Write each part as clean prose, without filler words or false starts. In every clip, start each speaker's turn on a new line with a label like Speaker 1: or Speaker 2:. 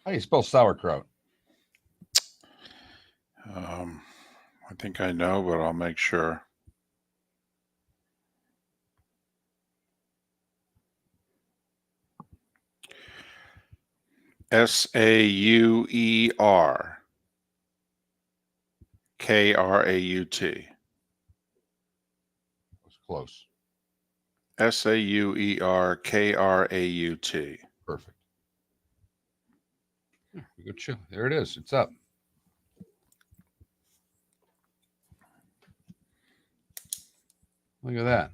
Speaker 1: How do you spell sauerkraut?
Speaker 2: I think I know, but I'll make sure. Sauerkraut.
Speaker 1: That's close.
Speaker 2: Sauerkraut.
Speaker 1: Perfect. Good show. There it is. It's up. Look at that.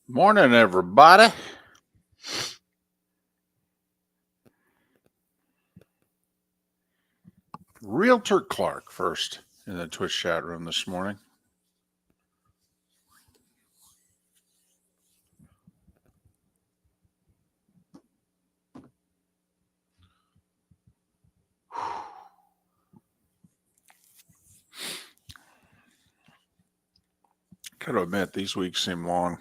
Speaker 2: Morning, everybody. Realtor Clark first in the Twitch chat room this morning. Gotta admit, these weeks seem long.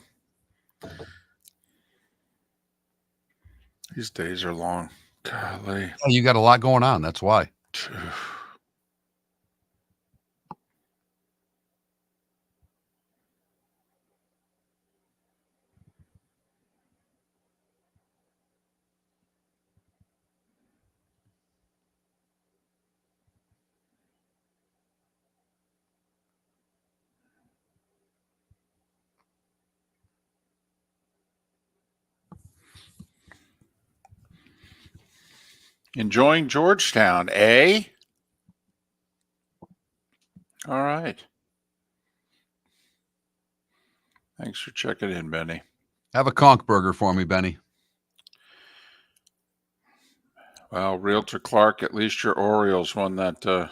Speaker 2: These days are long. Golly.
Speaker 1: Oh, you got a lot going on. That's why.
Speaker 2: Enjoying Georgetown, eh? All right. Thanks for checking in, Benny.
Speaker 1: Have a conch burger for me, Benny.
Speaker 2: Well, Realtor Clark, at least your Orioles won that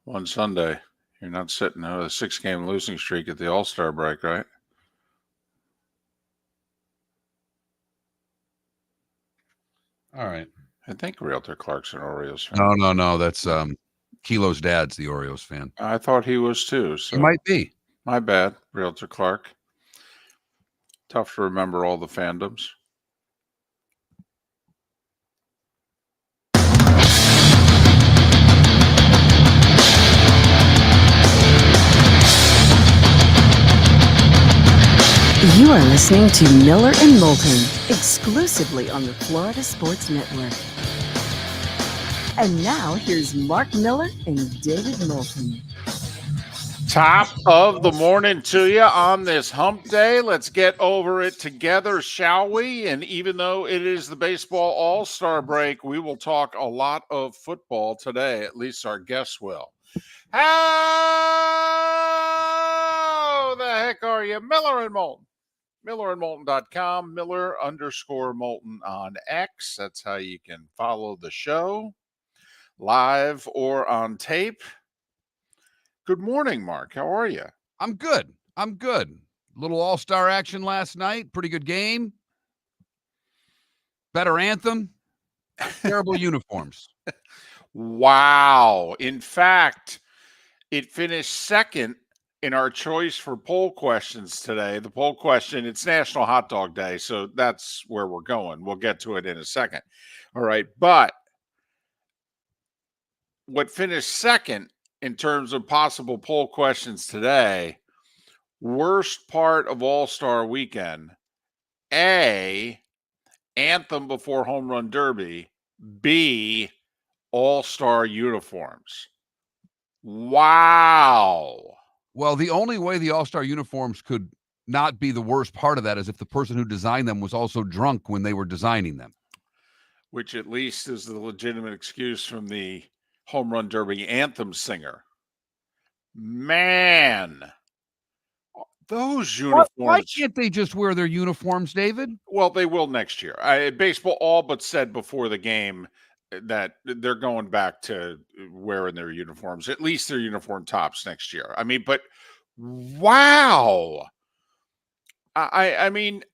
Speaker 2: one Sunday. You're not sitting on a 6-game losing streak at the All-Star break, right?
Speaker 1: All right.
Speaker 2: I think Realtor Clark's an Orioles fan.
Speaker 1: No. That's Kilo's dad's the Orioles fan.
Speaker 2: I thought he was too. So
Speaker 1: He might be.
Speaker 2: My bad, Realtor Clark. Tough to remember all the fandoms.
Speaker 3: You are listening to Miller and Moulton, exclusively on the Florida Sports Network. And now here's Mark Miller and David Moulton.
Speaker 2: Top of the morning to you on this hump day. Let's get over it together, shall we? And even though it is the baseball all-star break, we will talk a lot of football today. At least our guests will. How the heck are you? Miller and Moulton. MillerandMoulton.com, Miller_Moulton on X. That's how you can follow the show, live or on tape. Good morning, Mark. How are you?
Speaker 1: I'm good. Little all-star action last night. Pretty good game. Better anthem, terrible uniforms.
Speaker 2: Wow. In fact, it finished second in our choice for poll questions today. The poll question, it's National Hot Dog Day, so that's where we're going. We'll get to it in a second. All right. But what finished second in terms of possible poll questions today, worst part of All-Star Weekend, A, anthem before Home Run Derby, B, All-Star uniforms. Wow.
Speaker 1: Well, the only way the All-Star uniforms could not be the worst part of that is if the person who designed them was also drunk when they were designing them.
Speaker 2: Which at least is the legitimate excuse from the Home Run Derby anthem singer. Man, those uniforms.
Speaker 1: Why can't they just wear their uniforms, David?
Speaker 2: Well, they will next year. Baseball all but said before the game that they're going back to wearing their uniforms, at least their uniform tops next year. I mean, but wow. I mean,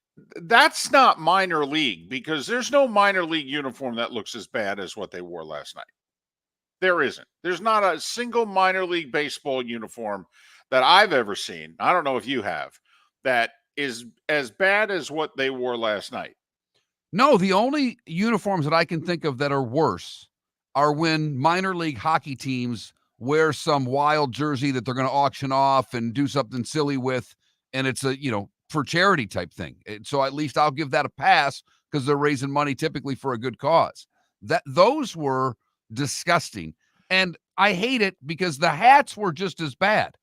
Speaker 2: that's not minor league because there's no minor league uniform that looks as bad as what they wore last night. There isn't. There's not a single minor league baseball uniform that I've ever seen. I don't know if you have, that is as bad as what they wore last night.
Speaker 1: No, the only uniforms that I can think of that are worse are when minor league hockey teams wear some wild jersey that they're going to auction off and do something silly with, and it's a, for charity type thing. So at least I'll give that a pass because they're raising money typically for a good cause. Those were disgusting. And I hate it because the hats were just as bad.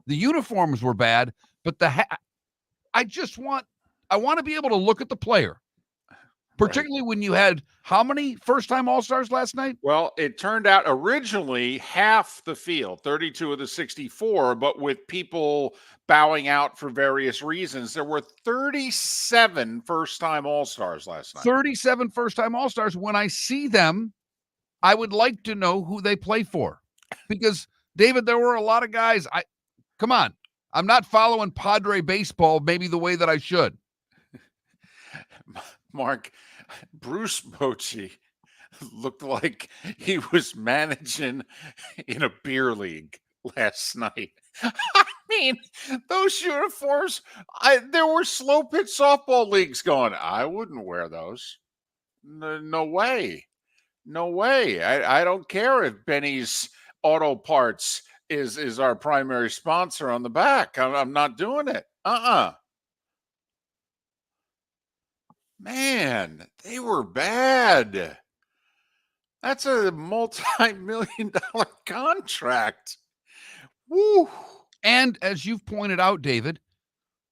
Speaker 1: The uniforms were bad, but I want to be able to look at the player. Particularly when you had how many first-time All-Stars last night?
Speaker 2: Well, it turned out originally half the field, 32 of the 64, but with people bowing out for various reasons, there were 37 first-time All-Stars last night.
Speaker 1: 37 first-time All-Stars. When I see them, I would like to know who they play for. Because, David, there were a lot of guys. Come on. I'm not following Padre baseball maybe the way that I should.
Speaker 2: Mark, Bruce Bochy looked like he was managing in a beer league last night. I mean, those uniforms, there were slow pitch softball leagues going. I wouldn't wear those. No way. No way. I don't care if Benny's Auto Parts is our primary sponsor on the back. I'm not doing it. Man, they were bad. That's a multi-million-dollar contract. Woo.
Speaker 1: And as you've pointed out, David,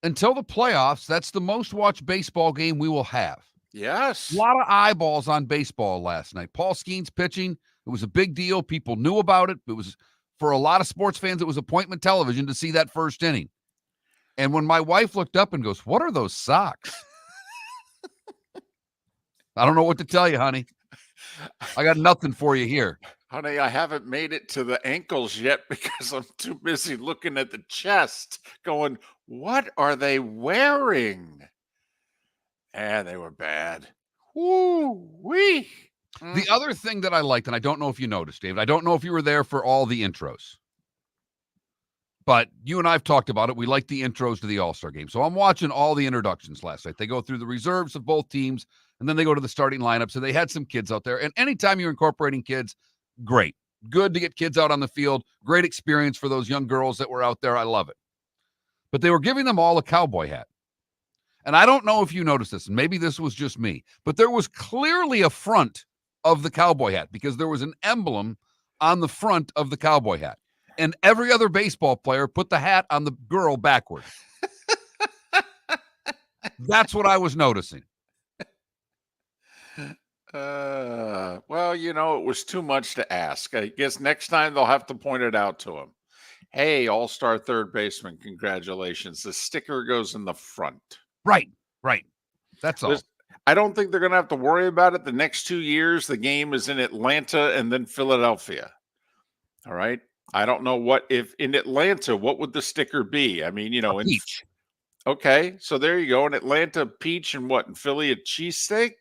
Speaker 1: until the playoffs, that's the most watched baseball game we will have.
Speaker 2: Yes.
Speaker 1: A lot of eyeballs on baseball last night. Paul Skeens pitching. It was a big deal. People knew about it. It was, for a lot of sports fans, it was appointment television to see that first inning. And when my wife looked up and goes, "What are those socks?" I don't know what to tell you, honey. I got nothing for you here.
Speaker 2: Honey, I haven't made it to the ankles yet because I'm too busy looking at the chest going, what are they wearing? And they were bad. Woo-wee.
Speaker 1: The other thing that I liked, and I don't know if you noticed, David, I don't know if you were there for all the intros, but you and I have talked about it. We like the intros to the All-Star game. So I'm watching all the introductions last night. They go through the reserves of both teams, and then they go to the starting lineup. So they had some kids out there. And anytime you're incorporating kids, great. Good to get kids out on the field. Great experience for those young girls that were out there. I love it. But they were giving them all a cowboy hat. And I don't know if you noticed this, and maybe this was just me, but there was clearly a front of the cowboy hat because there was an emblem on the front of the cowboy hat. And every other baseball player put the hat on the girl backward. That's what I was noticing.
Speaker 2: Well, it was too much to ask. I guess next time they'll have to point it out to him. Hey, all-star third baseman, congratulations. The sticker goes in the front.
Speaker 1: Right. That's all.
Speaker 2: I don't think they're going to have to worry about it the next 2 years. The game is in Atlanta and then Philadelphia. All right. I don't know if in Atlanta, what would the sticker be? I mean,
Speaker 1: peach.
Speaker 2: Okay, so there you go. In Atlanta, peach, and what? In Philly, a cheesesteak?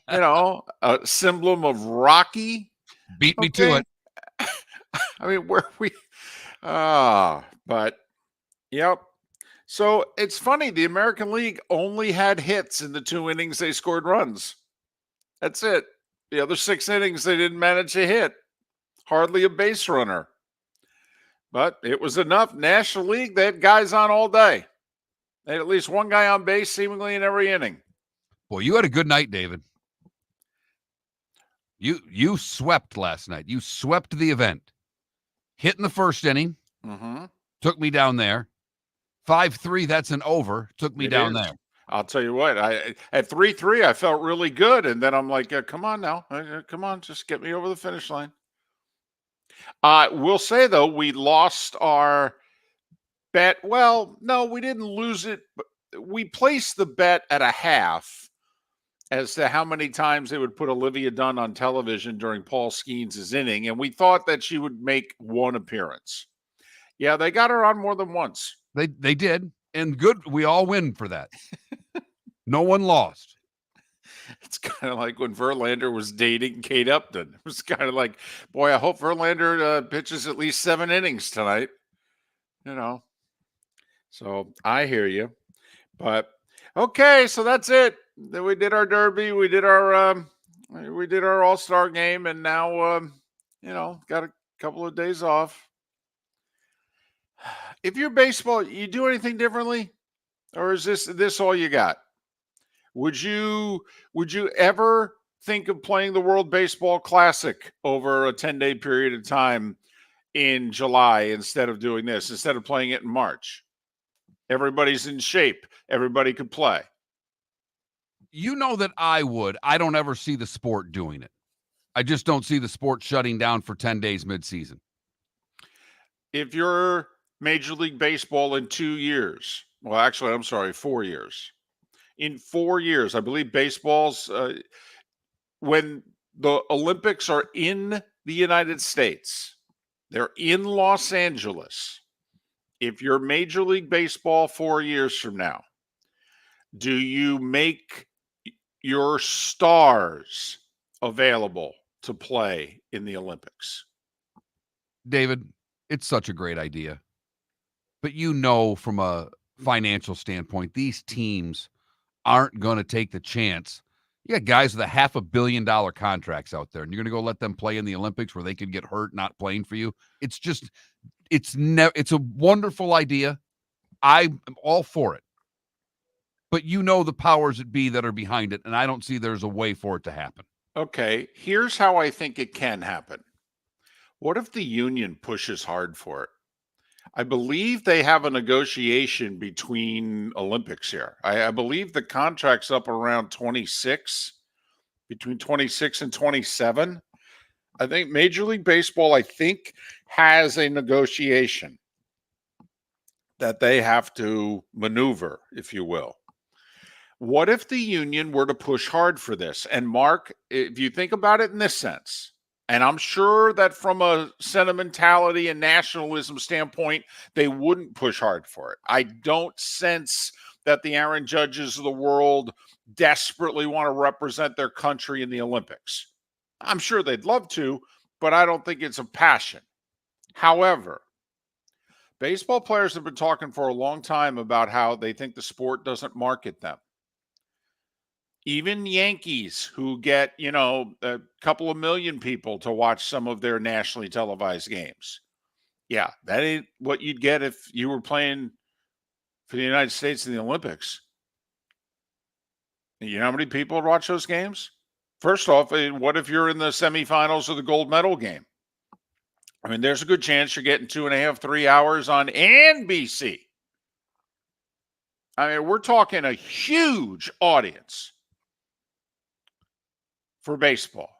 Speaker 2: A symbol of Rocky.
Speaker 1: Beat me to
Speaker 2: Okay.
Speaker 1: it.
Speaker 2: I mean, where we but yep. So it's funny, the American League only had hits in the 2 innings they scored runs. That's it. The other 6 innings they didn't manage to hit. Hardly a base runner. But it was enough. National League, they had guys on all day. They had at least one guy on base seemingly in every inning.
Speaker 1: Boy, you had a good night, David. You swept last night. You swept the event. Hit in the first inning.
Speaker 2: Mm-hmm.
Speaker 1: Took me down there. 5-3, that's an over. Took me
Speaker 2: It
Speaker 1: down
Speaker 2: is.
Speaker 1: there.
Speaker 2: I'll tell you what, at 3-3, I felt really good. And then I'm like, come on now. Come on, just get me over the finish line. We'll say, though, we lost our bet. Well, no, we didn't lose it. But we placed the bet at a half as to how many times they would put Olivia Dunn on television during Paul Skeens' inning. And we thought that she would make one appearance. Yeah, they got her on more than once.
Speaker 1: They did. And good, we all win for that. No one lost.
Speaker 2: It's kind of like when Verlander was dating Kate Upton. It was kind of like, boy, I hope Verlander pitches at least 7 innings tonight. So I hear you. But okay, so that's it. Then we did our derby. We did our All-Star game, and now got a couple of days off. If you're baseball, you do anything differently, or is this all you got? Would you ever think of playing the World Baseball Classic over a 10-day period of time in July instead of doing this, instead of playing it in March? Everybody's in shape. Everybody could play.
Speaker 1: You know that I would. I don't ever see the sport doing it. I just don't see the sport shutting down for 10 days midseason.
Speaker 2: If you're Major League Baseball in 2 years, well, actually, I'm sorry, 4 years. In 4 years, I believe baseball's when the Olympics are in the United States, they're in Los Angeles. If you're Major League Baseball 4 years from now, do you make your stars available to play in the Olympics?
Speaker 1: David, it's such a great idea. But from a financial standpoint, these teams aren't going to take the chance. You got guys with $500 million contracts out there, and you're going to go let them play in the Olympics where they could get hurt not playing for you. It's a wonderful idea. I'm all for it. But the powers that be that are behind it, and I don't see there's a way for it to happen.
Speaker 2: Okay, here's how I think it can happen. What if the union pushes hard for it? I believe they have a negotiation between Olympics here. I believe the contract's up around 26, between 26 and 27. I think Major League Baseball, has a negotiation that they have to maneuver, if you will. What if the union were to push hard for this? And Mark, if you think about it in this sense, and I'm sure that from a sentimentality and nationalism standpoint, they wouldn't push hard for it. I don't sense that the Aaron Judges of the world desperately want to represent their country in the Olympics. I'm sure they'd love to, but I don't think it's a passion. However, baseball players have been talking for a long time about how they think the sport doesn't market them. Even Yankees, who get, a couple of million people to watch some of their nationally televised games. Yeah, that ain't what you'd get if you were playing for the United States in the Olympics. You know how many people watch those games? First off, what if you're in the semifinals of the gold medal game? I mean, there's a good chance you're getting 2.5, 3 hours on NBC. I mean, we're talking a huge audience for baseball.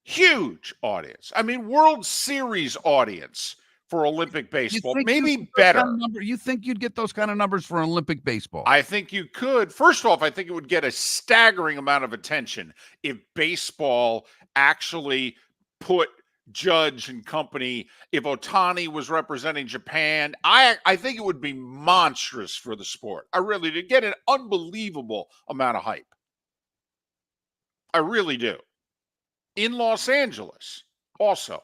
Speaker 2: Huge audience. I mean, World Series audience for Olympic baseball. Maybe better.
Speaker 1: You think you'd get those kind of numbers for Olympic baseball?
Speaker 2: I think you could. First off, I think it would get a staggering amount of attention if baseball actually put Judge and company, if Otani was representing Japan, I think it would be monstrous for the sport. I really do. Get an unbelievable amount of hype. I really do. In Los Angeles, also.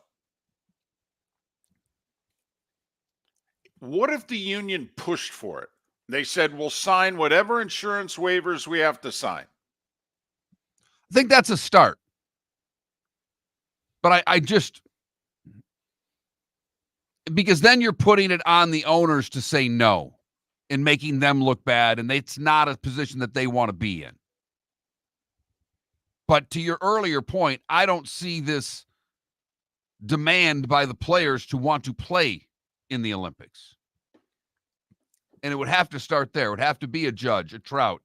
Speaker 2: What if the union pushed for it? They said, we'll sign whatever insurance waivers we have to sign.
Speaker 1: I think that's a start. But I just, because then you're putting it on the owners to say no and making them look bad, and it's not a position that they want to be in. But to your earlier point, I don't see this demand by the players to want to play in the Olympics. And it would have to start there. It would have to be a Judge, a Trout,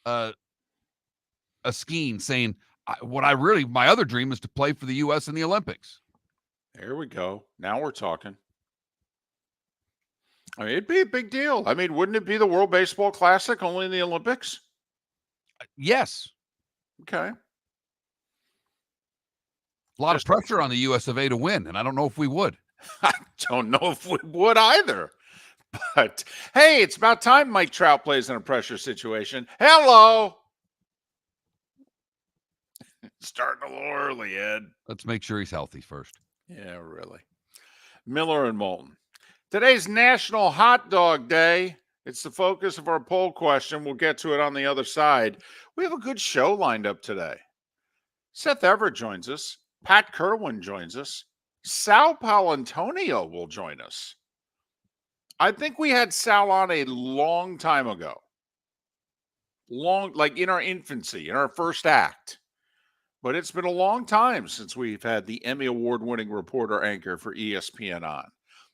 Speaker 1: a Skeen saying, my other dream is to play for the U.S. in the Olympics.
Speaker 2: There we go. Now we're talking. I mean, it'd be a big deal. I mean, wouldn't it be the World Baseball Classic only in the Olympics?
Speaker 1: Yes.
Speaker 2: Okay.
Speaker 1: A lot of pressure on the U.S. of A to win, and I don't know if we would.
Speaker 2: I don't know if we would either. But, hey, it's about time Mike Trout plays in a pressure situation. Hello. Starting a little early, Ed.
Speaker 1: Let's make sure he's healthy first.
Speaker 2: Yeah, really. Miller and Moulton. Today's National Hot Dog Day. It's the focus of our poll question. We'll get to it on the other side. We have a good show lined up today. Seth Everett joins us. Pat Kirwan joins us. Sal Paolantonio will join us. I think we had Sal on a long time ago. Like in our infancy, in our first act. But it's been a long time since we've had the Emmy Award-winning reporter anchor for ESPN on.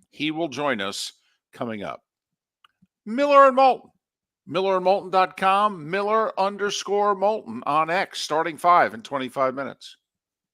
Speaker 2: He will join us coming up. Miller and Moulton. MillerandMoulton.com. Miller_Moulton on X, starting 5 in 25 minutes.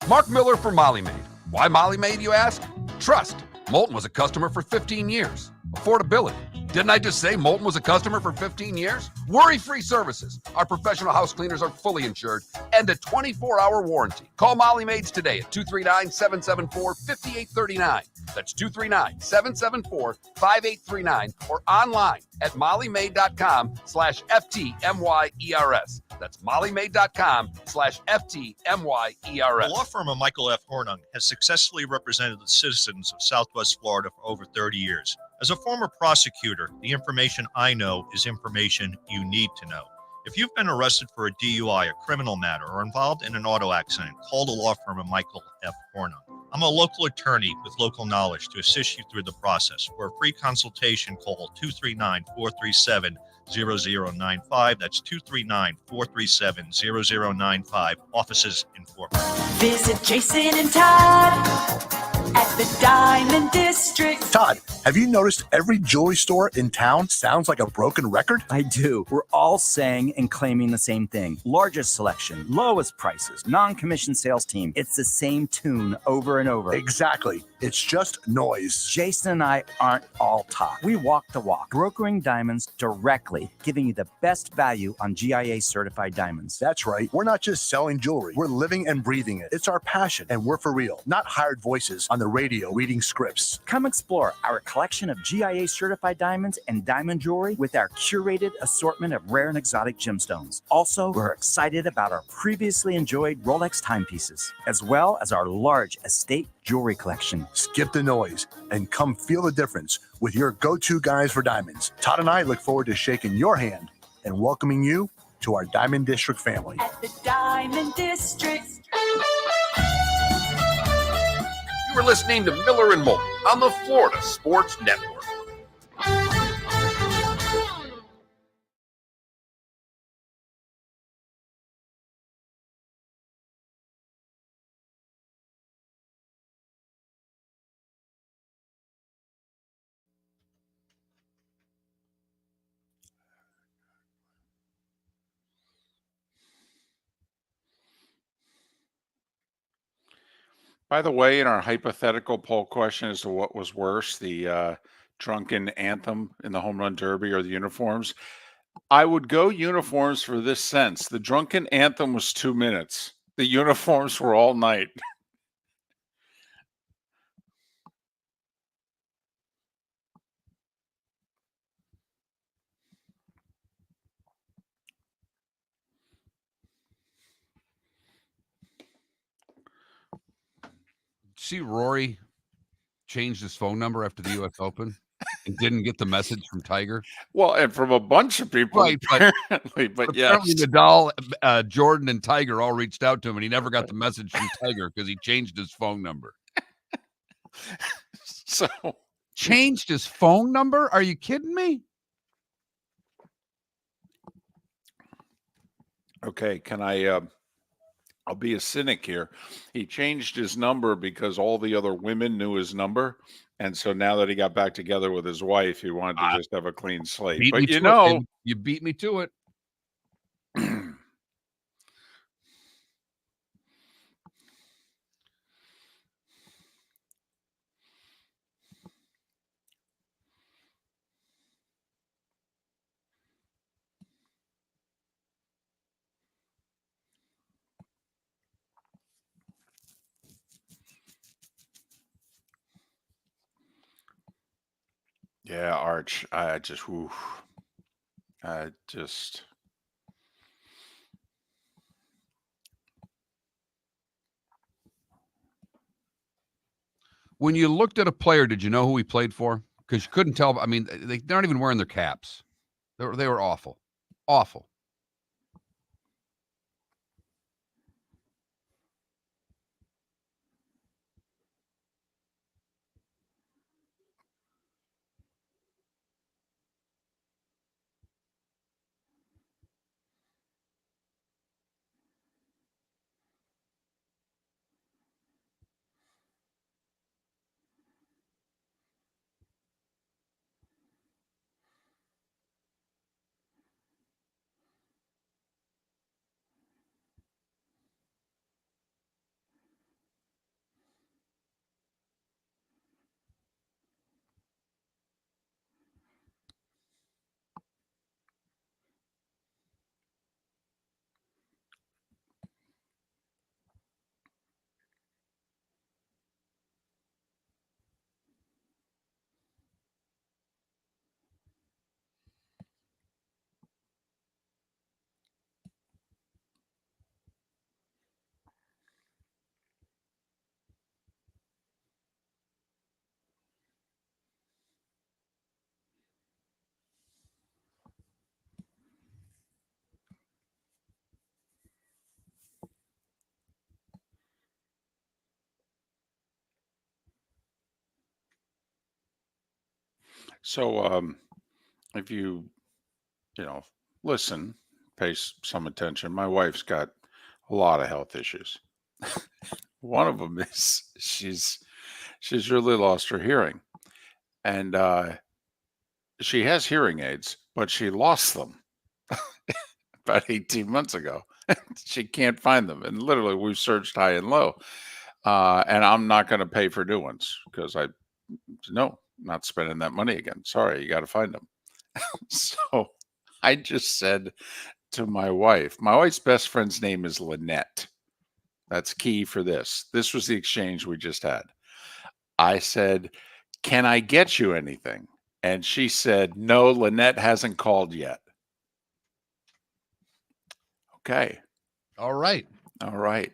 Speaker 4: Mark Miller for Molly Maid. Why Molly Maid, you ask? Trust. Moulton was a customer for 15 years. Affordability. Didn't I just say Moulton was a customer for 15 years? Worry-free services. Our professional house cleaners are fully insured and a 24-hour warranty. Call Molly Maids today at 239-774-5839. That's 239-774-5839 or online at mollymaid.com/FTMYERS. That's mollymaid.com/FTMYERS.
Speaker 5: The law firm of Michael F. Hornung has successfully represented the citizens of Southwest Florida for over 30 years. As a former prosecutor, the information I know is information you need to know. If you've been arrested for a DUI, a criminal matter, or involved in an auto accident, call the law firm of Michael F. Hornung. I'm a local attorney with local knowledge to assist you through the process. For a free consultation, call 239-437-0095. That's 239-437-0095. Offices in Fort Worth.
Speaker 6: Visit Jason and Todd at the Diamond District.
Speaker 7: Todd, have you noticed every jewelry store in town sounds like a broken record?
Speaker 8: I do. We're all saying and claiming the same thing. Largest selection, lowest prices, non-commissioned sales team. It's the same tune over and over.
Speaker 7: Exactly. It's just noise.
Speaker 8: Jason and I aren't all talk. We walk the walk, brokering diamonds directly, giving you the best value on GIA certified diamonds.
Speaker 7: That's right. We're not just selling jewelry. We're living and breathing it. It's our passion, and we're for real, not hired voices on the radio reading scripts.
Speaker 8: Come explore our collection of GIA certified diamonds and diamond jewelry with our curated assortment of rare and exotic gemstones. Also, we're excited about our previously enjoyed Rolex timepieces, as well as our large estate jewelry collection.
Speaker 7: Skip the noise and come feel the difference with your go-to guys for diamonds. Todd and I look forward to shaking your hand and welcoming you to our Diamond District family.
Speaker 6: At the Diamond District.
Speaker 4: You are listening to Miller and Moulton on the Florida Sports Network.
Speaker 2: By the way, in our hypothetical poll question as to what was worse, the drunken anthem in the home run derby or the uniforms, I would go uniforms for this sense. The drunken anthem was 2 minutes. The uniforms were all night.
Speaker 1: See, Rory changed his phone number after the U.S. Open and didn't get the message from Tiger.
Speaker 2: Well, and from a bunch of people,
Speaker 1: Right, but
Speaker 2: apparently. But
Speaker 1: apparently
Speaker 2: yes,
Speaker 1: Nadal, Jordan, and Tiger all reached out to him, and he never got the message from Tiger because he changed his phone number.
Speaker 2: so
Speaker 1: Changed his phone number? Are you kidding me?
Speaker 2: okay, can I? I'll be a cynic here. He changed his number because all the other women knew his number. And so now that he got back together with his wife, he wanted to just have a clean slate.
Speaker 1: Beat me
Speaker 2: But
Speaker 1: to
Speaker 2: you
Speaker 1: it,
Speaker 2: know,
Speaker 1: baby. You beat me to it.
Speaker 2: yeah, Arch, I just,
Speaker 1: When you looked at a player, did you know who he played for? Because you couldn't tell. I mean, they're not even wearing their caps. They were awful. Awful.
Speaker 2: so if you listen, some attention. My wife's got a lot of health issues. One of them is she's really lost her hearing, and she has hearing aids, but she lost them about 18 months ago. She can't find them, and literally we've searched high and low. And I'm not going to pay for new ones because not spending that money again. Sorry, you got to find them. So I just said to my wife's best friend's name is Lynette. That's key for this. This was the exchange we just had. I said, "Can I get you anything?" And she said, "No, Lynette hasn't called yet." Okay.
Speaker 1: All right.
Speaker 2: All right.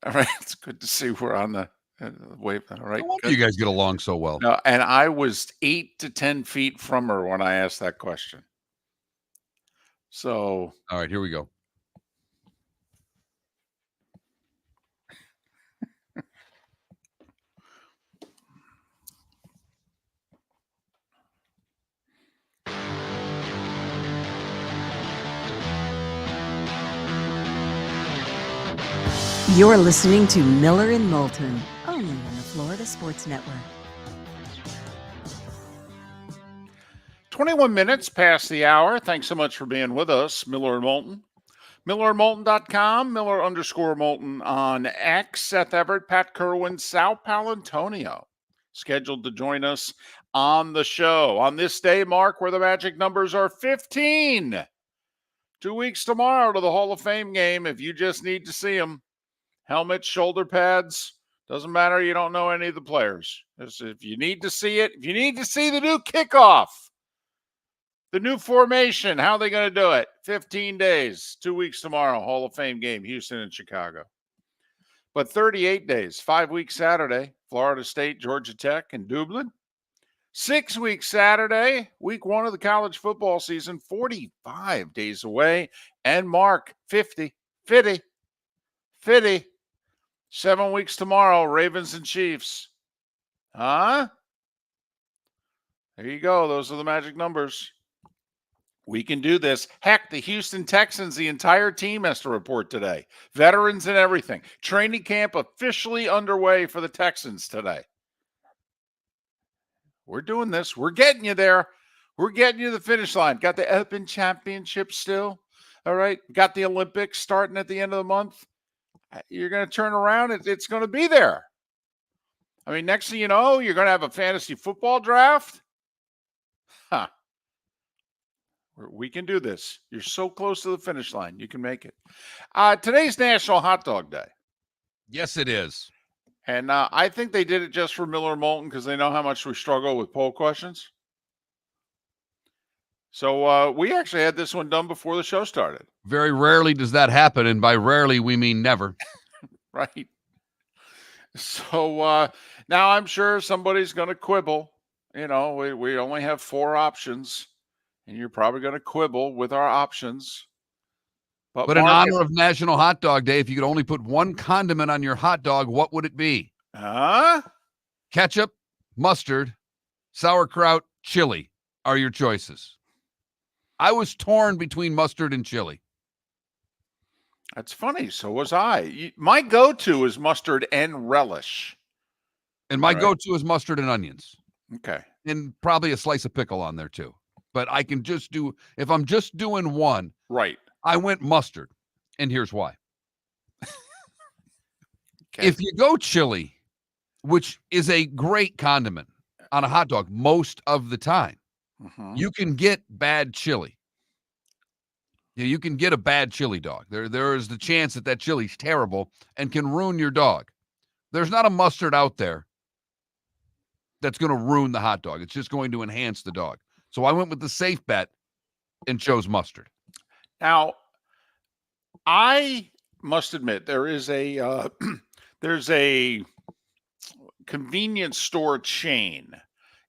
Speaker 2: All right. It's good to see we're on the wave. All right.
Speaker 1: No wonder
Speaker 2: Good.
Speaker 1: you guys get along so well.
Speaker 2: No, and I was 8 to 10 feet from her when I asked that question. So,
Speaker 1: All right, here we go.
Speaker 3: You're listening to Miller and Moulton, only on the Florida Sports Network.
Speaker 2: 21 minutes past the hour. Thanks so much for being with us, Miller and Moulton. MillerandMoulton.com, Miller_Moulton on X, Seth Everett, Pat Kirwan, Sal Paolantonio, scheduled to join us on the show on this day, Mark, where the magic numbers are 15. 2 weeks tomorrow to the Hall of Fame game. If you just need to see them, helmets, shoulder pads, doesn't matter. You don't know any of the players. If you need to see it, if you need to see the new kickoff, the new formation, how are they going to do it? 15 days, 2 weeks tomorrow, Hall of Fame game, Houston and Chicago. But 38 days, 5 weeks Saturday, Florida State, Georgia Tech, and Dublin. 6 weeks Saturday, week 1 of the college football season, 45 days away. And Mark, 50. 7 weeks tomorrow, Ravens and Chiefs. Huh? There you go. Those are the magic numbers. We can do this. Heck, the Houston Texans, the entire team has to report today. Veterans and everything. Training camp officially underway for the Texans today. We're doing this. We're getting you there. We're getting you to the finish line. Got the Open Championship still. All right. Got the Olympics starting at the end of the month. You're going to turn around. It's going to be there. I mean, next thing you know, you're going to have a fantasy football draft. Huh. We can do this. You're so close to the finish line. You can make it. Today's National Hot Dog Day.
Speaker 1: Yes, it is.
Speaker 2: And I think they did it just for Miller and Moulton because they know how much we struggle with poll questions. So we actually had this one done before the show started.
Speaker 1: Very rarely does that happen. And by rarely, we mean never.
Speaker 2: Right. So now I'm sure somebody's going to quibble. You know, we only have 4 options, and you're probably going to quibble with our options.
Speaker 1: But in honor of National Hot Dog Day, if you could only put one condiment on your hot dog, what would it be? Ketchup, mustard, sauerkraut, chili are your choices. I was torn between mustard and chili.
Speaker 2: That's funny. So was I. My go-to is mustard and relish.
Speaker 1: And my go-to is mustard and onions.
Speaker 2: Okay.
Speaker 1: And probably a slice of pickle on there too. But I can just do, if I'm just doing one.
Speaker 2: Right.
Speaker 1: I went mustard. And here's why.
Speaker 2: Okay.
Speaker 1: If you go chili, which is a great condiment on a hot dog most of the time, you can get bad chili. Yeah, you can get a bad chili dog. There is the chance that chili's terrible and can ruin your dog. There's not a mustard out there that's going to ruin the hot dog. It's just going to enhance the dog. So I went with the safe bet and chose mustard.
Speaker 2: Now, I must admit there is a there's a convenience store chain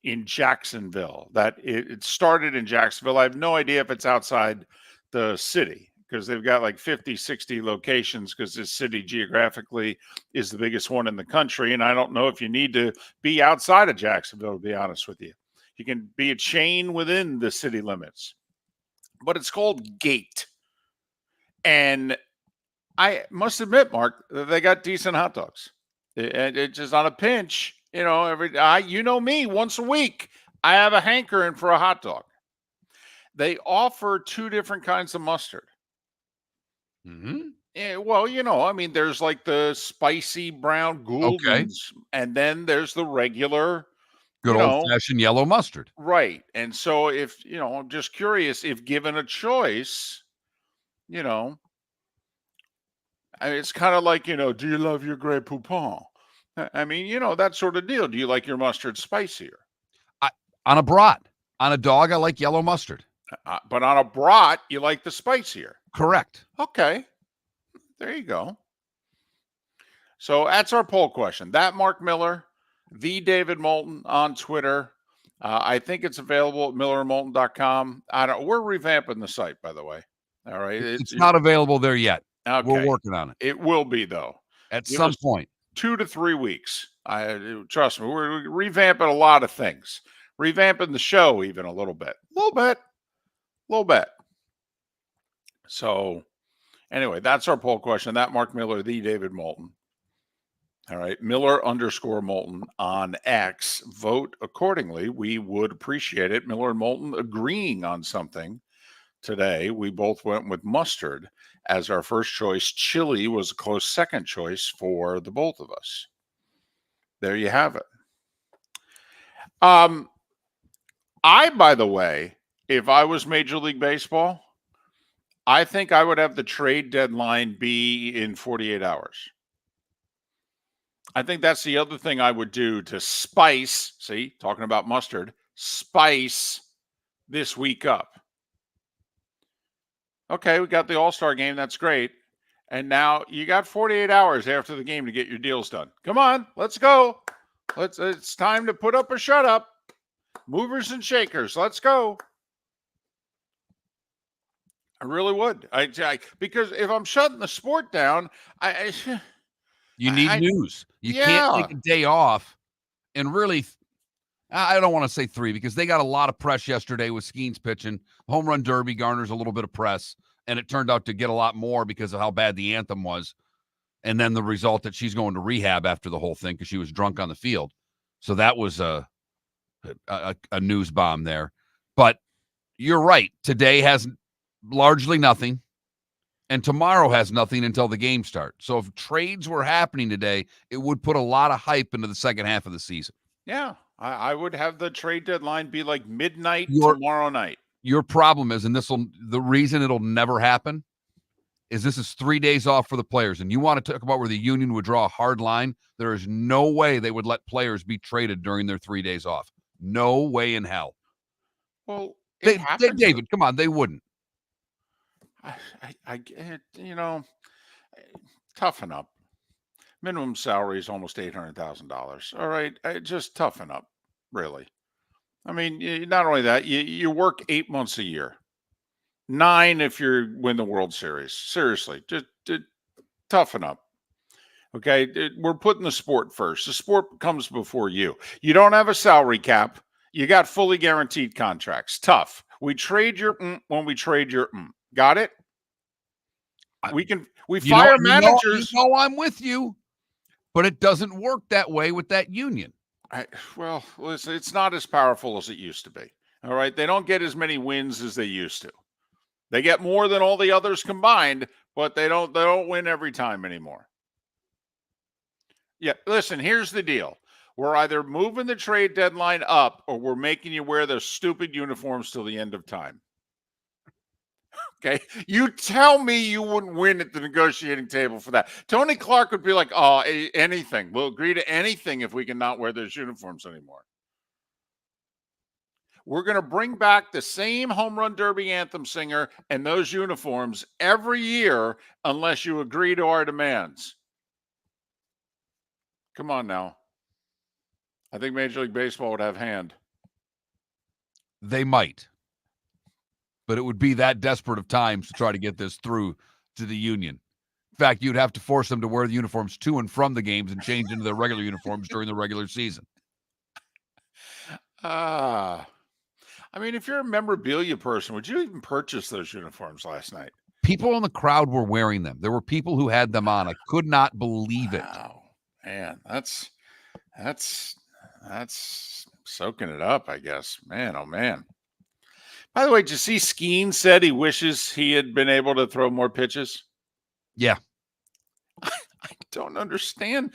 Speaker 2: in Jacksonville that it started in Jacksonville. I have no idea if it's outside the city because they've got like 50, 60 locations because this city geographically is the biggest one in the country. And I don't know if you need to be outside of Jacksonville, to be honest with you. You can be a chain within the city limits, but it's called Gate. And I must admit, Mark, they got decent hot dogs. It's just on a pinch, you know, you know me, once a week, I have a hankering for a hot dog. They offer 2 different kinds of mustard. Yeah, well, you know, I mean, there's like the spicy brown Gouldens, and then there's the regular,
Speaker 1: good old-fashioned yellow mustard.
Speaker 2: Right. And so if, you know, I'm just curious, if given a choice, you know, I mean, it's kind of like, you know, do you love your Grey Poupon? I mean, you know, that sort of deal. Do you like your mustard spicier?
Speaker 1: On a brat. On a dog, I like yellow mustard.
Speaker 2: But on a brat, you like the spicier.
Speaker 1: Correct.
Speaker 2: Okay. There you go. So that's our poll question. That Mark Miller, the David Moulton on Twitter. I think it's available at millerandmoulton.com. We're revamping the site, by the way. All right.
Speaker 1: It's not available there yet.
Speaker 2: Okay.
Speaker 1: We're working on it.
Speaker 2: It will be, though.
Speaker 1: At some point.
Speaker 2: 2 to 3 weeks. Trust me, we're revamping a lot of things. Revamping the show even a little bit. A little bit. So anyway, that's our poll question. That Mark Miller, the David Moulton. All right. Miller_Moulton on X. Vote accordingly. We would appreciate it. Miller and Moulton agreeing on something today. We both went with mustard as our first choice. Chili was a close second choice for the both of us. There you have it. By the way, if I was Major League Baseball, I think I would have the trade deadline be in 48 hours. I think that's the other thing I would do to spice, talking about mustard, spice this week up. Okay, we got the All-Star game. That's great. And now you got 48 hours after the game to get your deals done. Come on, let's go. It's time to put up or shut up. Movers and shakers, let's go. I really would. Because if I'm shutting the sport down,
Speaker 1: You need news. You
Speaker 2: Yeah.
Speaker 1: can't take a day off and really, I don't want to say 3 because they got a lot of press yesterday with Skeens pitching. Home run derby garners a little bit of press, and it turned out to get a lot more because of how bad the anthem was. And then the result that she's going to rehab after the whole thing because she was drunk on the field. So that was a news bomb there. But you're right. Today has largely nothing, and tomorrow has nothing until the game starts. So if trades were happening today, it would put a lot of hype into the second half of the season.
Speaker 2: Yeah, I would have the trade deadline be like midnight tomorrow night.
Speaker 1: Your problem is, and the reason it'll never happen is this is 3 days off for the players. And you want to talk about where the union would draw a hard line. There is no way they would let players be traded during their 3 days off. No way in hell.
Speaker 2: Well,
Speaker 1: David, come on, they wouldn't.
Speaker 2: Toughen up. Minimum salary is almost $800,000. All right, just toughen up, really. I mean, not only that, you work 8 months a year, 9 if you win the World Series. Seriously, just toughen up. Okay, we're putting the sport first. The sport comes before you. You don't have a salary cap. You got fully guaranteed contracts. Tough. We trade your when we trade your Got it? We fire managers.
Speaker 1: I'm with you, but it doesn't work that way with that union.
Speaker 2: Listen, it's not as powerful as it used to be. All right, they don't get as many wins as they used to. They get more than all the others combined, but they don't win every time anymore. Yeah, listen, here's the deal. We're either moving the trade deadline up or we're making you wear those stupid uniforms till the end of time. Okay, you tell me you wouldn't win at the negotiating table for that. Tony Clark would be like, "Oh, anything. We'll agree to anything if we can not wear those uniforms anymore." We're going to bring back the same home run derby anthem singer and those uniforms every year unless you agree to our demands. Come on now. I think Major League Baseball would have hand.
Speaker 1: They might. But it would be that desperate of times to try to get this through to the union. In fact, you'd have to force them to wear the uniforms to and from the games and change into their regular uniforms during the regular season.
Speaker 2: I mean, if you're a memorabilia person, would you even purchase those uniforms last night?
Speaker 1: People in the crowd were wearing them. There were people who had them on. I could not believe it.
Speaker 2: Wow, man, that's soaking it up, I guess. Man, oh man. By the way, did you see Skeens said he wishes he had been able to throw more pitches?
Speaker 1: Yeah.
Speaker 2: I don't understand.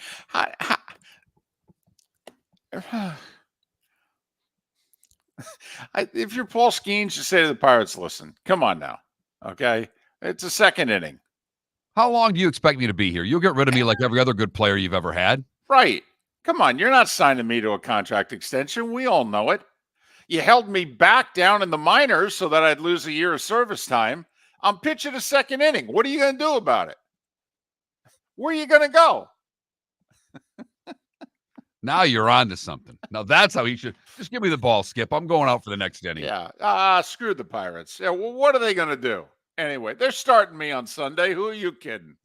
Speaker 2: If you're Paul Skeens, you say to the Pirates, listen, come on now. Okay? It's a second inning.
Speaker 1: How long do you expect me to be here? You'll get rid of me like every other good player you've ever had.
Speaker 2: Right. Come on. You're not signing me to a contract extension. We all know it. You held me back down in the minors so that I'd lose a year of service time. I'm pitching a second inning. What are you going to do about it? Where are you going to go?
Speaker 1: Now you're on to something. Now that's how he should. Just give me the ball, Skip. I'm going out for the next inning.
Speaker 2: Yeah. Screw the Pirates. Yeah. Well, what are they going to do? Anyway, they're starting me on Sunday. Who are you kidding?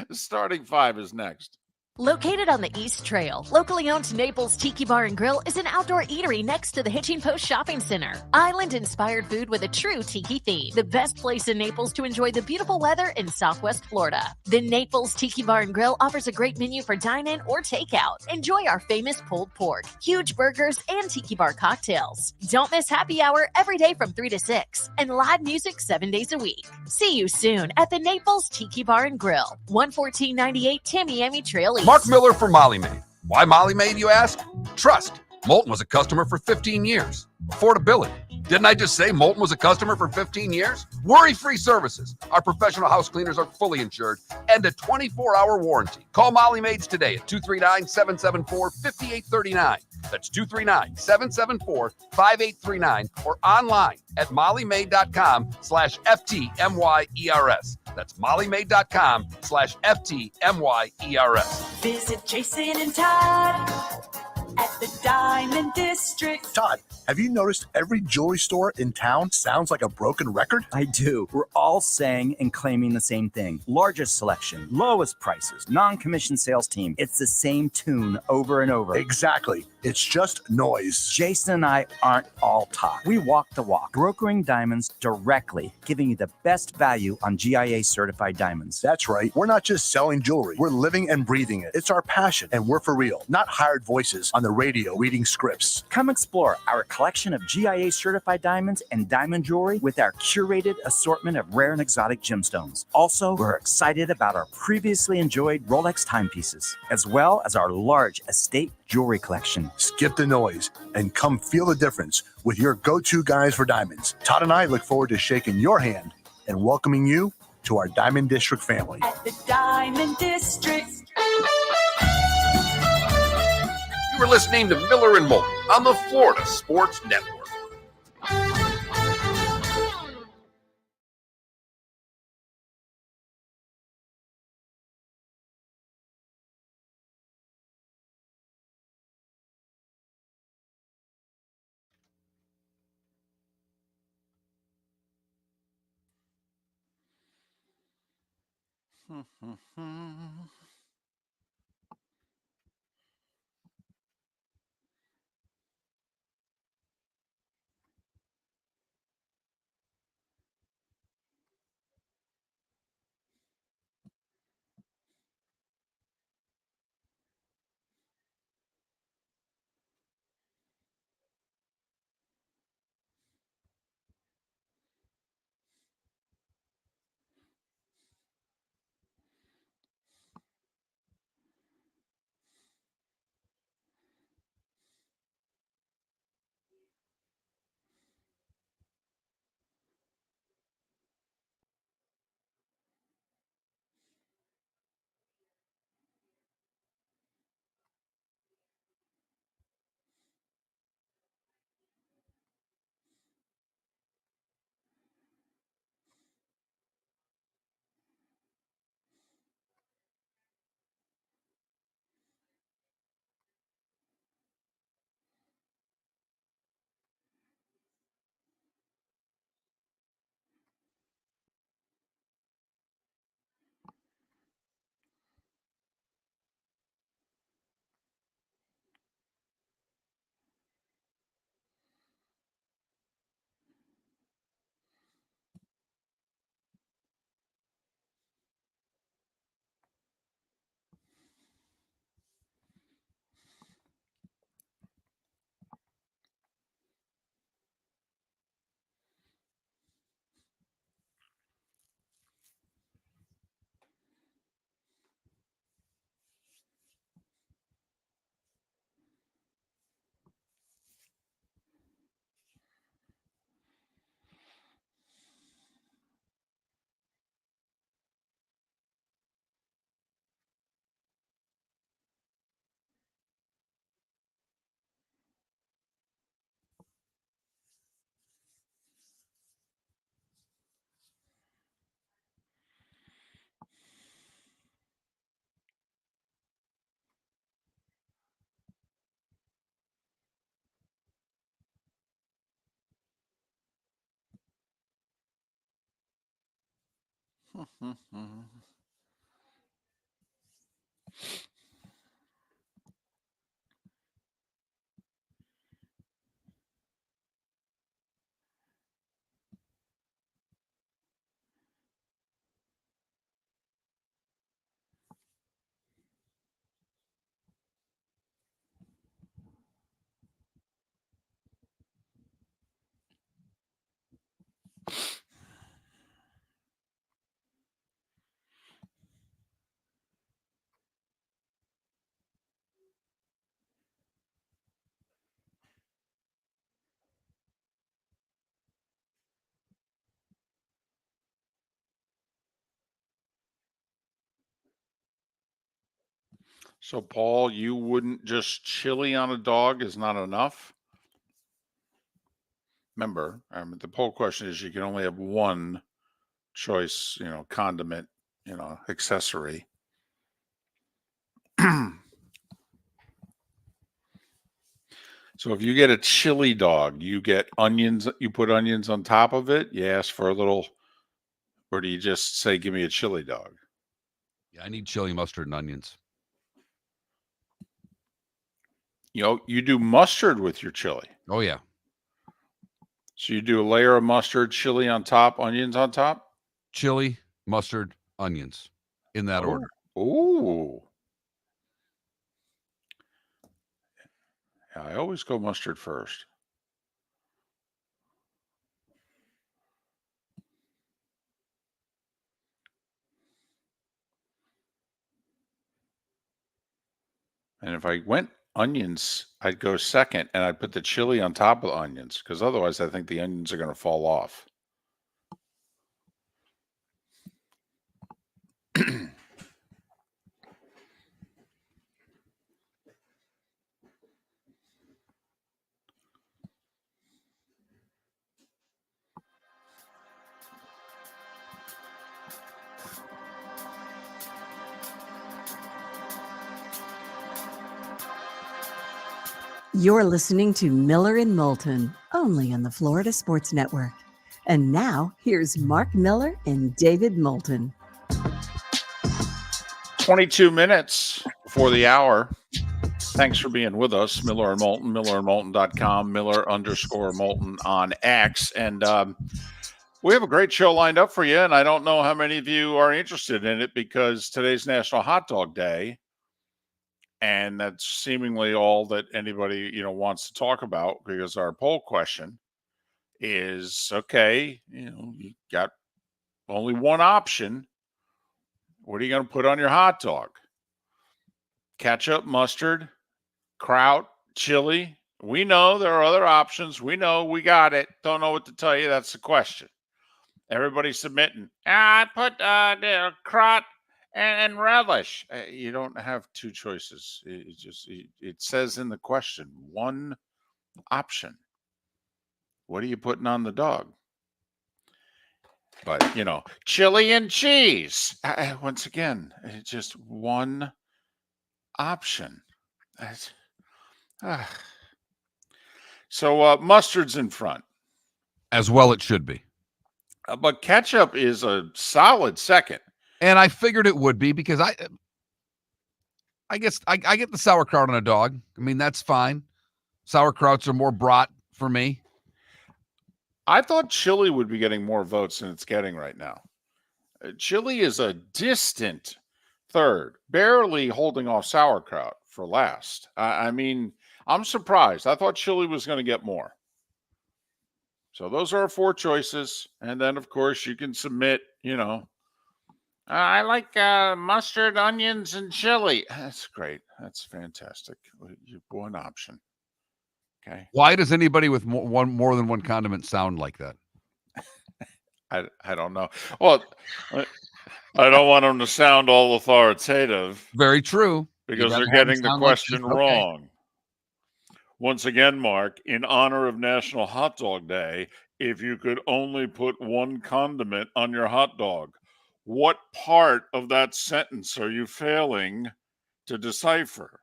Speaker 2: The starting 5 is next.
Speaker 9: Located on the East Trail, locally owned Naples Tiki Bar and Grill is an outdoor eatery next to the Hitching Post Shopping Center. Island-inspired food with a true tiki theme. The best place in Naples to enjoy the beautiful weather in Southwest Florida. The Naples Tiki Bar and Grill offers a great menu for dine-in or takeout. Enjoy our famous pulled pork, huge burgers, and tiki bar cocktails. Don't miss happy hour every day from 3 to 6 and live music 7 days a week. See you soon at the Naples Tiki Bar and Grill, 11498 Tamiami Trail East.
Speaker 4: Mark Miller for Molly Maid. Why Molly Maid, you ask? Trust. Moulton was a customer for 15 years. Affordability. Didn't I just say Moulton was a customer for 15 years? Worry-free services. Our professional house cleaners are fully insured and a 24-hour warranty. Call Molly Maids today at 239-774-5839. That's 239-774-5839 or online at mollymaid.com/FTMYERS. That's mollymaid.com/FTMYERS.
Speaker 6: Visit Jason and Todd at the Diamond District.
Speaker 7: Todd, have you noticed every jewelry store in town sounds like a broken record?
Speaker 8: I do. We're all saying and claiming the same thing. Largest selection, lowest prices, non-commissioned sales team. It's the same tune over and over.
Speaker 7: Exactly. It's just noise.
Speaker 8: Jason and I aren't all talk. We walk the walk, brokering diamonds directly, giving you the best value on GIA certified diamonds.
Speaker 7: That's right. We're not just selling jewelry. We're living and breathing it. It's our passion, and we're for real, not hired voices on the radio reading scripts.
Speaker 8: Come explore our collection of GIA certified diamonds and diamond jewelry with our curated assortment of rare and exotic gemstones. Also, we're excited about our previously enjoyed Rolex timepieces, as well as our large estate jewelry collection.
Speaker 7: Skip the noise and come feel the difference with your go-to guys for diamonds. Todd and I look forward to shaking your hand and welcoming you to our Diamond District family.
Speaker 6: At the Diamond District.
Speaker 4: You were listening to Miller and Moulton on the Florida Sports Network.
Speaker 2: So, Paul, you wouldn't just chili on a dog is not enough? Remember, the poll question is you can only have one choice, condiment, accessory. So if you get a chili dog, you get onions, you put onions on top of it, you ask for a little, or do you just say, give me a chili dog?
Speaker 1: Yeah, I need chili, mustard, and onions.
Speaker 2: You do mustard with your chili.
Speaker 1: Oh, yeah.
Speaker 2: So you do a layer of mustard, chili on top, onions on top?
Speaker 1: Chili, mustard, onions, in that order.
Speaker 2: Ooh. Yeah, I always go mustard first. And if I went onions, I'd go second, and I'd put the chili on top of the onions, because otherwise I think the onions are going to fall off.
Speaker 3: You're listening to Miller and Moulton, only on the Florida Sports Network. And now, here's Mark Miller and David Moulton.
Speaker 2: 22 minutes before the hour. Thanks for being with us. Miller and Moulton, millerandmoulton.com, Miller_Moulton on X. And we have a great show lined up for you. And I don't know how many of you are interested in it because today's National Hot Dog Day. And that's seemingly all that anybody, wants to talk about, because our poll question is, okay, you got only one option. What are you going to put on your hot dog? Ketchup, mustard, kraut, chili. We know there are other options. We know we got it. Don't know what to tell you. That's the question. Everybody's submitting. I put the kraut and relish. You don't have two choices. It says in the question, one option. What are you putting on the dog? But, chili and cheese. Once again, it's just one option. So mustard's in front.
Speaker 1: As well it should be.
Speaker 2: But ketchup is a solid second.
Speaker 1: And I figured it would be because I guess I get the sauerkraut on a dog. I mean, that's fine. Sauerkrauts are more brat for me.
Speaker 2: I thought chili would be getting more votes than it's getting right now. Chili is a distant third, barely holding off sauerkraut for last. I mean, I'm surprised. I thought chili was going to get more. So those are our four choices. And then, of course, you can submit, I like mustard, onions, and chili. That's great. That's fantastic. One option. Okay.
Speaker 1: Why does anybody with more than one condiment sound like that?
Speaker 2: I don't know. Well, I don't want them to sound all authoritative.
Speaker 1: Very true.
Speaker 2: Because they're getting the question wrong. Once again, Mark, in honor of National Hot Dog Day, if you could only put one condiment on your hot dog, what part of that sentence are you failing to decipher?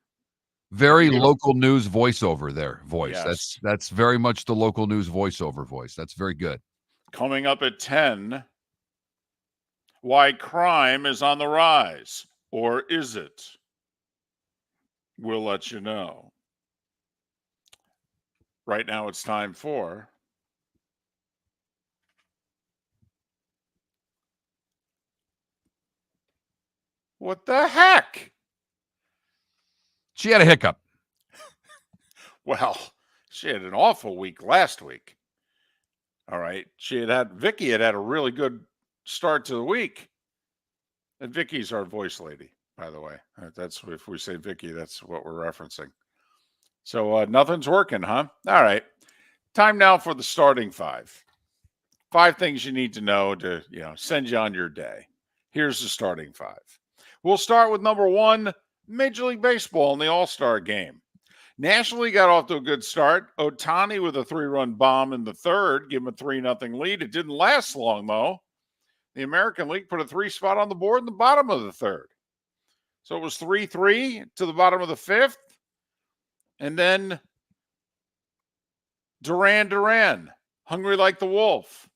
Speaker 1: Very local news voiceover there, voice.
Speaker 2: Yes.
Speaker 1: That's very much the local news voiceover voice. That's very good.
Speaker 2: Coming up at 10, why crime is on the rise, or is it? We'll let you know. Right now it's time for what the heck?
Speaker 1: She had a hiccup.
Speaker 2: Well, she had an awful week last week. All right. Vicky had a really good start to the week. And Vicky's our voice lady, by the way. That's if we say Vicky, that's what we're referencing. So nothing's working, huh? All right. Time now for the starting five. 5 things you need to know to, send you on your day. Here's the starting 5. We'll start with number 1, Major League Baseball in the All-Star game. National League got off to a good start. Ohtani with a 3-run bomb in the third, give him a 3-0 lead. It didn't last long, though. The American League put a 3 spot on the board in the bottom of the third. So it was 3-3 to the bottom of the fifth. And then Duran, hungry like the wolf.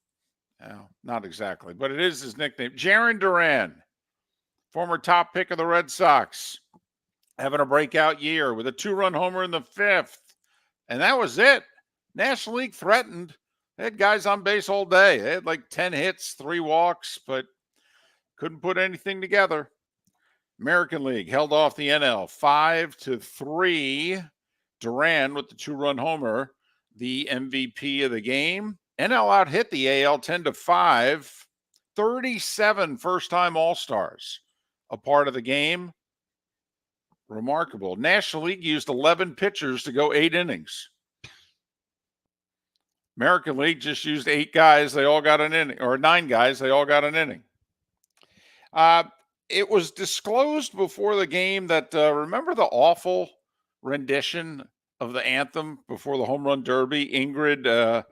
Speaker 2: Well, not exactly, but it is his nickname. Jarren Duran, former top pick of the Red Sox, having a breakout year with a 2-run homer in the fifth. And that was it. National League threatened. They had guys on base all day. They had like 10 hits, 3 walks, but couldn't put anything together. American League held off the NL 5-3. Duran with the 2-run homer, the MVP of the game. NL out hit the AL 10-5. 37 first-time All-Stars a part of the game. Remarkable. National League used 11 pitchers to go 8 innings. American League just used 8 guys. They all got an inning, or 9 guys. They all got an inning. It was disclosed before the game that, remember the awful rendition of the anthem before the Home Run Derby? Ingrid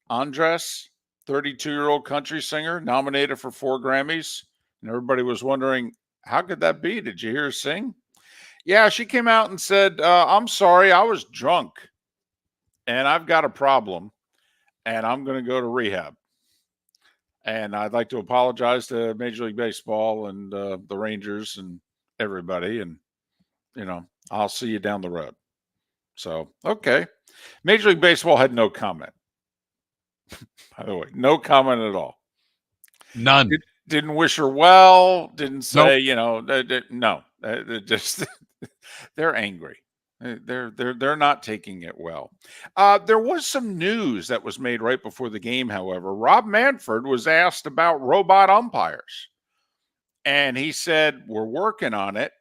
Speaker 2: Andress, 32-year-old country singer, nominated for 4 Grammys. And everybody was wondering, how could that be? Did you hear her sing? Yeah, she came out and said, I'm sorry, I was drunk. And I've got a problem. And I'm going to go to rehab. And I'd like to apologize to Major League Baseball and the Rangers and everybody. And, I'll see you down the road. So, okay. Major League Baseball had no comment. By the way, no comment at all.
Speaker 1: None.
Speaker 2: Didn't wish her well. Didn't say,
Speaker 1: Nope.
Speaker 2: No. Just they're angry. They're not taking it well. There was some news that was made right before the game, however. Rob Manfred was asked about robot umpires. And he said, we're working on it.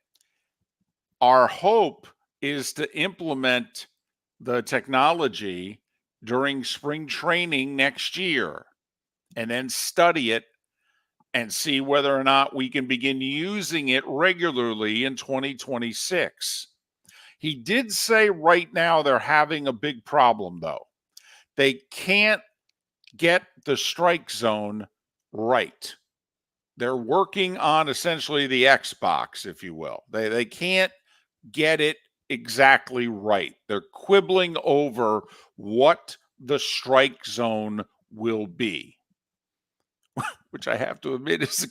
Speaker 2: Our hope is to implement the technology during spring training next year and then study it and see whether or not we can begin using it regularly in 2026. He did say right now they're having a big problem, though. They can't get the strike zone right. They're working on essentially the Xbox, if you will. They can't get it exactly right. They're quibbling over what the strike zone will be, which I have to admit is a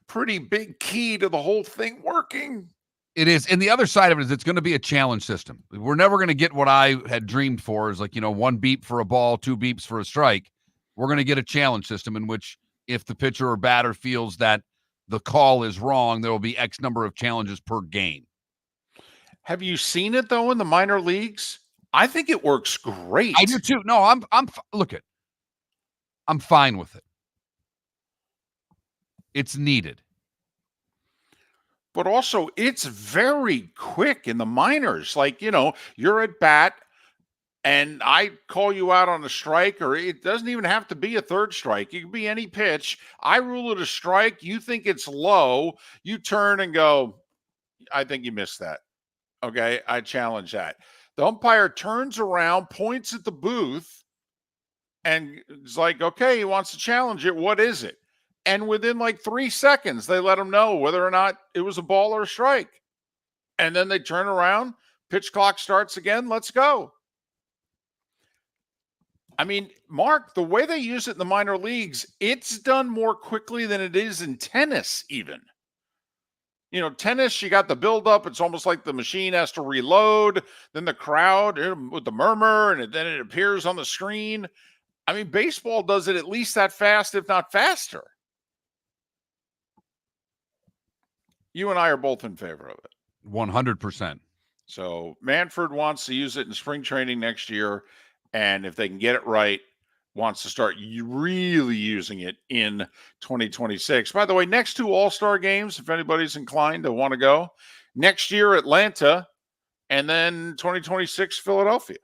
Speaker 2: pretty big key to the whole thing working.
Speaker 1: It is. And the other side of it is it's going to be a challenge system. We're never going to get what I had dreamed for is 1 beep for a ball, 2 beeps for a strike. We're going to get a challenge system in which if the pitcher or batter feels that the call is wrong, there will be X number of challenges per game.
Speaker 2: Have you seen it, though, in the minor leagues? I think it works great.
Speaker 1: I do, too. No, I'm fine with it. It's needed.
Speaker 2: But also, it's very quick in the minors. You're at bat, and I call you out on a strike, or it doesn't even have to be a third strike. It could be any pitch. I rule it a strike. You think it's low. You turn and go, I think you missed that. Okay, I challenge that. The umpire turns around, points at the booth, and it's like, okay, he wants to challenge it. What is it? And within 3 seconds, they let him know whether or not it was a ball or a strike. And then they turn around, pitch clock starts again, let's go. I mean, Mark, the way they use it in the minor leagues, it's done more quickly than it is in tennis even. Tennis, you got the buildup. It's almost like the machine has to reload. Then the crowd with the murmur, and then it appears on the screen. I mean, baseball does it at least that fast, if not faster. You and I are both in favor of it.
Speaker 1: 100%.
Speaker 2: So Manfred wants to use it in spring training next year. And if they can get it right, wants to start really using it in 2026. By the way, next 2 All-Star games, if anybody's inclined to want to go, next year, Atlanta, and then 2026, Philadelphia.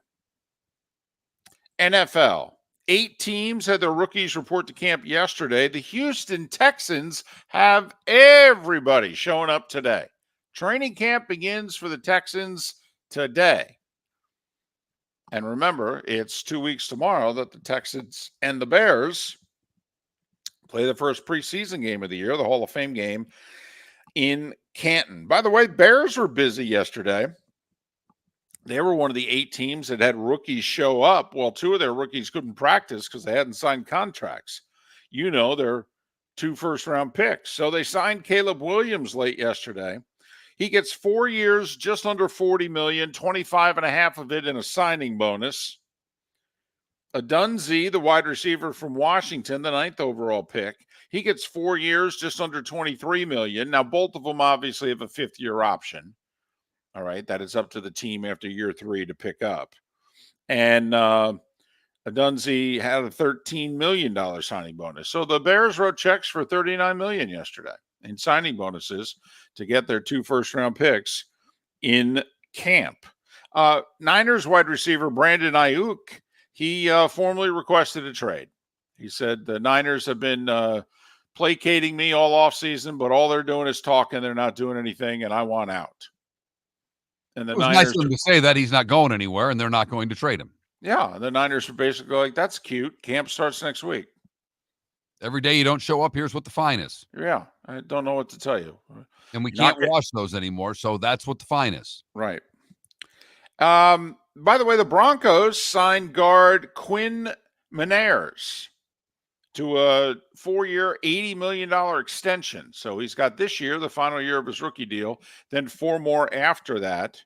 Speaker 2: NFL. 8 teams had their rookies report to camp yesterday. The Houston Texans have everybody showing up today. Training camp begins for the Texans today. And remember, it's 2 weeks tomorrow that the Texans and the Bears play the first preseason game of the year, the Hall of Fame game in Canton. By the way, Bears were busy yesterday. They were one of the 8 teams that had rookies show up. Well, 2 of their rookies couldn't practice because they hadn't signed contracts. You know, they're 2 first-round picks. So they signed Caleb Williams late yesterday. He gets 4 years, just under $40 million, 25.5 of it in a signing bonus. Adunzi, the wide receiver from Washington, the 9th overall pick, he gets 4 years, just under $23 million. Now, both of them obviously have a 5th-year option. All right, that is up to the team after year 3 to pick up. And Adunzi had a $13 million signing bonus. So the Bears wrote checks for $39 million yesterday in signing bonuses to get their 2 first-round picks in camp. Niners wide receiver Brandon Ayuk, he formally requested a trade. He said, the Niners have been placating me all offseason, but all they're doing is talking. They're not doing anything, and I want out. And the
Speaker 1: It was
Speaker 2: Niners
Speaker 1: nice of him to say that he's not going anywhere and they're not going to trade him.
Speaker 2: Yeah, the Niners are basically like, that's cute. Camp starts next week.
Speaker 1: Every day you don't show up, here's what the fine is.
Speaker 2: Yeah, I don't know what to tell you.
Speaker 1: And we can't wash those anymore, so that's what the fine is.
Speaker 2: Right. By the way, the Broncos signed guard Quinn Meinerz to a 4-year, $80 million extension. So he's got this year, the final year of his rookie deal, then 4 more after that.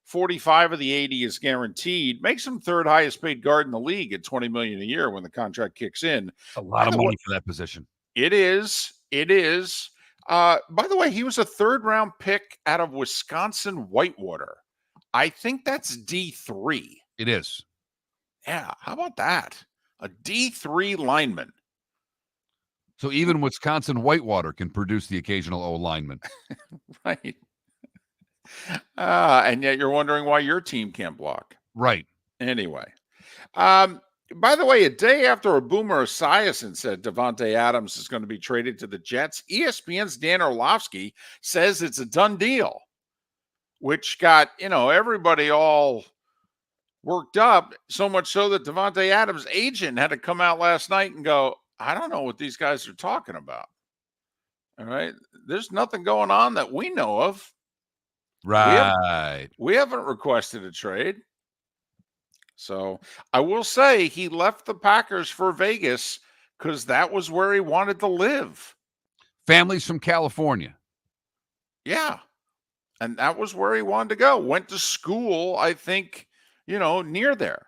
Speaker 2: 45 of the 80 is guaranteed. Makes him 3rd highest paid guard in the league at $20 million a year when the contract kicks in.
Speaker 1: A lot of money for that position.
Speaker 2: It is. It is. By the way, he was a 3rd-round pick out of Wisconsin Whitewater. I think that's D3.
Speaker 1: It is.
Speaker 2: Yeah, how about that? A D3 lineman.
Speaker 1: So even Wisconsin Whitewater can produce the occasional O lineman.
Speaker 2: Right. And yet you're wondering why your team can't block.
Speaker 1: Right.
Speaker 2: Anyway. By the way, a day after a Boomer Esiason said Devontae Adams is going to be traded to the Jets, ESPN's Dan Orlovsky says it's a done deal, which got, everybody all worked up, so much so that Devontae Adams' agent had to come out last night and go, I don't know what these guys are talking about. All right. There's nothing going on that we know of.
Speaker 1: Right.
Speaker 2: We haven't requested a trade. So I will say he left the Packers for Vegas because that was where he wanted to live.
Speaker 1: Families from California.
Speaker 2: Yeah. And that was where he wanted to go. Went to school, I think, near there.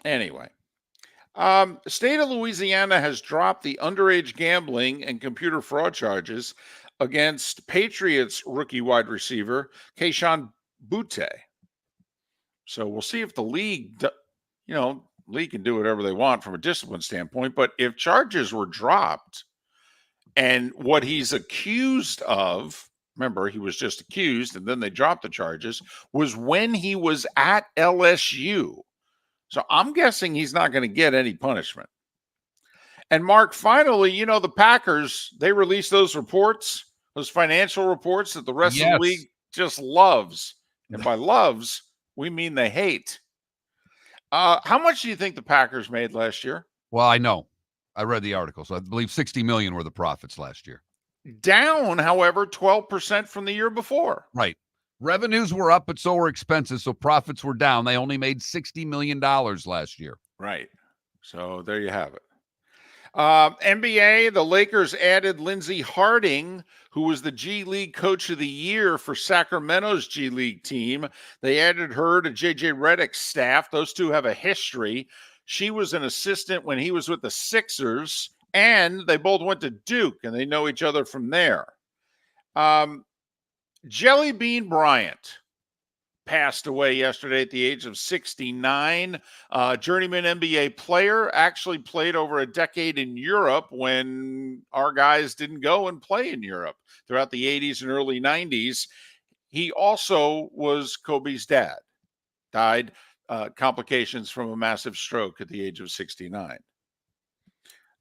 Speaker 2: Anyway. The state of Louisiana has dropped the underage gambling and computer fraud charges against Patriots rookie wide receiver Keyshawn Butte. So we'll see if the league, league can do whatever they want from a discipline standpoint. But if charges were dropped and what he's accused of, remember, he was just accused and then they dropped the charges, was when he was at LSU. So I'm guessing he's not going to get any punishment. And Mark, finally, the Packers, they released those reports, those financial reports that the rest of the league just loves. And by loves, we mean they hate. How much do you think the Packers made last year?
Speaker 1: Well, I know. I read the article. So I believe $60 million were the profits last year.
Speaker 2: Down, however, 12% from the year before.
Speaker 1: Right. Revenues were up, but so were expenses. So profits were down. They only made $60 million last year.
Speaker 2: Right. So there you have it. NBA, the Lakers added Lindsey Harding, who was the G League Coach of the Year for Sacramento's G League team. They added her to JJ Redick's staff. Those two have a history. She was an assistant when he was with the Sixers, and they both went to Duke, and they know each other from there. Jelly Bean Bryant passed away yesterday at the age of 69. Journeyman NBA player, actually played over a decade in Europe when our guys didn't go and play in Europe throughout the 80s and early 90s. He also was Kobe's dad, died complications from a massive stroke at the age of 69.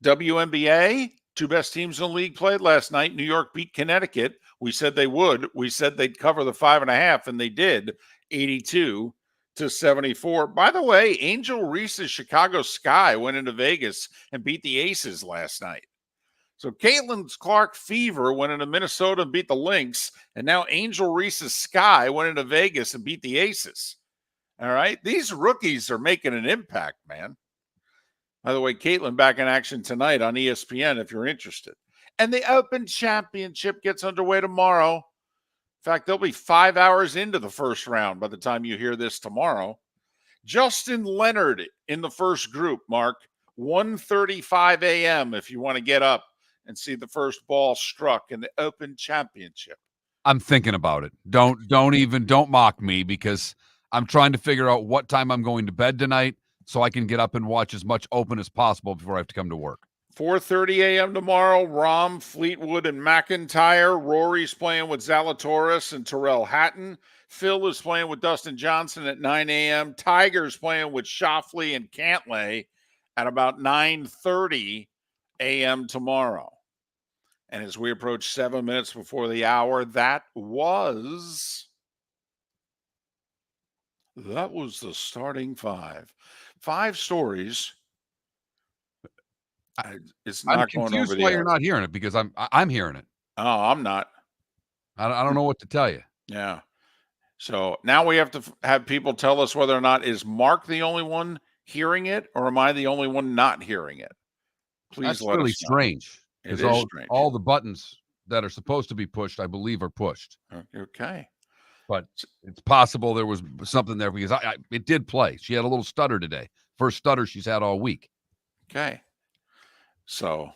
Speaker 2: WNBA, Two best teams in the league played last night. New York beat Connecticut. We said they would. We said they'd cover the 5.5, and they did, 82-74. By the way, Angel Reese's Chicago Sky went into Vegas and beat the Aces last night. So Caitlin Clark Fever went into Minnesota and beat the Lynx, and now Angel Reese's Sky went into Vegas and beat the Aces. All right? These rookies are making an impact, man. By the way, Caitlin back in action tonight on ESPN if you're interested. And the Open Championship gets underway tomorrow. In fact, they'll be 5 hours into the first round by the time you hear this tomorrow. Justin Leonard in the first group, Mark. 1:35 a.m. if you want to get up and see the first ball struck in the Open Championship.
Speaker 1: I'm thinking about it. Don't mock me, because I'm trying to figure out what time I'm going to bed tonight so I can get up and watch as much Open as possible before I have to come to work.
Speaker 2: 4:30 a.m. tomorrow, Rahm, Fleetwood, and McIntyre. Rory's playing with Zalatoris and Tyrrell Hatton. Phil is playing with Dustin Johnson at 9 a.m. Tiger's playing with Schauffele and Cantlay at about 9:30 a.m. tomorrow. And as we approach 7 minutes before the hour, that was the starting five. 5 stories. It's not
Speaker 1: I'm
Speaker 2: going
Speaker 1: confused
Speaker 2: over the
Speaker 1: why
Speaker 2: air.
Speaker 1: you're not hearing it, because I'm hearing it.
Speaker 2: Oh, I'm not.
Speaker 1: I don't know what to tell you.
Speaker 2: Yeah. So now we have to have people tell us whether or not is Mark the only one hearing it, or am I the only one not hearing it? Please
Speaker 1: That's
Speaker 2: let
Speaker 1: really
Speaker 2: us know.
Speaker 1: strange.
Speaker 2: It is
Speaker 1: Because
Speaker 2: strange.
Speaker 1: all the buttons that are supposed to be pushed, I believe, are pushed.
Speaker 2: Okay.
Speaker 1: But it's possible there was something there, because it did play. She had a little stutter today. First stutter she's had all week.
Speaker 2: Okay. So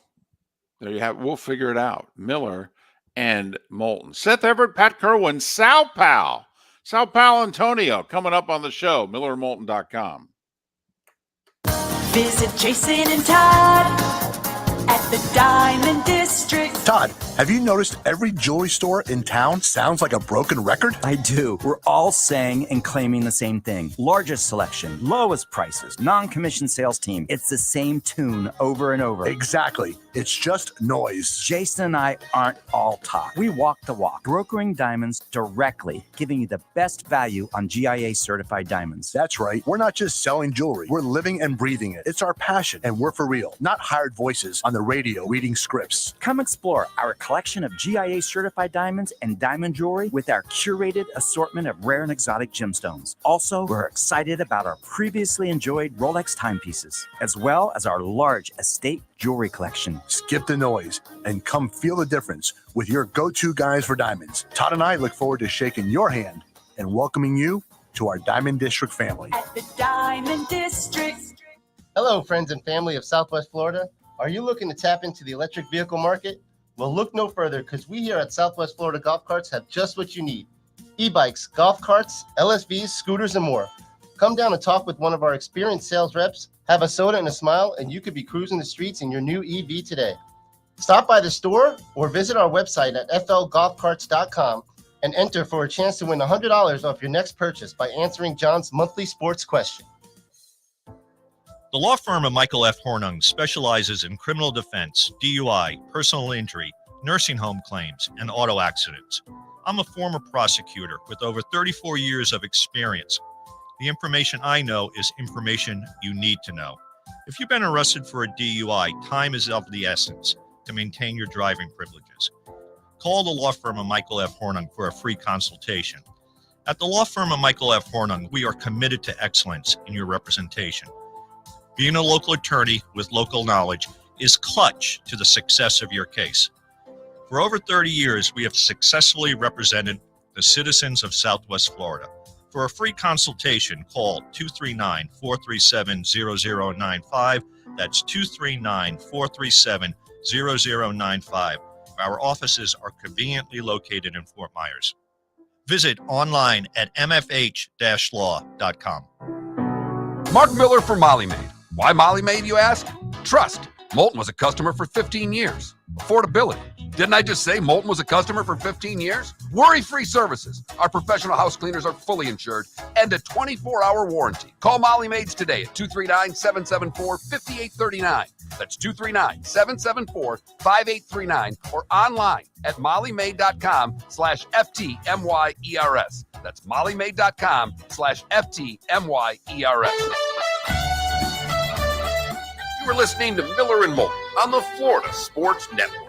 Speaker 2: there you have. We'll figure it out. Miller and Moulton. Seth Everett, Pat Kirwan, Sal Paolantonio coming up on the show. MillerandMoulton.com.
Speaker 6: Visit Jason and Todd at the Diamond District.
Speaker 7: Todd, have you noticed every jewelry store in town sounds like a broken record?
Speaker 8: I do. We're all saying and claiming the same thing. Largest selection, lowest prices, non-commissioned sales team. It's the same tune over and over.
Speaker 7: Exactly. It's just noise.
Speaker 8: Jason and I aren't all talk. We walk the walk, brokering diamonds directly, giving you the best value on GIA certified diamonds.
Speaker 7: That's right. We're not just selling jewelry. We're living and breathing it. It's our passion, and we're for real, not hired voices on the radio reading scripts.
Speaker 8: Come explore our collection of GIA certified diamonds and diamond jewelry with our curated assortment of rare and exotic gemstones. Also, we're excited about our previously enjoyed Rolex timepieces, as well as our large estate jewelry collection.
Speaker 7: Skip the noise and come feel the difference with your go-to guys for diamonds. Todd and I look forward to shaking your hand and welcoming you to our Diamond District family.
Speaker 6: At the Diamond District.
Speaker 10: Hello, friends and family of Southwest Florida. Are you looking to tap into the electric vehicle market? Well, look no further, because we here at Southwest Florida Golf Carts have just what you need. E-bikes, golf carts, LSVs, scooters, and more. Come down and talk with one of our experienced sales reps, have a soda and a smile, and you could be cruising the streets in your new EV today. Stop by the store or visit our website at flgolfcarts.com and enter for a chance to win $100 off your next purchase by answering John's monthly sports question.
Speaker 5: The law firm of Michael F. Hornung specializes in criminal defense, DUI, personal injury, nursing home claims, and auto accidents. I'm a former prosecutor with over 34 years of experience. The information I know is information you need to know. If you've been arrested for a DUI, time is of the essence to maintain your driving privileges. Call the law firm of Michael F. Hornung for a free consultation. At the law firm of Michael F. Hornung, we are committed to excellence in your representation. Being a local attorney with local knowledge is clutch to the success of your case. For over 30 years, we have successfully represented the citizens of Southwest Florida. For a free consultation, call 239-437-0095. That's 239-437-0095. Our offices are conveniently located in Fort Myers. Visit online at mfh-law.com.
Speaker 4: Mark Miller for Molly Maid. Why Molly Maid, you ask? Trust. Moulton was a customer for 15 years. Affordability. Didn't I just say Moulton was a customer for 15 years? Worry-free services. Our professional house cleaners are fully insured and a 24-hour warranty. Call Molly Maids today at 239-774-5839. That's 239-774-5839 or online at mollymaid.com/FTMYERS. That's mollymaid.com/FTMYERS. You are listening to Miller and Moulton on the Florida Sports Network.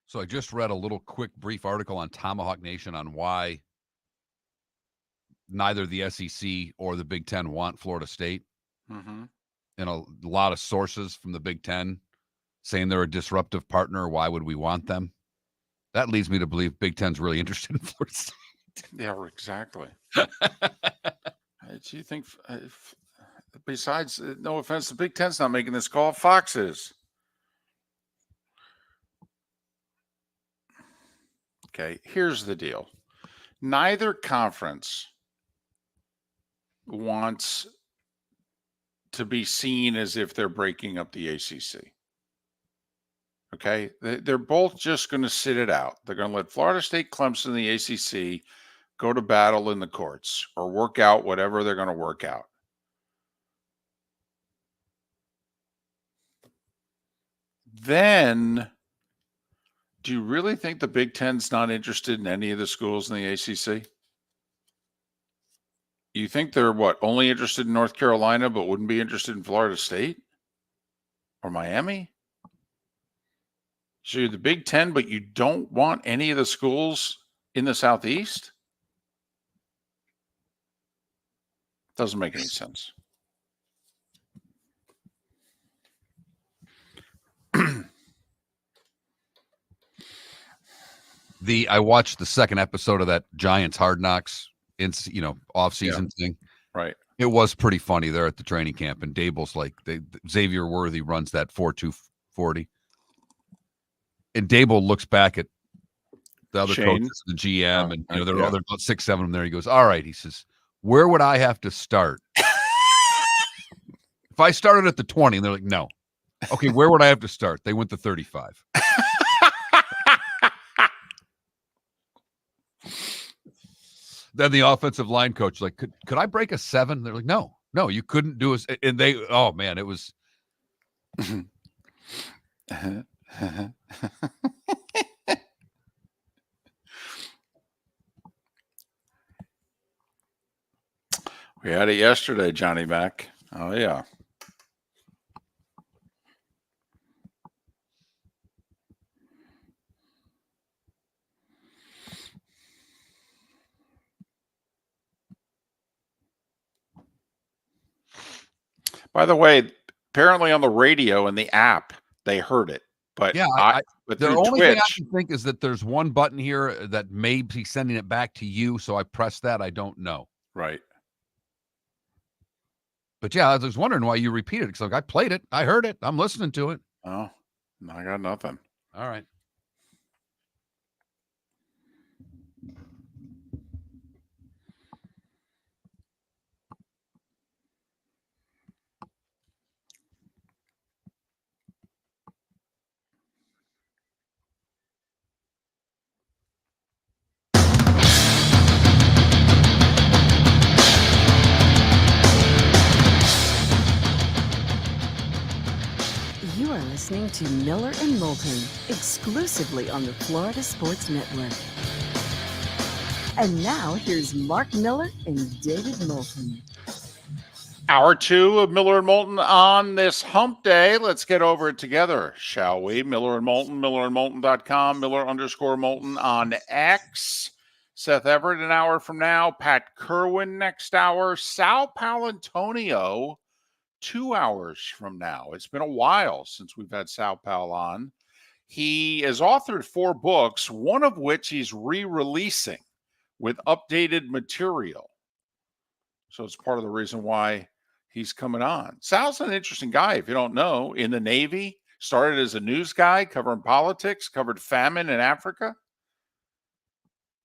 Speaker 1: So I just read a little quick brief article on Tomahawk Nation on why neither the SEC or the Big Ten want Florida State.
Speaker 2: Mm-hmm.
Speaker 1: And a lot of sources from the Big Ten saying they're a disruptive partner. Why would we want them? That leads me to believe Big Ten's really interested in Florida State.
Speaker 2: Yeah, exactly. Do you think, besides, no offense, the Big Ten's not making this call, Fox is. Okay, here's the deal. Neither conference wants to be seen as if they're breaking up the ACC. Okay, they're both just going to sit it out. They're going to let Florida State, Clemson, and the ACC go to battle in the courts or work out whatever they're going to work out. Then, do you really think the Big Ten's not interested in any of the schools in the ACC? You think they're only interested in North Carolina, but wouldn't be interested in Florida State or Miami? So you're the Big Ten, but you don't want any of the schools in the Southeast? Doesn't make any sense.
Speaker 1: I watched the second episode of that Giants Hard Knocks off-season thing.
Speaker 2: Right.
Speaker 1: It was pretty funny there at the training camp, and Dable's like, Xavier Worthy runs that 4.240. And Dable looks back at the other coaches, the GM, and there are about 6, 7 of them there. He goes, all right, he says, where would I have to start? If I started at the 20, and they're like, no. Okay, where would I have to start? They went to 35. Then the offensive line coach like, could I break a 7? They're like, no, you couldn't do it. And they, oh man, it was.
Speaker 2: We had it yesterday, Johnny Mac. Oh yeah. By the way, apparently on the radio and the app, they heard it. But
Speaker 1: yeah,
Speaker 2: but
Speaker 1: the
Speaker 2: through
Speaker 1: only
Speaker 2: Twitch,
Speaker 1: thing I can think is that there's one button here that may be sending it back to you. So I press that. I don't know.
Speaker 2: Right.
Speaker 1: But yeah, I was wondering why you repeated it. Because I played it. I heard it. I'm listening to it.
Speaker 2: Oh, I got nothing.
Speaker 1: All right.
Speaker 3: You are listening to Miller and Moulton, exclusively on the Florida Sports Network. And now, here's Mark Miller and David Moulton.
Speaker 2: Hour 2 of Miller and Moulton on this hump day. Let's get over it together, shall we? Miller and Moulton, millerandmoulton.com, Miller_Moulton on X. Seth Everett an hour from now. Pat Kirwan next hour. Sal Paolantonio 2 hours from now. It's been a while since we've had Sal Pal on. He has authored 4 books, one of which he's re-releasing with updated material. So it's part of the reason why he's coming on. Sal's an interesting guy, if you don't know. In the Navy, started as a news guy, covering politics, covered famine in Africa.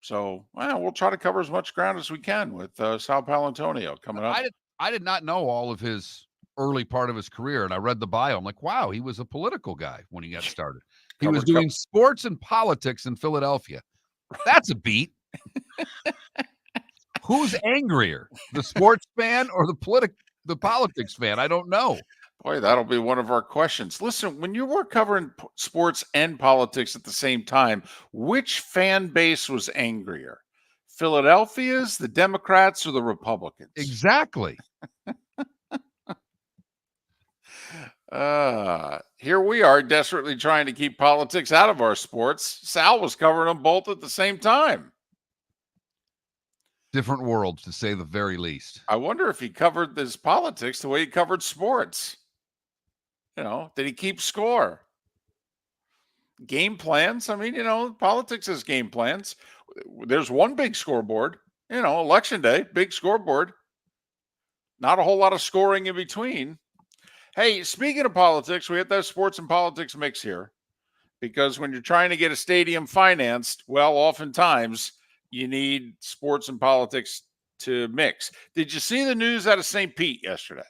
Speaker 2: So, well, we'll try to cover as much ground as we can with Sal Paolantonio coming up.
Speaker 1: I did not know all of his early part of his career, and I read the bio. I'm like, wow, he was a political guy when he got started. He was doing sports and politics in Philadelphia. That's a beat. Who's angrier, the sports fan or the politics fan? I don't know.
Speaker 2: Boy, that'll be one of our questions. Listen, when you were covering sports and politics at the same time, which fan base was angrier? Philadelphia's, the Democrats, or the Republicans?
Speaker 1: Exactly.
Speaker 2: Here we are desperately trying to keep politics out of our sports. Sal was covering them both at the same time.
Speaker 1: Different worlds, to say the very least.
Speaker 2: I wonder if he covered this politics the way he covered sports. You know, did he keep score? Game plans. I mean, politics is game plans. There's one big scoreboard, election day, big scoreboard. Not a whole lot of scoring in between. Hey, speaking of politics, we have that sports and politics mix here, because when you're trying to get a stadium financed, well, oftentimes you need sports and politics to mix. Did you see the news out of St. Pete yesterday?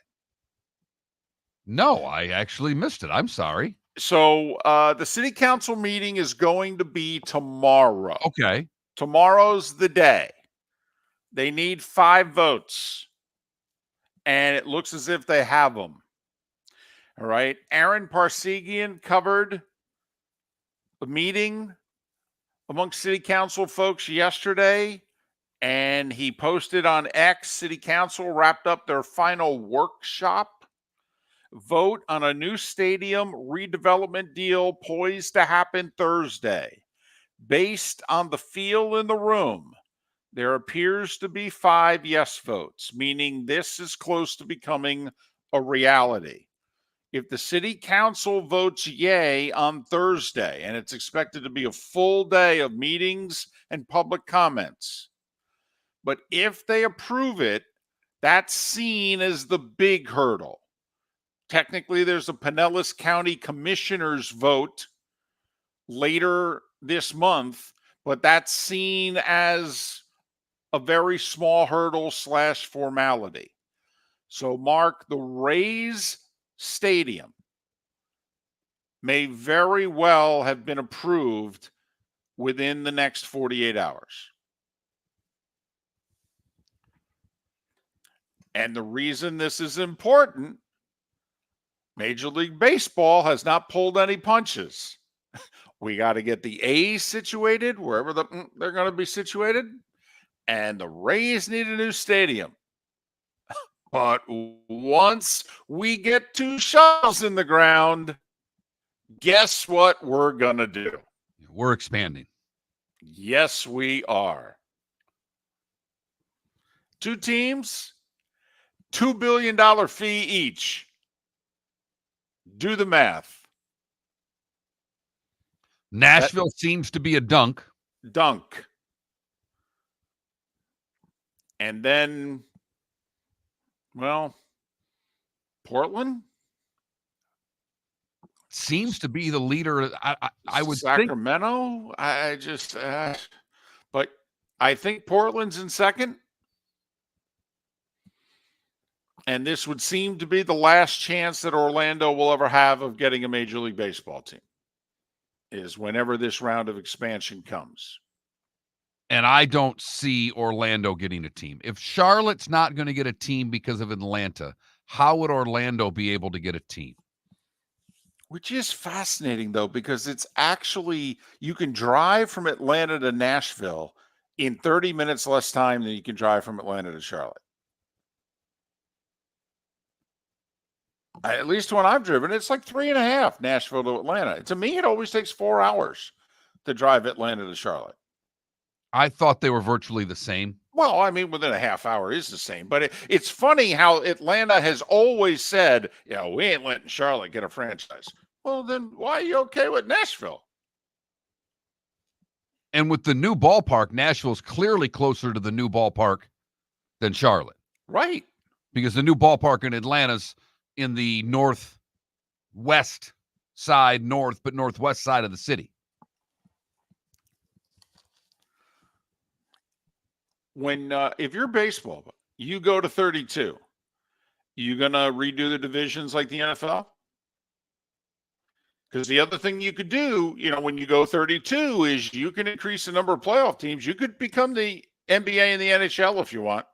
Speaker 1: No, I actually missed it. I'm sorry.
Speaker 2: So the city council meeting is going to be tomorrow.
Speaker 1: Okay.
Speaker 2: Tomorrow's the day. They need 5 votes, and it looks as if they have them. All right. Aaron Parsegian covered the meeting amongst city council folks yesterday, and he posted on X. City council wrapped up their final workshop. Vote on a new stadium redevelopment deal poised to happen Thursday. Based on the feel in the room, there appears to be 5 yes votes, meaning this is close to becoming a reality. If the city council votes yay on Thursday, and it's expected to be a full day of meetings and public comments, but if they approve it, that's seen as the big hurdle. Technically, there's a Pinellas County Commissioner's vote later this month, but that's seen as a very small hurdle / formality. So, Mark, the Rays Stadium may very well have been approved within the next 48 hours. And the reason this is important, Major League Baseball has not pulled any punches. We got to get the A's situated wherever they're going to be situated, and the Rays need a new stadium. But once we get 2 shovels in the ground, guess what we're going to do?
Speaker 1: We're expanding.
Speaker 2: Yes, we are. 2 teams, $2 billion fee each. Do the math.
Speaker 1: Nashville seems to be a dunk.
Speaker 2: Dunk. And then, well, Portland
Speaker 1: seems to be the leader. I would
Speaker 2: Sacramento. But I think Portland's in second. And this would seem to be the last chance that Orlando will ever have of getting a Major League Baseball team, is whenever this round of expansion comes.
Speaker 1: And I don't see Orlando getting a team. If Charlotte's not going to get a team because of Atlanta, how would Orlando be able to get a team?
Speaker 2: Which is fascinating, though, because it's actually, you can drive from Atlanta to Nashville in 30 minutes less time than you can drive from Atlanta to Charlotte. At least when I've driven, it's like 3.5 Nashville to Atlanta. To me, it always takes 4 hours to drive Atlanta to Charlotte.
Speaker 1: I thought they were virtually the same.
Speaker 2: Well, I mean, within a half hour is the same. But it's funny how Atlanta has always said, we ain't letting Charlotte get a franchise. Well, then why are you okay with Nashville?
Speaker 1: And with the new ballpark, Nashville's clearly closer to the new ballpark than Charlotte.
Speaker 2: Right.
Speaker 1: Because the new ballpark in Atlanta's in the northwest side, northwest side of the city.
Speaker 2: When if you're baseball, you go to 32, you gonna redo the divisions like the NFL? Because the other thing you could do, when you go 32 is you can increase the number of playoff teams. You could become the NBA and the NHL if you want.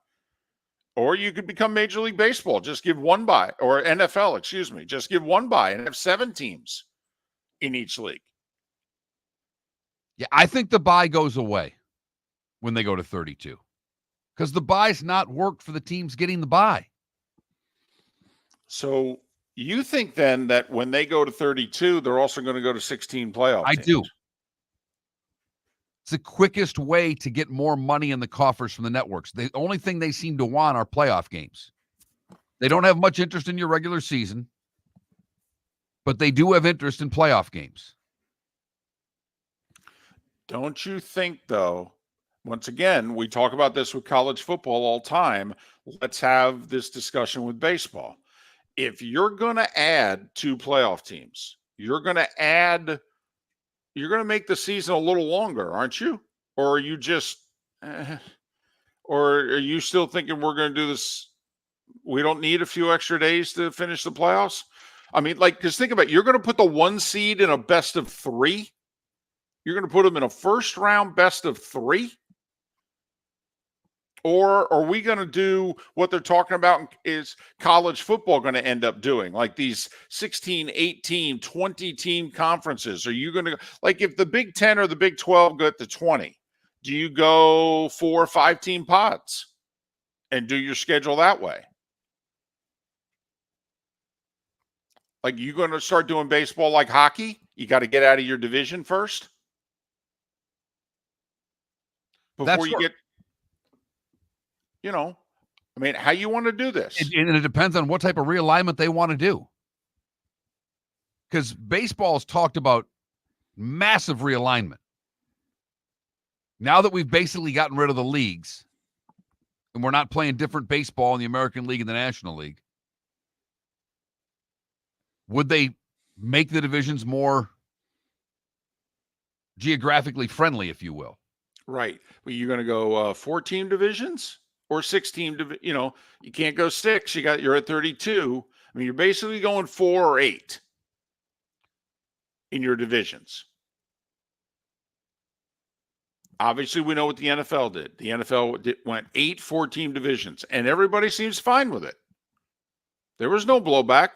Speaker 2: Or you could become Major League Baseball. Just give one bye. Or NFL, excuse me. Just give one bye and have 7 teams in each league.
Speaker 1: Yeah, I think the bye goes away when they go to 32. Because the bye's not worked for the teams getting the bye.
Speaker 2: So you think then that when they go to 32, they're also going to go to 16 playoff teams?
Speaker 1: I do. It's the quickest way to get more money in the coffers from the networks. The only thing they seem to want are playoff games. They don't have much interest in your regular season, but they do have interest in playoff games.
Speaker 2: Don't you think, though, once again, we talk about this with college football all the time. Let's have this discussion with baseball. If you're going to add 2 playoff teams, you're going to make the season a little longer, aren't you? Or are you just, or are you still thinking we're going to do this? We don't need a few extra days to finish the playoffs. I mean, because think about it, you're going to put the 1 seed in a best of 3. You're going to put them in a first round best of 3. Or are we going to do what they're talking about is college football going to end up doing, like these 16, 18, 20 team conferences? Are you going to, like if the Big 10 or the Big 12 go to 20, do you go 4 or 5 team pods and do your schedule that way? Like you going to start doing baseball like hockey? You got to get out of your division first before you get. I mean, how you want to do this?
Speaker 1: And it depends on what type of realignment they want to do. Because baseball's talked about massive realignment. Now that we've basically gotten rid of the leagues and we're not playing different baseball in the American League and the National League, would they make the divisions more geographically friendly, if you will?
Speaker 2: Right. Well, you're going to go 4-team divisions? Or 6-team, you can't go 6. You're at 32. I mean, you're basically going 4 or 8 in your divisions. Obviously, we know what the NFL did. The NFL went 8 4-team divisions, and everybody seems fine with it. There was no blowback.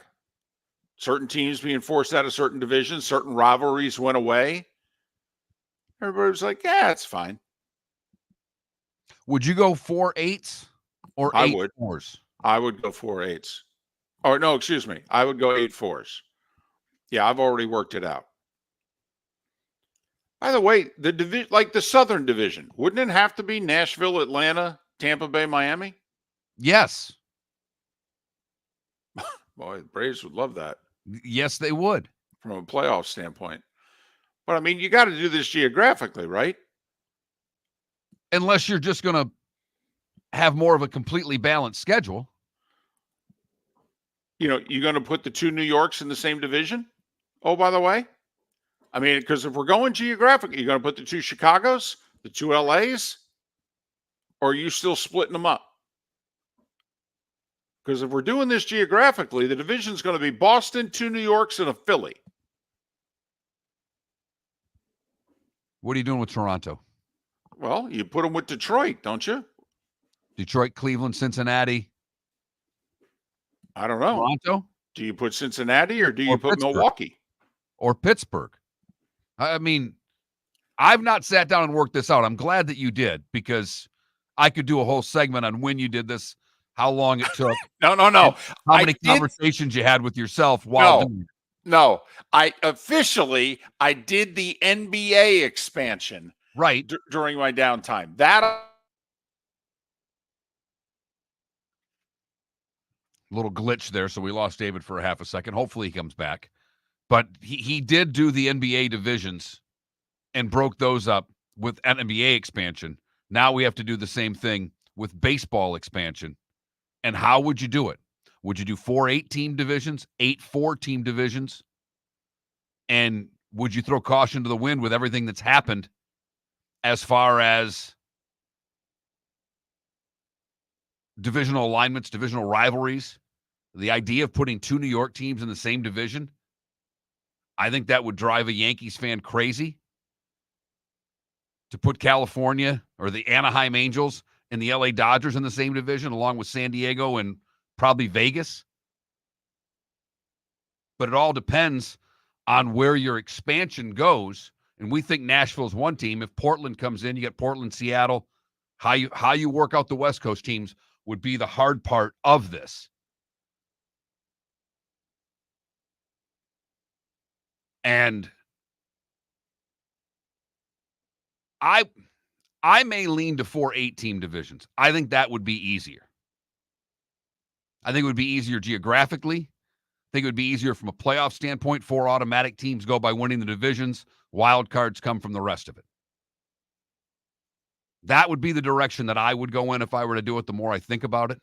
Speaker 2: Certain teams being forced out of certain divisions, certain rivalries went away. Everybody was like, yeah, it's fine.
Speaker 1: Would you go 4 8s or 8 4s?
Speaker 2: I would go 4 8s. Or no, excuse me. I would go 8 4s. Yeah, I've already worked it out. By the way, the division, like the Southern Division, wouldn't it have to be Nashville, Atlanta, Tampa Bay, Miami?
Speaker 1: Yes.
Speaker 2: Boy, the Braves would love that.
Speaker 1: Yes, they would.
Speaker 2: From a playoff standpoint. But I mean, you got to do this geographically, right?
Speaker 1: Unless you're just going to have more of a completely balanced schedule.
Speaker 2: You're going to put the 2 New Yorks in the same division? Oh, by the way? I mean, because if we're going geographically, you're going to put the 2 Chicagos, the 2 LAs? Or are you still splitting them up? Because if we're doing this geographically, the division's going to be Boston, 2 New Yorks, and a Philly.
Speaker 1: What are you doing with Toronto?
Speaker 2: Well, you put them with Detroit, don't you?
Speaker 1: Detroit, Cleveland, Cincinnati.
Speaker 2: I don't know.
Speaker 1: Toronto?
Speaker 2: Do you put Cincinnati or do you put
Speaker 1: Pittsburgh?
Speaker 2: Milwaukee?
Speaker 1: Or Pittsburgh? I mean, I've not sat down and worked this out. I'm glad that you did because I could do a whole segment on when you did this. how long it took,
Speaker 2: No.
Speaker 1: how
Speaker 2: I
Speaker 1: many
Speaker 2: did-
Speaker 1: conversations you had with yourself while
Speaker 2: No.
Speaker 1: doing it.
Speaker 2: No, I did the NBA expansion
Speaker 1: Right.
Speaker 2: during my downtime. That
Speaker 1: Little glitch there, so we lost David for a half a second. Hopefully he comes back. But he did do the NBA divisions and broke those up with an NBA expansion. Now we have to do the same thing with baseball expansion. And how would you do it? Would you do 4 8-team divisions, 8 4-team divisions? And would you throw caution to the wind with everything that's happened as far as divisional alignments, divisional rivalries? The idea of putting 2 New York teams in the same division, I think that would drive a Yankees fan crazy. To put California or the Anaheim Angels and the LA Dodgers in the same division, along with San Diego and probably Vegas. But it all depends on where your expansion goes. And we think Nashville's one team. If Portland comes in, you get Portland, Seattle. How you work out the West Coast teams would be the hard part of this. And I may lean to 4 8-team divisions. I think that would be easier. I think it would be easier geographically. I think it would be easier from a playoff standpoint. 4 automatic teams go by winning the divisions. Wild cards come from the rest of it. That would be the direction that I would go in if I were to do it the more I think about it.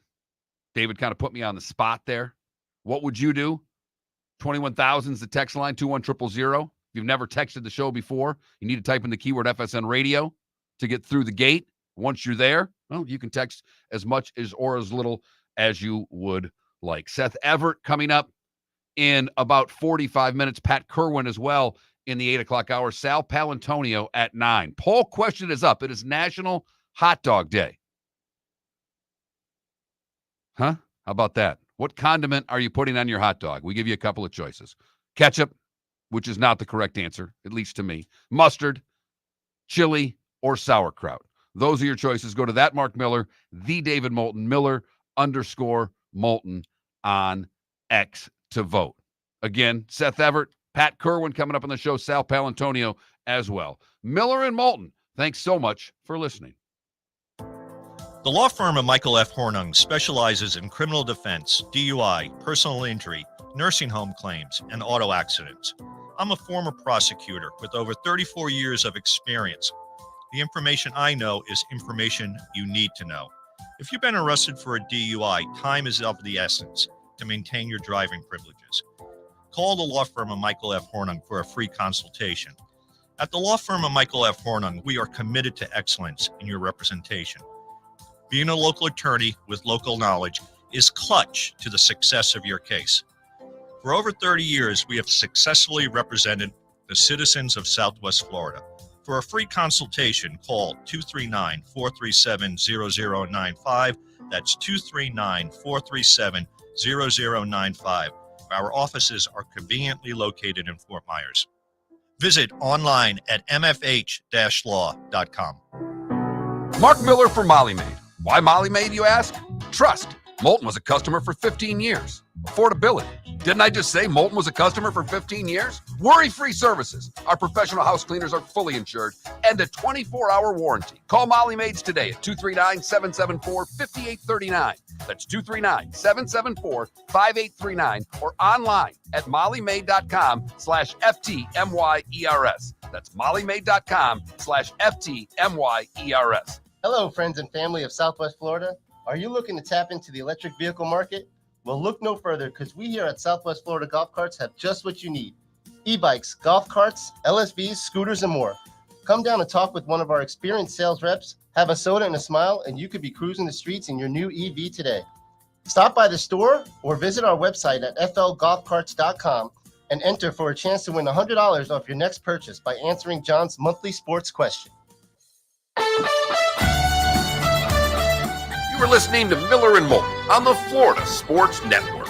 Speaker 1: David kind of put me on the spot there. What would you do? 21,000 is the text line, 21000. If you've never texted the show before, you need to type in the keyword FSN radio to get through the gate. Once you're there, well, you can text as much as or as little as you would like. Seth Everett coming up in about 45 minutes. Pat Kirwan as well in the 8 o'clock hour. Sal Paolantonio at 9. Poll question is up. It is National Hot Dog Day. Huh? How about that? What condiment are you putting on your hot dog? We give you a couple of choices. Ketchup, which is not the correct answer, at least to me. Mustard, chili, or sauerkraut. Those are your choices. Go to that Mark Miller, the David Moulton, Miller_Moulton on X to vote. Again, Seth Everett, Pat Kirwan coming up on the show, Sal Paolantonio as well. Miller and Moulton, thanks so much for listening.
Speaker 5: The law firm of Michael F. Hornung specializes in criminal defense, DUI, personal injury, nursing home claims, and auto accidents. I'm a former prosecutor with over 34 years of experience. The information I know is information you need to know. If you've been arrested for a DUI, time is of the essence to maintain your driving privileges. Call the law firm of Michael F. Hornung for a free consultation. At the law firm of Michael F. Hornung, we are committed to excellence in your representation. Being a local attorney with local knowledge is clutch to the success of your case. For over 30 years, we have successfully represented the citizens of Southwest Florida. For a free consultation, call 239-437-0095. That's 239-437-0095. Our offices are conveniently located in Fort Myers. Visit online at mfh-law.com.
Speaker 4: Mark Miller for Molly Maid. Why Molly Maid, you ask? Trust. Moulton was a customer for 15 years. Affordability. Didn't I just say Moulton was a customer for 15 years? Worry-free services. Our professional house cleaners are fully insured and a 24-hour warranty. Call Molly Maids today at 239-774-5839. That's 239-774-5839 or online at mollymaid.com/FTMYERS. That's mollymaid.com/FTMYERS.
Speaker 10: Hello, friends and family of Southwest Florida. Are you looking to tap into the electric vehicle market? Well, look no further because we here at Southwest Florida Golf Carts have just what you need. E-bikes, golf carts, LSVs, scooters, and more. Come down and talk with one of our experienced sales reps, have a soda and a smile, and you could be cruising the streets in your new EV today. Stop by the store or visit our website at flgolfcarts.com and enter for a chance to win $100 off your next purchase by answering John's monthly sports question.
Speaker 4: You were listening to Miller and Moulton on the Florida Sports Network.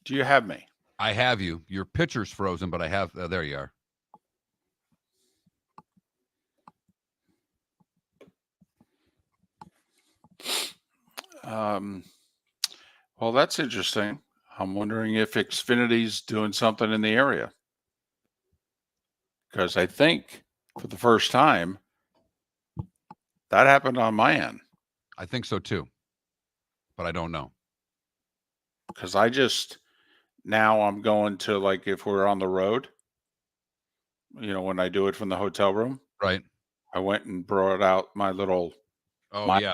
Speaker 2: Do you have me?
Speaker 1: I have you. Your picture's frozen, but I have. There you are.
Speaker 2: Well, that's interesting. I'm wondering if Xfinity's doing something in the area. Because I think for the first time, that happened on my end.
Speaker 1: I think so too, but I don't know.
Speaker 2: Because now I'm going to, like, if we're on the road, when I do it from the hotel room,
Speaker 1: Right.
Speaker 2: I went and brought out my little,
Speaker 1: yeah.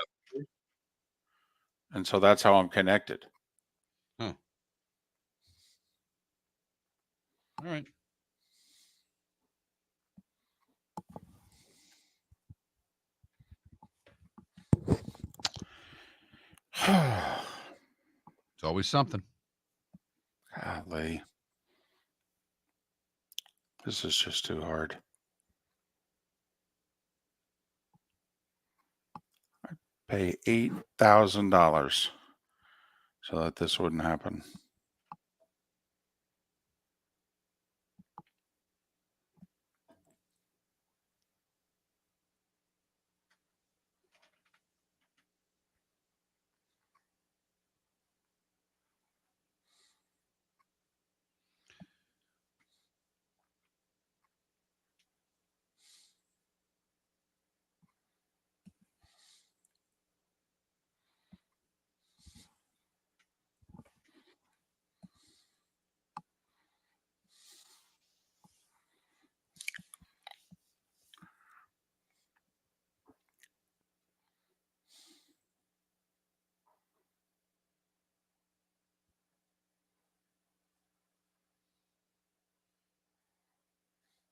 Speaker 2: and so that's how I'm connected.
Speaker 1: Huh. All right. It's always something.
Speaker 2: Golly. This is just too hard. I pay $8,000 so that this wouldn't happen.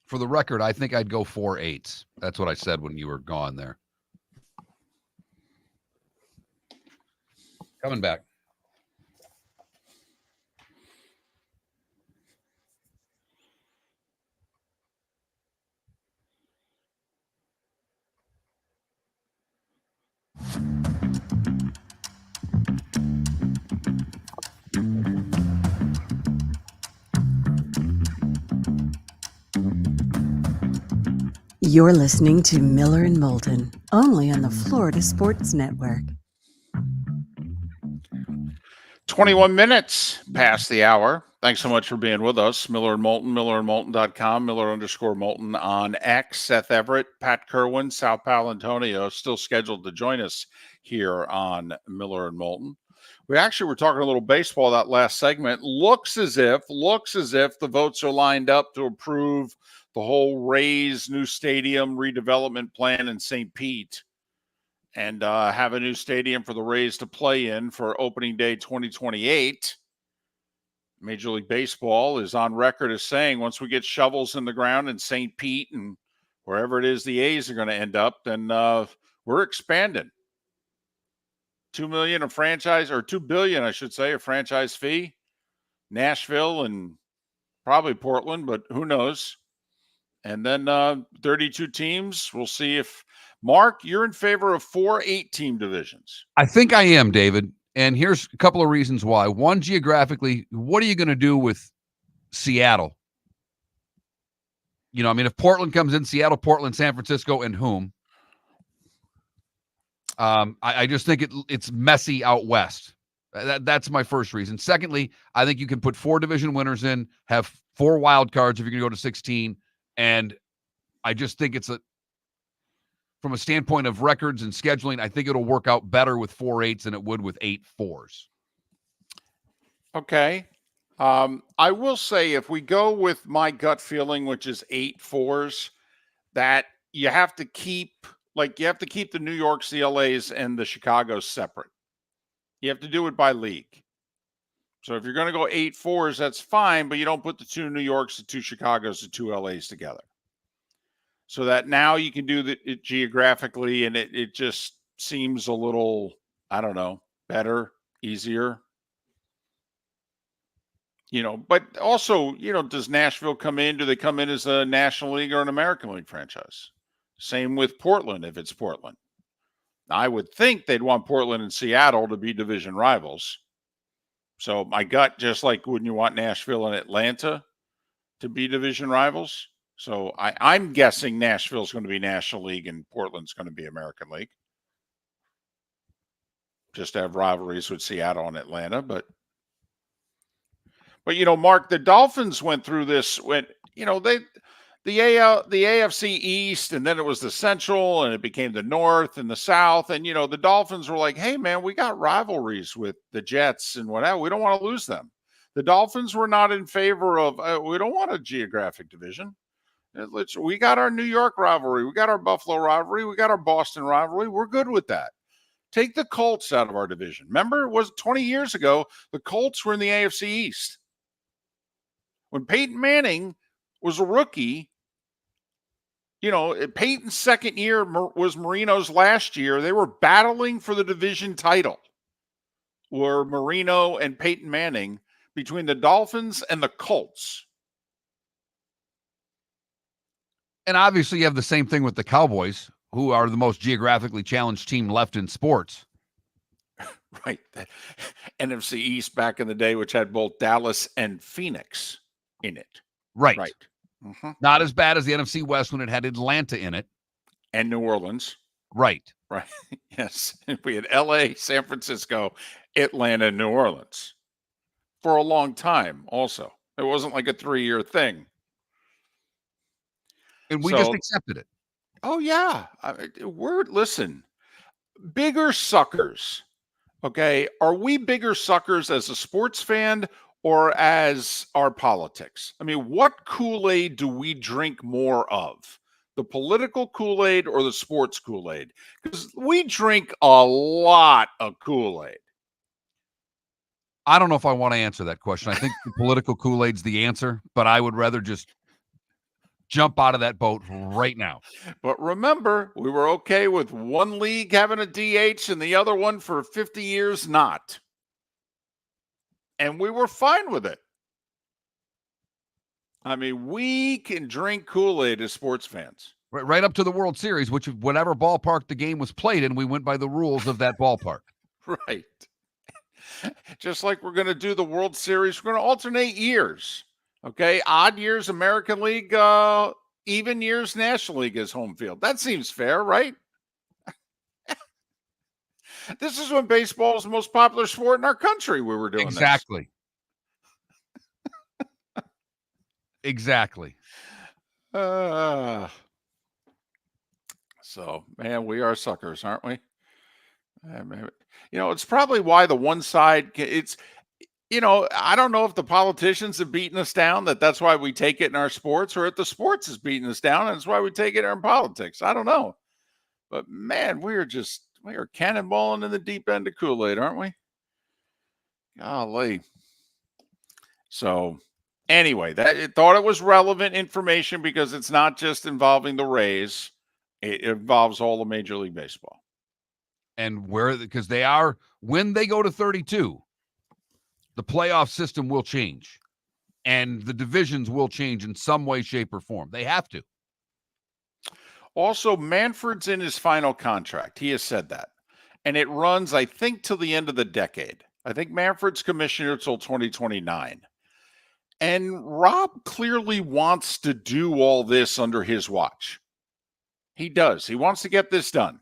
Speaker 1: For the record, I think I'd go 4/8. That's what I said when you were gone there. Coming back.
Speaker 3: You're listening to Miller and Moulton, only on the Florida Sports Network.
Speaker 2: 21 minutes past the hour. Thanks so much for being with us. Miller and Moulton, millerandmoulton.com, Miller_Moulton on X. Seth Everett, Pat Kirwan, Sal Paolantonio still scheduled to join us here on Miller and Moulton. We actually were talking a little baseball that last segment. Looks as if the votes are lined up to approve the whole Rays new stadium redevelopment plan in St. Pete and have a new stadium for the Rays to play in for opening day 2028. Major League Baseball is on record as saying once we get shovels in the ground in St. Pete and wherever it is the A's are going to end up, then we're expanding. $2 million a franchise, or $2 billion, I should say, a franchise fee. Nashville and probably Portland, but who knows? And then 32 teams. We'll see if Mark, you're in favor of 4 8-team divisions.
Speaker 1: I think I am, David. And here's a couple of reasons why. One, geographically, what are you going to do with Seattle? If Portland comes in, Seattle, Portland, San Francisco, and whom? I just think it's messy out west. That's my first reason. Secondly, I think you can put 4 division winners in, have 4 wild cards if you're going to go to 16. And I just think from a standpoint of records and scheduling, I think it'll work out better with 4 8s than it would with 8 4s.
Speaker 2: Okay. I will say if we go with my gut feeling, which is 8 4s, that you have to keep the New Yorks, the LAs, and the Chicagos separate. You have to do it by league. So if you're going to go 8 4s, that's fine, but you don't put the 2 New Yorks, the 2 Chicagos, the 2 LAs together. So that now you can do it geographically, and it just seems a little, I don't know, better, easier. But also, does Nashville come in? Do they come in as a National League or an American League franchise? Same with Portland, if it's Portland. I would think they'd want Portland and Seattle to be division rivals. So my gut, just like wouldn't you want Nashville and Atlanta to be division rivals? So I'm guessing Nashville's going to be National League and Portland's going to be American League. Just to have rivalries with Seattle and Atlanta, but Mark, the Dolphins went through this when the AFC East, and then it was the Central, and it became the North and the South, and the Dolphins were like, "Hey, man, we got rivalries with the Jets and whatever. We don't want to lose them." The Dolphins were not in favor of. We don't want a geographic division. We got our New York rivalry, we got our Buffalo rivalry, we got our Boston rivalry. We're good with that. Take the Colts out of our division. Remember, it was 20 years ago, the Colts were in the AFC East. When Peyton Manning was a rookie, Peyton's second year was Marino's last year. They were battling for the division title. Were Marino and Peyton Manning between the Dolphins and the Colts.
Speaker 1: And obviously you have the same thing with the Cowboys, who are the most geographically challenged team left in sports.
Speaker 2: Right. The NFC East back in the day, which had both Dallas and Phoenix in it.
Speaker 1: Right.
Speaker 2: Mm-hmm.
Speaker 1: Not as bad as the NFC West when it had Atlanta in it.
Speaker 2: And New Orleans.
Speaker 1: Right.
Speaker 2: Yes. We had LA, San Francisco, Atlanta, and New Orleans for a long time also. It wasn't like a 3-year thing.
Speaker 1: And we just accepted it.
Speaker 2: Oh, yeah. Listen, bigger suckers. Okay. Are we bigger suckers as a sports fan or as our politics? I mean, what Kool-Aid do we drink more of? The political Kool-Aid or the sports Kool-Aid? Because we drink a lot of Kool-Aid.
Speaker 1: I don't know if I want to answer that question. I think the political Kool-Aid's the answer, but I would rather just jump out of that boat right now.
Speaker 2: But remember, we were okay with one league having a DH and the other one for 50 years not. And we were fine with it. I mean, we can drink Kool-Aid as sports fans.
Speaker 1: Right up to the World Series, which whatever ballpark the game was played in, we went by the rules of that ballpark.
Speaker 2: Right. Just like we're going to do the World Series, we're going to alternate years. Okay, odd years American League, even years National League as home field. That seems fair, right? This is when baseball is the most popular sport in our country. We were doing
Speaker 1: exactly. Exactly.
Speaker 2: So, man, we are suckers, aren't we? It's probably why the one side. I don't know if the politicians have beaten us down, that's why we take it in our sports, or if the sports is beating us down, and that's why we take it in our politics. I don't know. But, man, we are cannonballing in the deep end of Kool-Aid, aren't we? Golly. So, anyway, I thought it was relevant information because it's not just involving the Rays. It involves all of Major League Baseball.
Speaker 1: And because when they go to 32, the playoff system will change and the divisions will change in some way, shape, or form. They have to.
Speaker 2: Also, Manfred's in his final contract. He has said that. And it runs, I think, till the end of the decade. I think Manfred's commissioner till 2029. And Rob clearly wants to do all this under his watch. He does. He wants to get this done.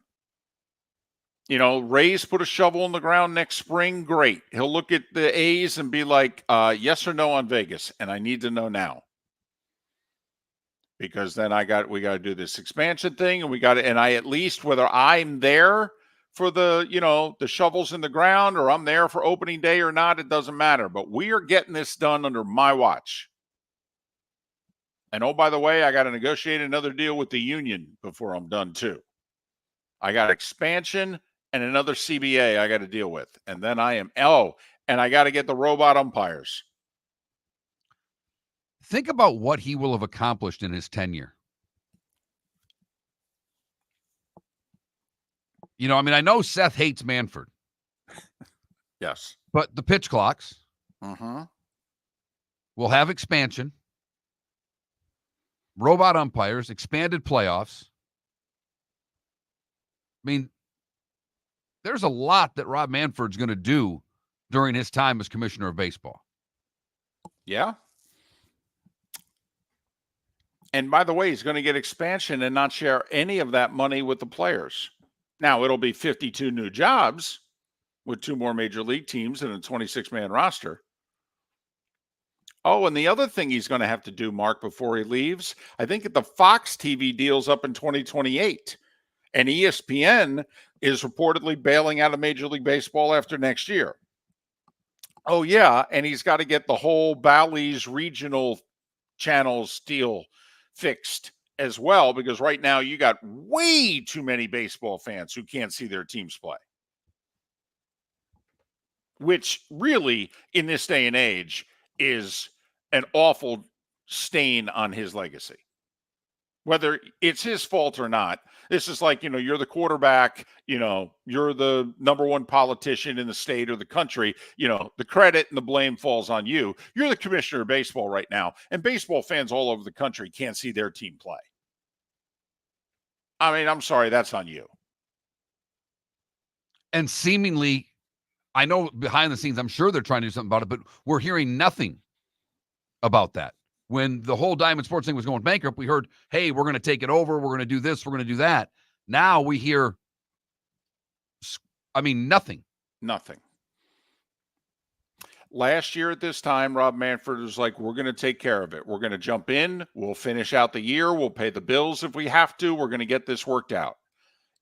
Speaker 2: Rays put a shovel in the ground next spring. Great. He'll look at the A's and be like, yes or no on Vegas. And I need to know now. Because then we got to do this expansion thing, and I at least, whether I'm there for the shovels in the ground or I'm there for opening day or not, it doesn't matter. But we are getting this done under my watch. And oh, by the way, I got to negotiate another deal with the union before I'm done too. I got expansion and another CBA I got to deal with. And then and I got to get the robot umpires.
Speaker 1: Think about what he will have accomplished in his tenure. I know Seth hates Manfred.
Speaker 2: Yes.
Speaker 1: But the pitch clocks will have expansion, robot umpires, expanded playoffs. There's a lot that Rob Manfred's going to do during his time as commissioner of baseball.
Speaker 2: Yeah. And by the way, he's going to get expansion and not share any of that money with the players. Now, it'll be 52 new jobs with 2 more major league teams and a 26-man roster. Oh, and the other thing he's going to have to do, Mark, before he leaves, I think the Fox TV deal's up in 2028. And ESPN is reportedly bailing out of Major League Baseball after next year. Oh, yeah, and he's got to get the whole Bally's regional channels deal fixed as well, because right now you got way too many baseball fans who can't see their teams play, which really in this day and age is an awful stain on his legacy, whether it's his fault or not. This is like, you're the quarterback, you're the number one politician in the state or the country, the credit and the blame falls on you. You're the commissioner of baseball right now, and baseball fans all over the country can't see their team play. I mean, I'm sorry, that's on you.
Speaker 1: And seemingly, I know behind the scenes, I'm sure they're trying to do something about it, but we're hearing nothing about that. When the whole Diamond Sports thing was going bankrupt, we heard, hey, we're going to take it over. We're going to do this. We're going to do that. Now we hear, nothing.
Speaker 2: Nothing. Last year at this time, Rob Manfred was like, we're going to take care of it. We're going to jump in. We'll finish out the year. We'll pay the bills if we have to. We're going to get this worked out.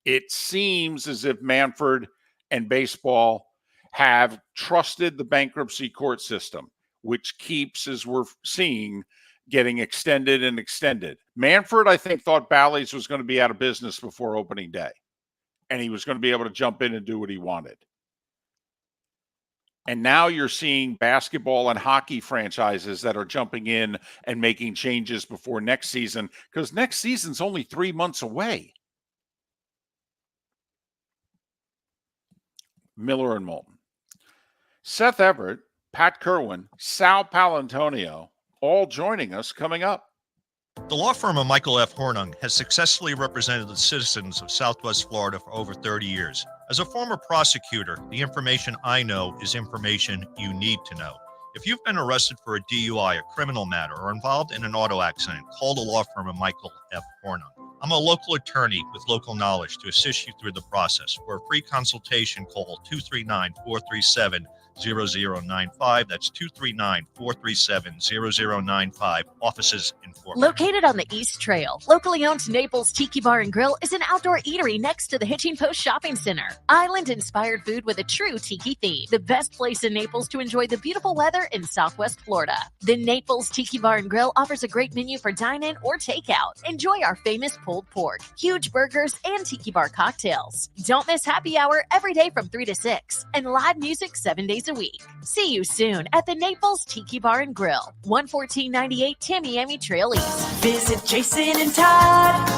Speaker 2: It seems as if Manfred and baseball have trusted the bankruptcy court system, which keeps, as we're seeing, getting extended and extended. Manfred, I think, thought Bally's was going to be out of business before opening day, and he was going to be able to jump in and do what he wanted. And now you're seeing basketball and hockey franchises that are jumping in and making changes before next season, because next season's only 3 months away. Miller and Moulton. Seth Everett, Pat Kirwan, Sal Paolantonio, all joining us coming up.
Speaker 5: The law firm of Michael F. Hornung has successfully represented the citizens of Southwest Florida for over 30 years. As a former prosecutor, the information I know is information you need to know. If you've been arrested for a DUI, a criminal matter, or involved in an auto accident, call the law firm of Michael F. Hornung. I'm a local attorney with local knowledge to assist you through the process. For a free consultation, call 239-437-0095. That's 239-437-0095. Offices in Fort Worth.
Speaker 9: Located on the East Trail, locally owned Naples Tiki Bar and Grill is an outdoor eatery next to the Hitching Post Shopping Center. Island-inspired food with a true tiki theme. The best place in Naples to enjoy the beautiful weather in Southwest Florida. The Naples Tiki Bar and Grill offers a great menu for dine-in or takeout. Enjoy our famous pulled pork, huge burgers, and tiki bar cocktails. Don't miss happy hour every day from 3 to 6 and live music 7 days a week. See you soon at the Naples Tiki Bar and Grill, 11498 Tamiami Trail East.
Speaker 6: Visit Jason and Todd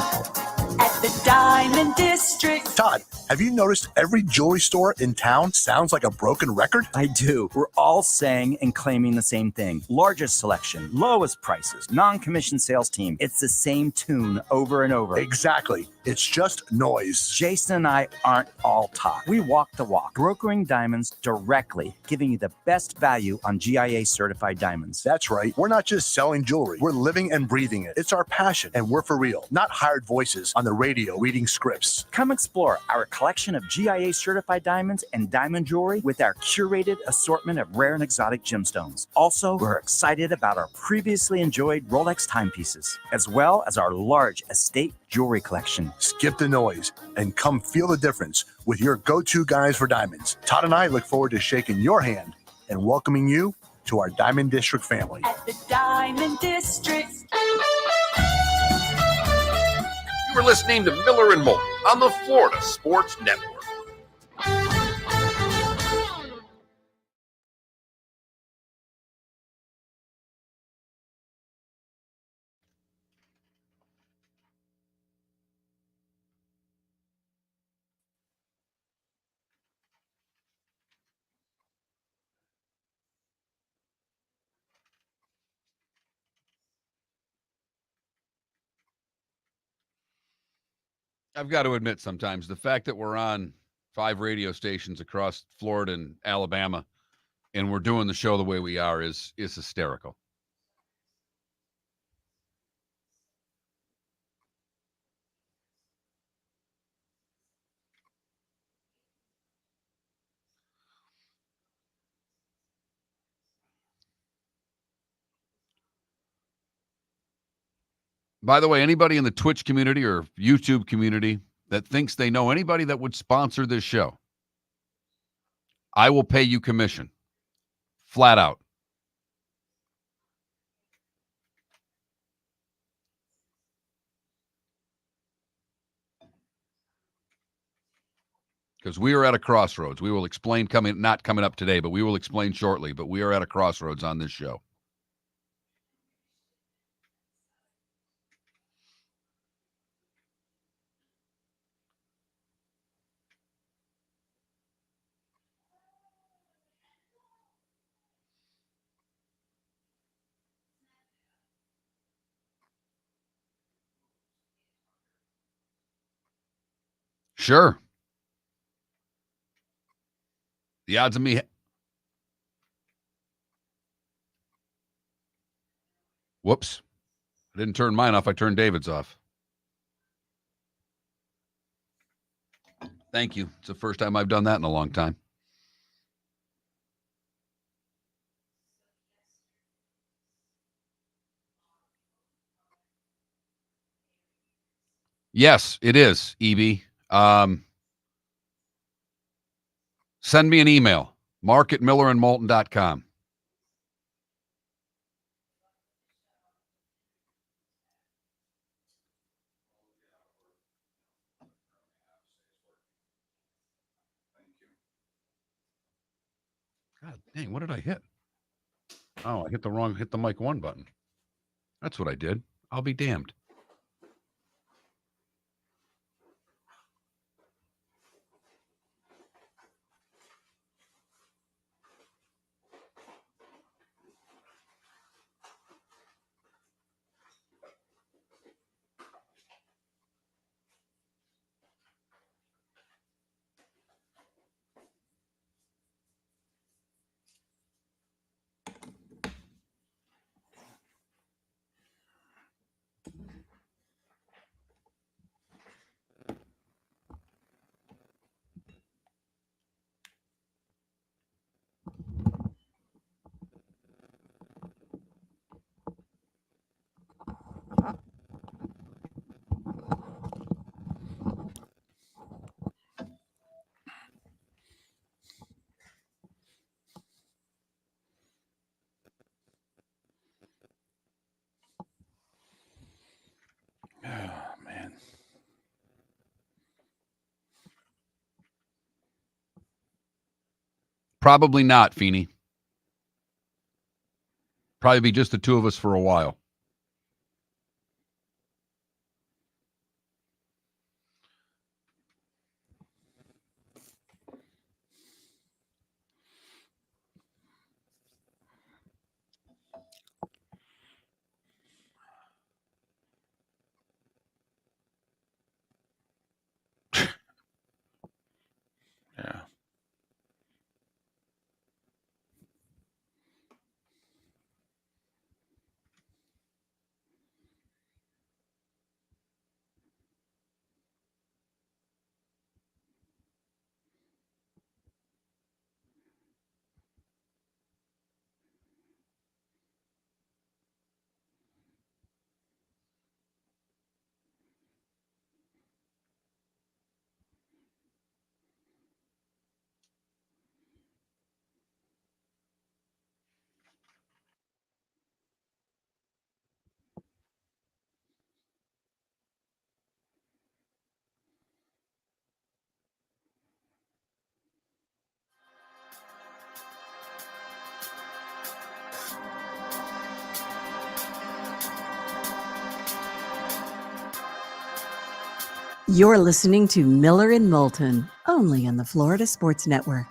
Speaker 6: at the Diamond District.
Speaker 7: Todd, have you noticed every jewelry store in town sounds like a broken record?
Speaker 8: I do. We're all saying and claiming the same thing. Largest selection, lowest prices, non-commissioned sales team. It's the same tune over and over.
Speaker 7: Exactly. It's just noise.
Speaker 8: Jason and I aren't all talk. We walk the walk, brokering diamonds directly, giving you the best value on GIA certified diamonds.
Speaker 7: That's right. We're not just selling jewelry. We're living and breathing it. It's our passion, and we're for real, not hired voices on the radio reading scripts.
Speaker 8: Come explore our collection of GIA certified diamonds and diamond jewelry with our curated assortment of rare and exotic gemstones. Also, we're excited about our previously enjoyed Rolex timepieces, as well as our large estate jewelry collection.
Speaker 7: Skip the noise and come feel the difference with your go-to guys for diamonds. Todd and I look forward to shaking your hand and welcoming you to our Diamond District family.
Speaker 6: At the Diamond District.
Speaker 4: You were listening to Miller and Moulton on the Florida Sports Network.
Speaker 1: I've got to admit, sometimes the fact that we're on 5 radio stations across Florida and Alabama and we're doing the show the way we are is hysterical. By the way, anybody in the Twitch community or YouTube community that thinks they know anybody that would sponsor this show, I will pay you commission. Flat out. Because we are at a crossroads. We will explain not coming up today, but we will explain shortly. But we are at a crossroads on this show. Sure. The odds of me. Whoops. I didn't turn mine off. I turned David's off. Thank you. It's the first time I've done that in a long time. Yes, it is, EB. Send me an email, mark@millerandmoulton.com. God dang, what did I hit? Oh, I hit the mic 1 button. That's what I did. I'll be damned.
Speaker 2: Oh, man.
Speaker 1: Probably not, Feeney. Probably be just the two of us for a while.
Speaker 2: Yeah.
Speaker 3: You're listening to Miller and Moulton, only on the Florida Sports Network.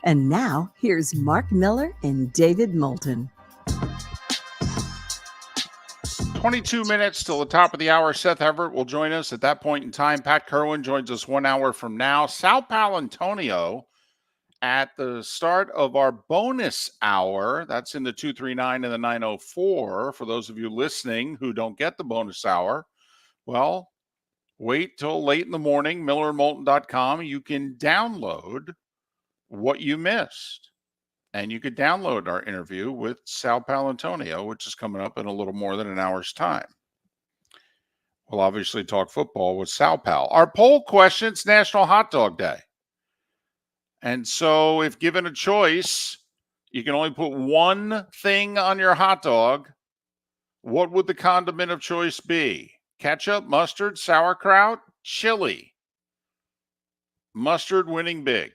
Speaker 3: And now, here's Mark Miller and David Moulton.
Speaker 2: 22 minutes till the top of the hour. Seth Everett will join us at that point in time. Pat Kirwan joins us 1 hour from now. Sal Paolantonio at the start of our bonus hour. That's in the 239 and the 904. For those of you listening who don't get the bonus hour, well, wait till late in the morning, millerandmoulton.com. You can download what you missed. And you could download our interview with Sal Paolantonio, which is coming up in a little more than an hour's time. We'll obviously talk football with Sal Pal. Our poll question, it's National Hot Dog Day. And so if given a choice, you can only put one thing on your hot dog. What would the condiment of choice be? Ketchup, mustard, sauerkraut, chili. Mustard winning big.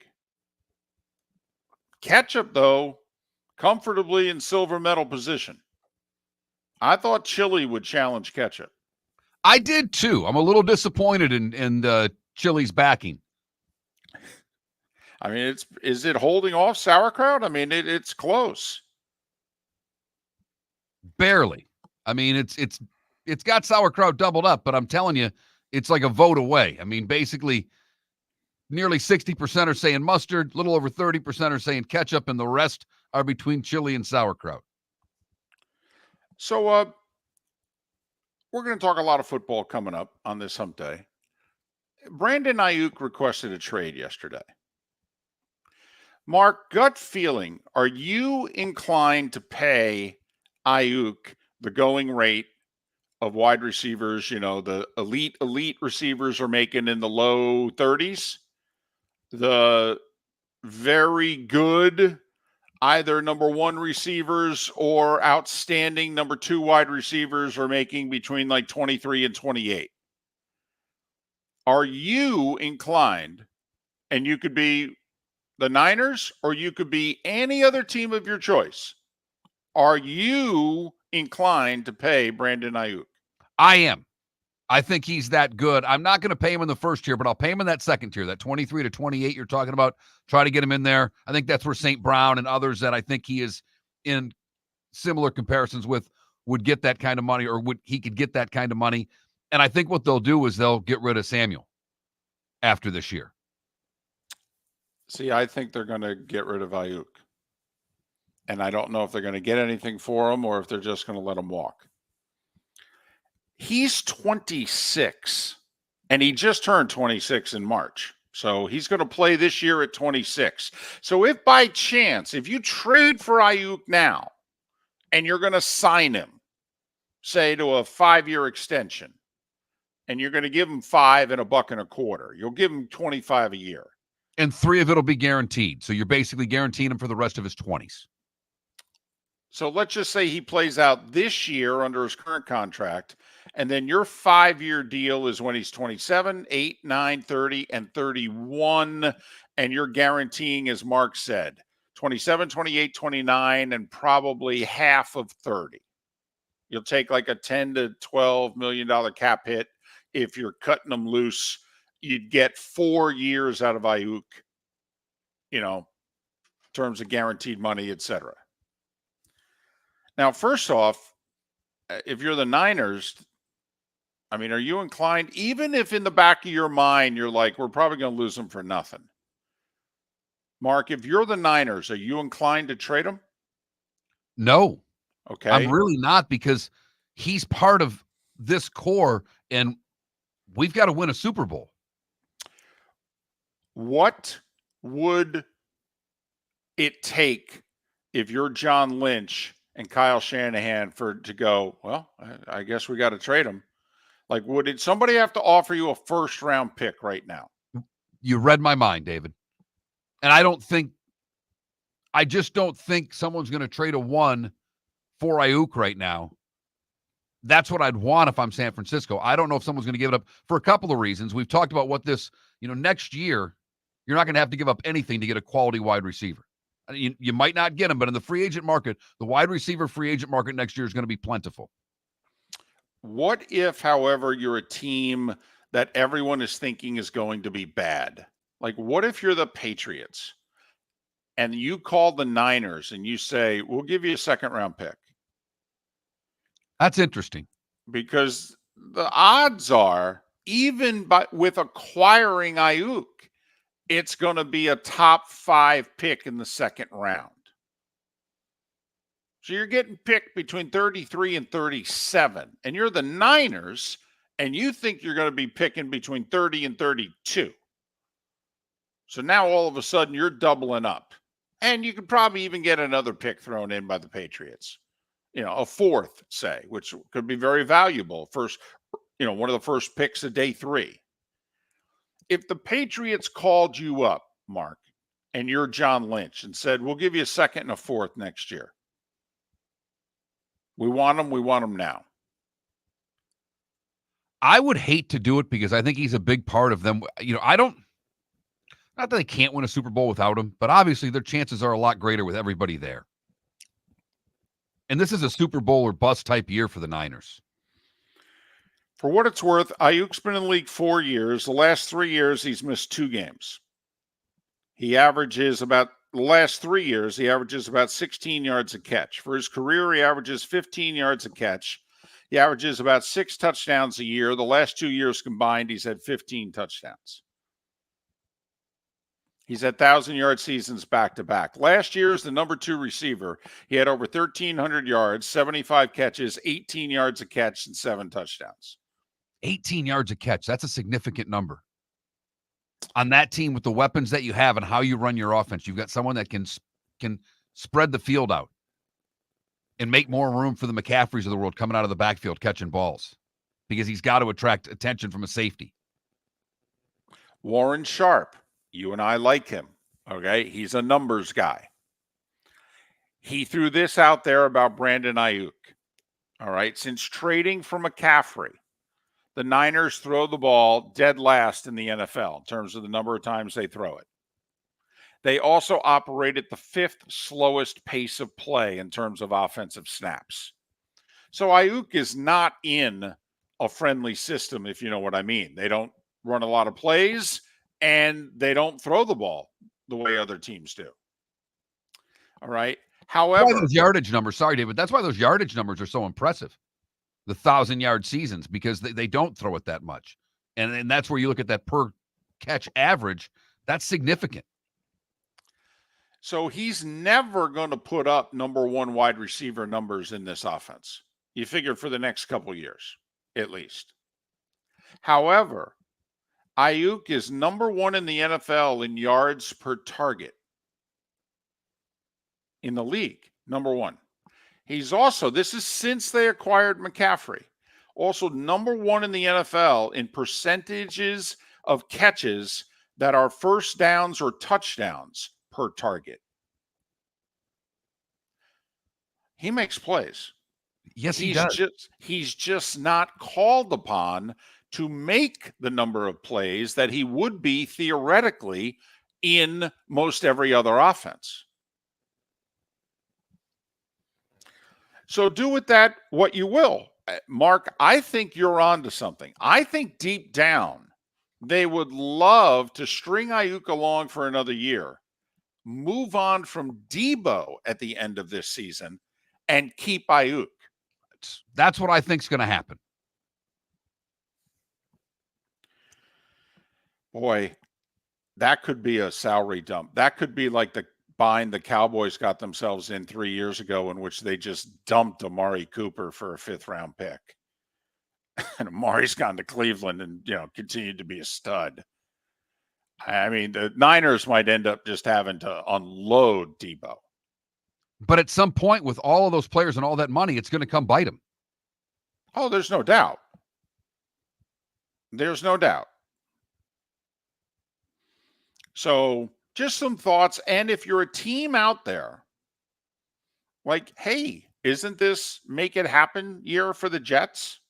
Speaker 2: Ketchup, though, comfortably in silver medal position. I thought chili would challenge ketchup.
Speaker 1: I did too. I'm a little disappointed in chili's backing.
Speaker 2: I mean, is it holding off sauerkraut? I mean, it's close.
Speaker 1: Barely. I mean, it's got sauerkraut doubled up, but I'm telling you, it's like a vote away. I mean, basically, nearly 60% are saying mustard, a little over 30% are saying ketchup, and the rest are between chili and sauerkraut.
Speaker 2: So we're going to talk a lot of football coming up on this hump day. Brandon Ayuk requested a trade yesterday. Mark, gut feeling, are you inclined to pay Ayuk the going rate of wide receivers? You know, the elite receivers are making in the low 30s. The very good, either number one receivers or outstanding number two wide receivers are making between like 23 and 28. Are you inclined, and you could be the Niners or you could be any other team of your choice, are you inclined to pay Brandon Ayuk?
Speaker 1: I am. I think he's that good. I'm not going to pay him in the first tier, but I'll pay him in that second tier, that 23 to 28 you're talking about. Try to get him in there. I think that's where St. Brown and others that I think he is in similar comparisons with would get that kind of money, or he could get that kind of money. And I think what they'll do is they'll get rid of Samuel after this year.
Speaker 2: See, I think they're going to get rid of Ayuk. And I don't know if they're going to get anything for him or if they're just going to let him walk. He's 26, and he just turned 26 in March. So he's going to play this year at 26. So if by chance, if you trade for Ayuk now and you're going to sign him, say to a 5-year extension, and you're going to give him $5 and $1.25, you'll give him $25 a year.
Speaker 1: And 3 of it will be guaranteed. So you're basically guaranteeing him for the rest of his 20s.
Speaker 2: So let's just say he plays out this year under his current contract, and then your 5-year deal is when he's 27, 8, 9, 30, and 31, and you're guaranteeing, as Mark said, 27, 28, 29, and probably half of 30. You'll take like a $10 to $12 million cap hit. If you're cutting them loose, you'd get 4 years out of Ayuk, you know, in terms of guaranteed money, et cetera. Now, first off, if you're the Niners, I mean, are you inclined, even if in the back of your mind you're like, we're probably going to lose him for nothing? Mark, if you're the Niners, are you inclined to trade him?
Speaker 1: No.
Speaker 2: Okay.
Speaker 1: I'm really not, because he's part of this core, and we've got to win a Super Bowl.
Speaker 2: What would it take if you're John Lynch and Kyle Shanahan to go, well, I guess we got to trade him? Like, would somebody have to offer you a first-round pick right now?
Speaker 1: You read my mind, David. And I just don't think someone's going to trade a 1 for Ayuk right now. That's what I'd want if I'm San Francisco. I don't know if someone's going to give it up for a couple of reasons. We've talked about what this, next year, you're not going to have to give up anything to get a quality wide receiver. You might not get him, but in the free agent market, the wide receiver free agent market next year is going to be plentiful.
Speaker 2: What if, however, you're a team that everyone is thinking is going to be bad? Like, what if you're the Patriots and you call the Niners and you say, we'll give you a second-round pick?
Speaker 1: That's interesting.
Speaker 2: Because the odds are, even with acquiring Ayuk, it's going to be a top 5 pick in the second round. So you're getting picked between 33 and 37, and you're the Niners, and you think you're going to be picking between 30 and 32. So now all of a sudden you're doubling up. And you could probably even get another pick thrown in by the Patriots. A fourth, say, which could be very valuable. First, one of the first picks of day 3. If the Patriots called you up, Mark, and you're John Lynch and said, we'll give you a second and a fourth next year. We want them now.
Speaker 1: I would hate to do it because I think he's a big part of them. Not that they can't win a Super Bowl without him, but obviously their chances are a lot greater with everybody there. And this is a Super Bowl or bust type year for the Niners.
Speaker 2: For what it's worth, Ayuk's been in the league 4 years. The last 3 years, he's missed 2 games. The last 3 years, he averages about 16 yards a catch. For his career, he averages 15 yards a catch. He averages about 6 touchdowns a year. The last 2 years combined, he's had 15 touchdowns. He's had 1,000-yard seasons back-to-back. Last year, as the number 2 receiver, he had over 1,300 yards, 75 catches, 18 yards a catch, and 7 touchdowns.
Speaker 1: 18 yards a catch. That's a significant number. On that team with the weapons that you have and how you run your offense, you've got someone that can spread the field out and make more room for the McCaffreys of the world coming out of the backfield catching balls because he's got to attract attention from a safety.
Speaker 2: Warren Sharp. You and I like him, okay? He's a numbers guy. He threw this out there about Brandon Ayuk, all right? Since trading for McCaffrey, the Niners throw the ball dead last in the NFL in terms of the number of times they throw it. They also operate at the 5th slowest pace of play in terms of offensive snaps. So Ayuk is not in a friendly system, if you know what I mean. They don't run a lot of plays, and they don't throw the ball the way other teams do. All right. However,
Speaker 1: those yardage numbers, sorry, David, that's why those yardage numbers are so impressive. The 1,000-yard seasons, because they don't throw it that much. And that's where you look at that per catch average. That's significant.
Speaker 2: So he's never going to put up number 1 wide receiver numbers in this offense. You figure for the next couple years, at least. However, Ayuk is number 1 in the NFL in yards per target in the league, number 1. He's also, this is since they acquired McCaffrey, also number 1 in the NFL in percentages of catches that are first downs or touchdowns per target. He makes plays.
Speaker 1: Yes, he does.
Speaker 2: He's just not called upon to make the number of plays that he would be theoretically in most every other offense. So do with that what you will. Mark, I think you're on to something. I think deep down, they would love to string Ayuk along for another year, move on from Debo at the end of this season, and keep Ayuk.
Speaker 1: That's what I think is going to happen.
Speaker 2: Boy, that could be a salary dump. That could be like the bind the Cowboys got themselves in 3 years ago, in which they just dumped Amari Cooper for a 5th-round pick. And Amari's gone to Cleveland and, continued to be a stud. I mean, the Niners might end up just having to unload Debo.
Speaker 1: But at some point, with all of those players and all that money, it's going to come bite them.
Speaker 2: Oh, there's no doubt. There's no doubt. So just some thoughts. And if you're a team out there, like, hey, isn't this make it happen year for the Jets?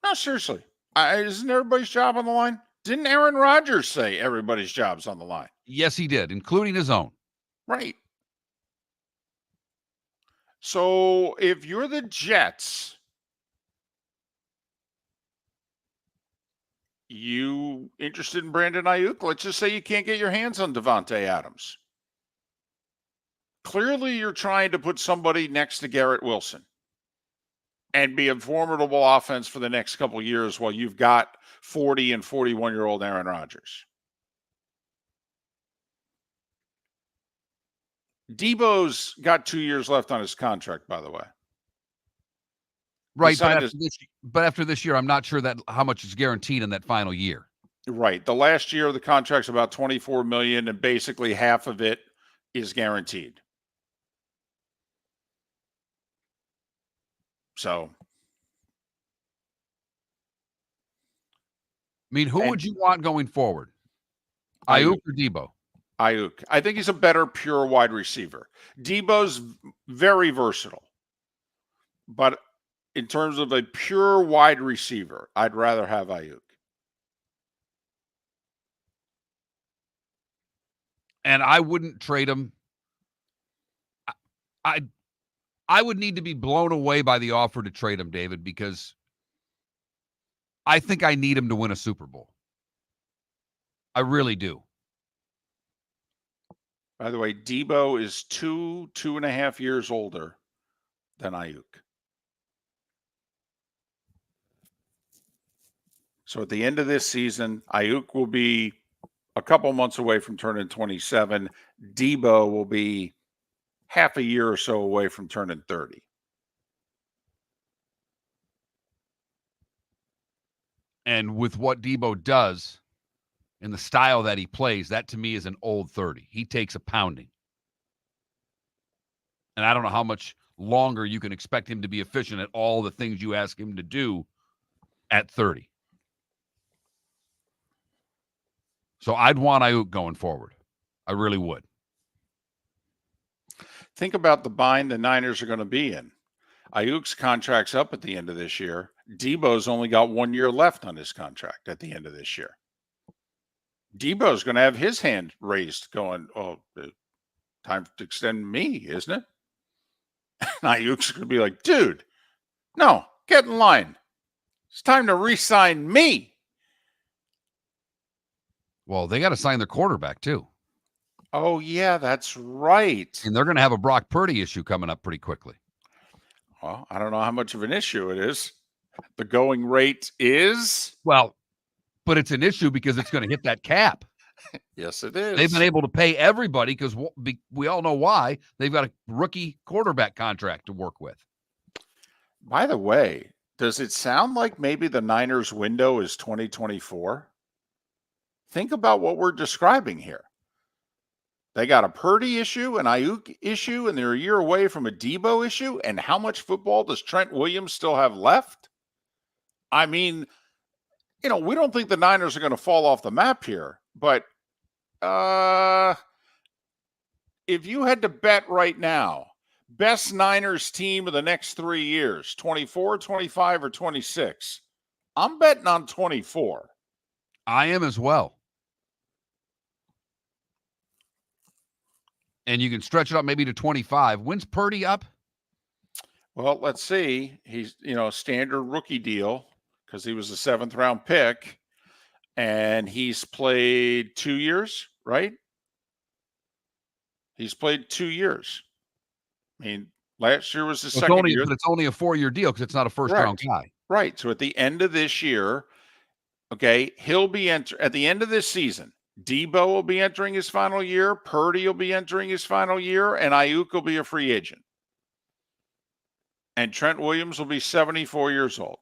Speaker 2: No, seriously. Isn't everybody's job on the line? Didn't Aaron Rodgers say everybody's job's on the line?
Speaker 1: Yes, he did, including his own.
Speaker 2: Right. So if you're the Jets, you interested in Brandon Ayuk? Let's just say you can't get your hands on Devontae Adams. Clearly, you're trying to put somebody next to Garrett Wilson and be a formidable offense for the next couple of years while you've got 40 and 41-year-old Aaron Rodgers. Debo's got 2 years left on his contract, by the way.
Speaker 1: Right,
Speaker 2: signed
Speaker 1: but after this year, I'm not sure that how much is guaranteed in that final year.
Speaker 2: Right. The last year of the contract's about $24 million, and basically half of it is guaranteed. So,
Speaker 1: I mean, who would you want going forward? Ayuk or Debo?
Speaker 2: Ayuk. I think he's a better pure wide receiver. Debo's very versatile. But in terms of a pure wide receiver, I'd rather have Ayuk.
Speaker 1: And I wouldn't trade him. I would need to be blown away by the offer to trade him, David, because I think I need him to win a Super Bowl. I really do.
Speaker 2: By the way, Debo is 2.5 years older than Ayuk. So at the end of this season, Ayuk will be a couple months away from turning 27. Debo will be half a year or so away from turning 30.
Speaker 1: And with what Debo does and the style that he plays, that to me is an old 30. He takes a pounding. And I don't know how much longer you can expect him to be efficient at all the things you ask him to do at 30. So I'd want Ayuk going forward. I really would.
Speaker 2: Think about the bind the Niners are going to be in. Ayuk's contract's up at the end of this year. Debo's only got 1 year left on his contract at the end of this year. Debo's going to have his hand raised going, oh, time to extend me, isn't it? And Ayuk's going to be like, dude, no, get in line. It's time to re-sign me.
Speaker 1: Well, they got to sign their quarterback too.
Speaker 2: Oh, yeah, that's right.
Speaker 1: And they're going to have a Brock Purdy issue coming up pretty quickly.
Speaker 2: Well, I don't know how much of an issue it is. The going rate is?
Speaker 1: Well, but it's an issue because it's going to hit that cap.
Speaker 2: Yes, it is.
Speaker 1: They've been able to pay everybody because we all know why. They've got a rookie quarterback contract to work with.
Speaker 2: By the way, does it sound like maybe the Niners window is 2024? Think about what we're describing here. They got a Purdy issue, an Ayuk issue, and they're a year away from a Debo issue. And how much football does Trent Williams still have left? I mean, we don't think the Niners are going to fall off the map here. But if you had to bet right now, best Niners team of the next 3 years, 24, 25, or 26, I'm betting on 24.
Speaker 1: I am as well. And you can stretch it up maybe to 25. When's Purdy up?
Speaker 2: Well, let's see. He's, standard rookie deal because he was a 7th round pick. And he's played 2 years, right? He's played 2 years. I mean, last year was the second year.
Speaker 1: But it's only a 4-year deal because it's not a first-round guy.
Speaker 2: Right. So at the end of this year, okay, he'll be at the end of this season. Debo will be entering his final year. Purdy will be entering his final year. And Ayuk will be a free agent. And Trent Williams will be 74 years old.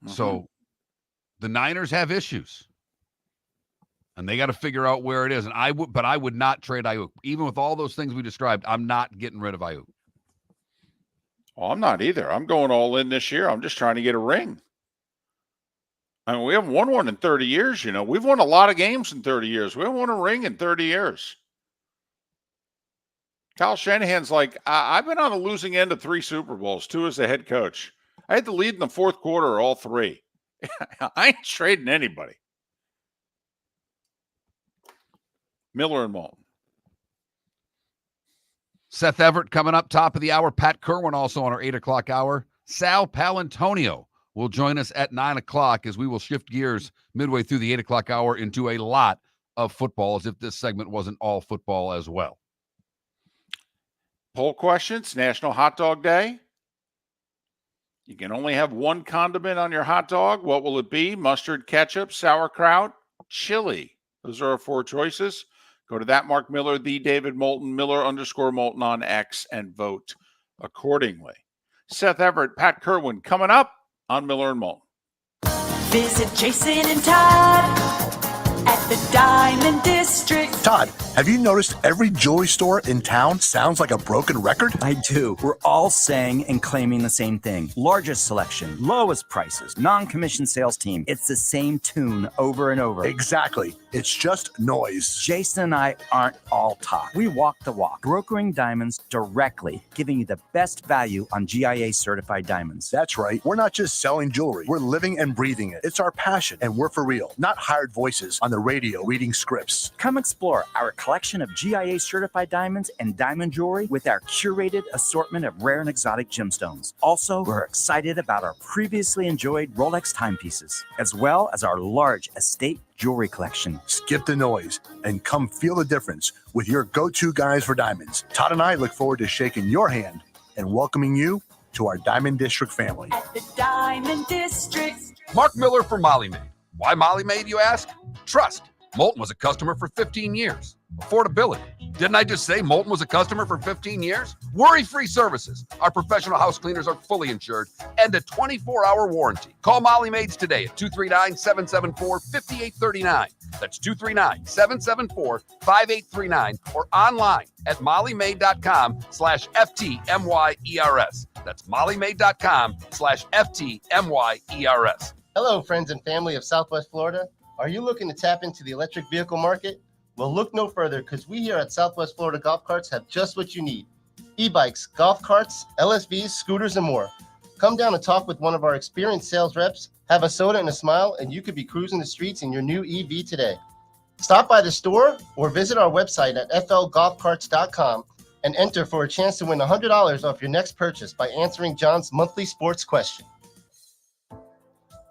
Speaker 1: So the Niners have issues. And they got to figure out where it is. And I would not trade Ayuk. Even with all those things we described, I'm not getting rid of Ayuk.
Speaker 2: Well, I'm not either. I'm going all in this year. I'm just trying to get a ring. I mean, we haven't won one in 30 years, We've won a lot of games in 30 years. We haven't won a ring in 30 years. Kyle Shanahan's like, I've been on the losing end of 3 Super Bowls, 2 as the head coach. I had to lead in the 4th quarter, all 3. I ain't trading anybody. Miller and Moulton.
Speaker 1: Seth Everett coming up top of the hour. Pat Kirwan also on our 8 o'clock hour. Sal Paolantonio will join us at 9 o'clock as we will shift gears midway through the 8 o'clock hour into a lot of football, as if this segment wasn't all football as well.
Speaker 2: Poll questions, National Hot Dog Day. You can only have one condiment on your hot dog. What will it be? Mustard, ketchup, sauerkraut, chili. Those are our 4 choices. Go to that Mark Miller, the David Moulton, Miller_Moulton on X, and vote accordingly. Seth Everett, Pat Kirwan coming up on Miller and Moulton.
Speaker 6: Visit Jason and Todd at the Diamond District.
Speaker 7: Todd, have you noticed every jewelry store in town sounds like a broken record?
Speaker 8: I do. We're all saying and claiming the same thing. Largest selection, lowest prices, non-commissioned sales team. It's the same tune over and over.
Speaker 7: Exactly. It's just noise.
Speaker 8: Jason and I aren't all talk. We walk the walk, brokering diamonds directly, giving you the best value on GIA certified diamonds.
Speaker 7: That's right. We're not just selling jewelry. We're living and breathing it. It's our passion, and we're for real, not hired voices on the radio reading scripts.
Speaker 8: Come explore our collection of GIA certified diamonds and diamond jewelry with our curated assortment of rare and exotic gemstones. Also, we're excited about our previously enjoyed Rolex timepieces, as well as our large estate jewelry collection.
Speaker 7: Skip the noise and come feel the difference with your go-to guys for diamonds. Todd and I look forward to shaking your hand and welcoming you to our Diamond District family.
Speaker 6: At the Diamond District.
Speaker 4: Mark Miller for Molly Maid. Why Molly Maid, you ask? Trust. Moulton was a customer for 15 years. Affordability. Didn't I just say Moulton was a customer for 15 years? Worry-free services. Our professional house cleaners are fully insured and a 24-hour warranty. Call Molly Maids today at 239-774-5839. That's 239-774-5839 or online at mollymaid.com/FTMYERS. That's mollymaid.com/FTMYERS.
Speaker 10: Hello, friends and family of Southwest Florida. Are you looking to tap into the electric vehicle market? Well, look no further, because we here at Southwest Florida Golf Carts have just what you need. E-bikes, golf carts, LSVs, scooters, and more. Come down and talk with one of our experienced sales reps, have a soda and a smile, and you could be cruising the streets in your new EV today. Stop by the store or visit our website at flgolfcarts.com and enter for a chance to win $100 off your next purchase by answering John's monthly sports question.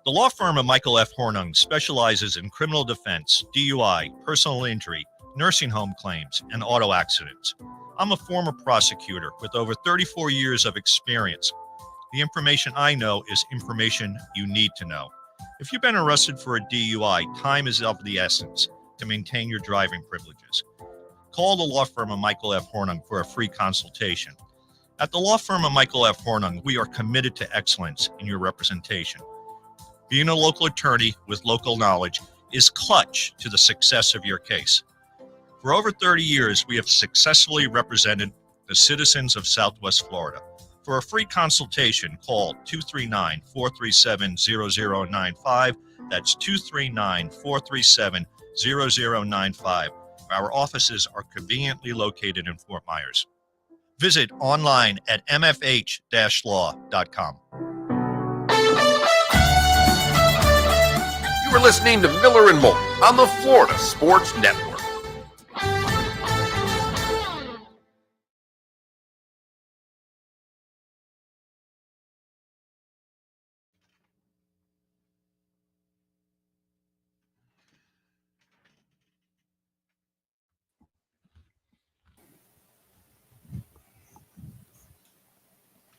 Speaker 5: The law firm of Michael F. Hornung specializes in criminal defense, DUI, personal injury, nursing home claims, and auto accidents. I'm a former prosecutor with over 34 years of experience. The information I know is information you need to know. If you've been arrested for a DUI, time is of the essence to maintain your driving privileges. Call the law firm of Michael F. Hornung for a free consultation. At the law firm of Michael F. Hornung, we are committed to excellence in your representation. Being a local attorney with local knowledge is clutch to the success of your case. For over 30 years, we have successfully represented the citizens of Southwest Florida. For a free consultation, call 239-437-0095. That's 239-437-0095. Our offices are conveniently located in Fort Myers. Visit online at mfh-law.com.
Speaker 4: You are listening to Miller and Moulton on the Florida Sports Network.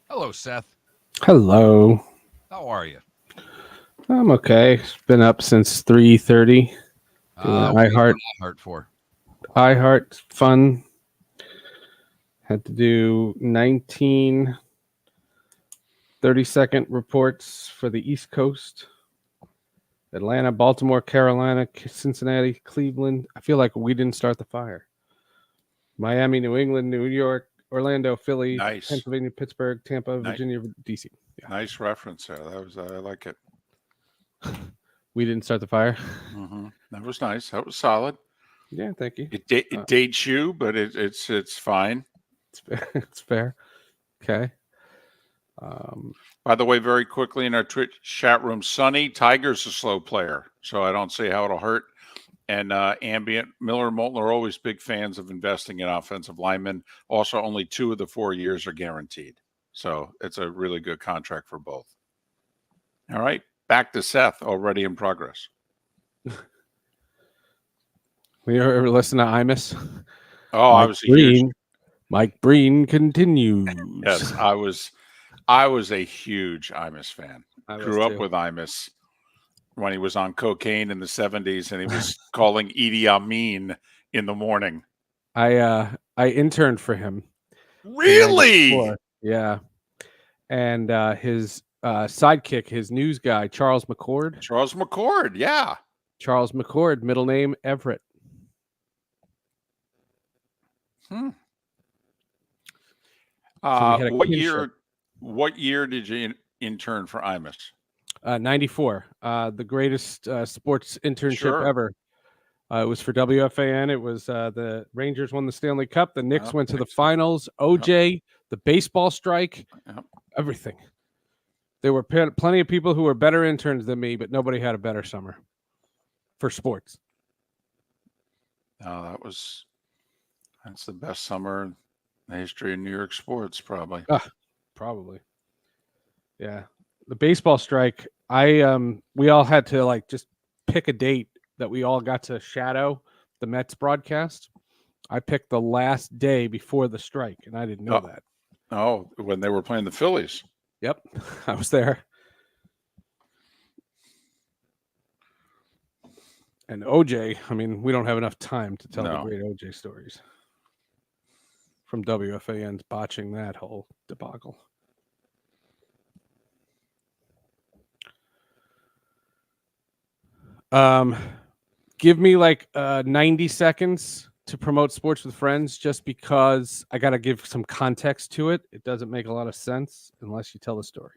Speaker 1: Hello, Seth.
Speaker 11: Hello.
Speaker 1: How are you?
Speaker 11: I'm okay. Been up since 3:30.
Speaker 1: iHeart for
Speaker 11: iHeart fun. Had to do 19 30-second reports for the East Coast. Atlanta, Baltimore, Carolina, Cincinnati, Cleveland. I feel like we didn't start the fire. Miami, New England, New York, Orlando, Philly,
Speaker 2: Nice.
Speaker 11: Pennsylvania, Pittsburgh, Tampa, Virginia, DC. Yeah.
Speaker 2: Nice reference there. I like it.
Speaker 11: We didn't start the fire.
Speaker 2: Mm-hmm. That was nice. That was solid.
Speaker 11: Yeah, thank you.
Speaker 2: It dates you, but it's fine.
Speaker 11: It's fair. Okay.
Speaker 2: By the way, very quickly in our Twitch chat room, Sonny, Tiger's a slow player, so I don't see how it'll hurt. And Ambient, Miller and Moulton are always big fans of investing in offensive linemen. Also, only 2 of the 4 years are guaranteed. So it's a really good contract for both. All right. Back to Seth, already in progress.
Speaker 11: We ever listen to Imus?
Speaker 2: Oh, I was a huge...
Speaker 11: Mike Breen continues.
Speaker 2: Yes, I was a huge Imus fan. Grew up with Imus. when he was on cocaine in the 70s and he was calling Idi Amin in the morning.
Speaker 11: I interned for him.
Speaker 2: Really?
Speaker 11: Yeah. And his sidekick, his news guy, Charles McCord.
Speaker 2: Yeah.
Speaker 11: Charles McCord, middle name Everett.
Speaker 2: What year did you intern for Imus?
Speaker 11: 94. The greatest sports internship ever. It was for WFAN. It was the Rangers won the Stanley Cup. The Knicks went to the finals. OJ, the baseball strike, everything. There were plenty of people who were better interns than me, but nobody had a better summer for sports.
Speaker 2: Oh, that's the best summer in the history of New York sports, probably.
Speaker 11: Probably. Yeah. The baseball strike, we all had to just pick a date that we all got to shadow the Mets broadcast. I picked the last day before the strike, and I didn't know that.
Speaker 2: Oh, when they were playing the Phillies.
Speaker 11: Yep, I was there. And OJ, I mean, we don't have enough time to tell the great OJ stories from WFAN's botching that whole debacle. Give me 90 seconds to promote Sports with Friends, just because I got to give some context to it. It doesn't make a lot of sense unless you tell the story.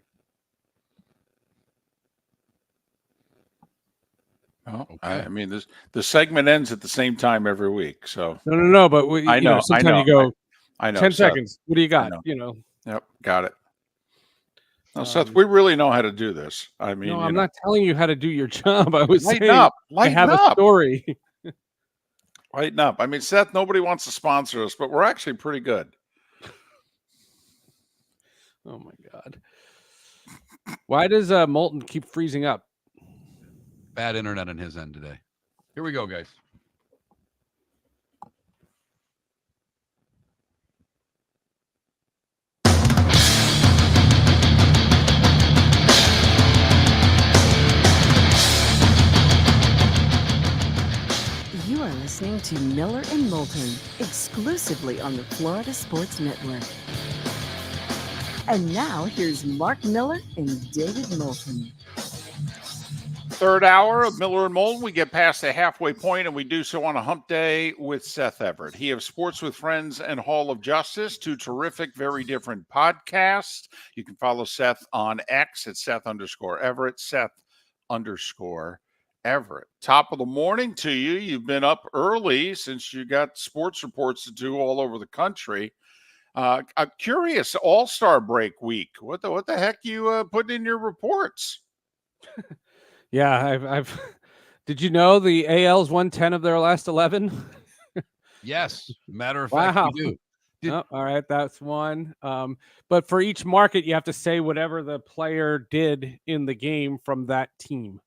Speaker 2: Oh, okay. I mean, the segment ends at the same time every week, so
Speaker 11: no. But
Speaker 2: I know.
Speaker 11: Sometimes you go.
Speaker 2: I know.
Speaker 11: 10
Speaker 2: Seth,
Speaker 11: seconds. What do you got?
Speaker 2: Yep, got it. No, Seth, we really know how to do this. I mean,
Speaker 11: no, I'm not telling you how to do your job. I was
Speaker 2: lighten
Speaker 11: saying
Speaker 2: up.
Speaker 11: I have a story.
Speaker 2: Lighten up. I mean, Seth, nobody wants to sponsor us, but we're actually pretty good.
Speaker 11: Oh my God. Why does Moulton keep freezing up?
Speaker 1: Bad internet on his end today. Here we go, guys.
Speaker 3: You are listening to Miller and Moulton, exclusively on the Florida Sports Network. And now, here's Mark Miller and David Moulton.
Speaker 2: Third hour of Miller and Moulton. We get past the halfway point, and we do so on a hump day with Seth Everett. He of Sports with Friends and Hall of Justice, two terrific, very different podcasts. You can follow Seth on X at Seth_Everett, Seth_Everett. Top of the morning to you. You've been up early since you got sports reports to do all over the country. I'm curious, All-Star break week. What the heck you putting in your reports?
Speaker 11: Yeah, I've. Did you know the AL's won 10 of their last 11?
Speaker 1: Yes, matter of fact, we do.
Speaker 11: All right, that's one. But for each market, you have to say whatever the player did in the game from that team.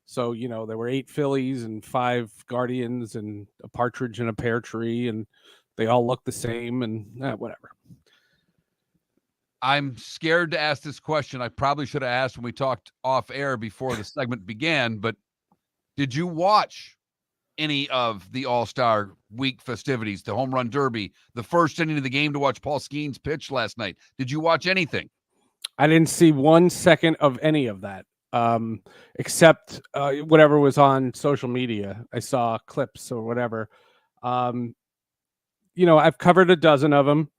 Speaker 11: So, there were 8 Phillies and 5 Guardians and a partridge in a pear tree, and they all look the same and whatever.
Speaker 1: I'm scared to ask this question. I probably should have asked when we talked off air before the segment began, but did you watch any of the All-Star Week festivities, the Home Run Derby, the first inning of the game to watch Paul Skeens pitch last night? Did you watch anything?
Speaker 11: I didn't see 1 second of any of that, except whatever was on social media. I saw clips or whatever. I've covered a dozen of them.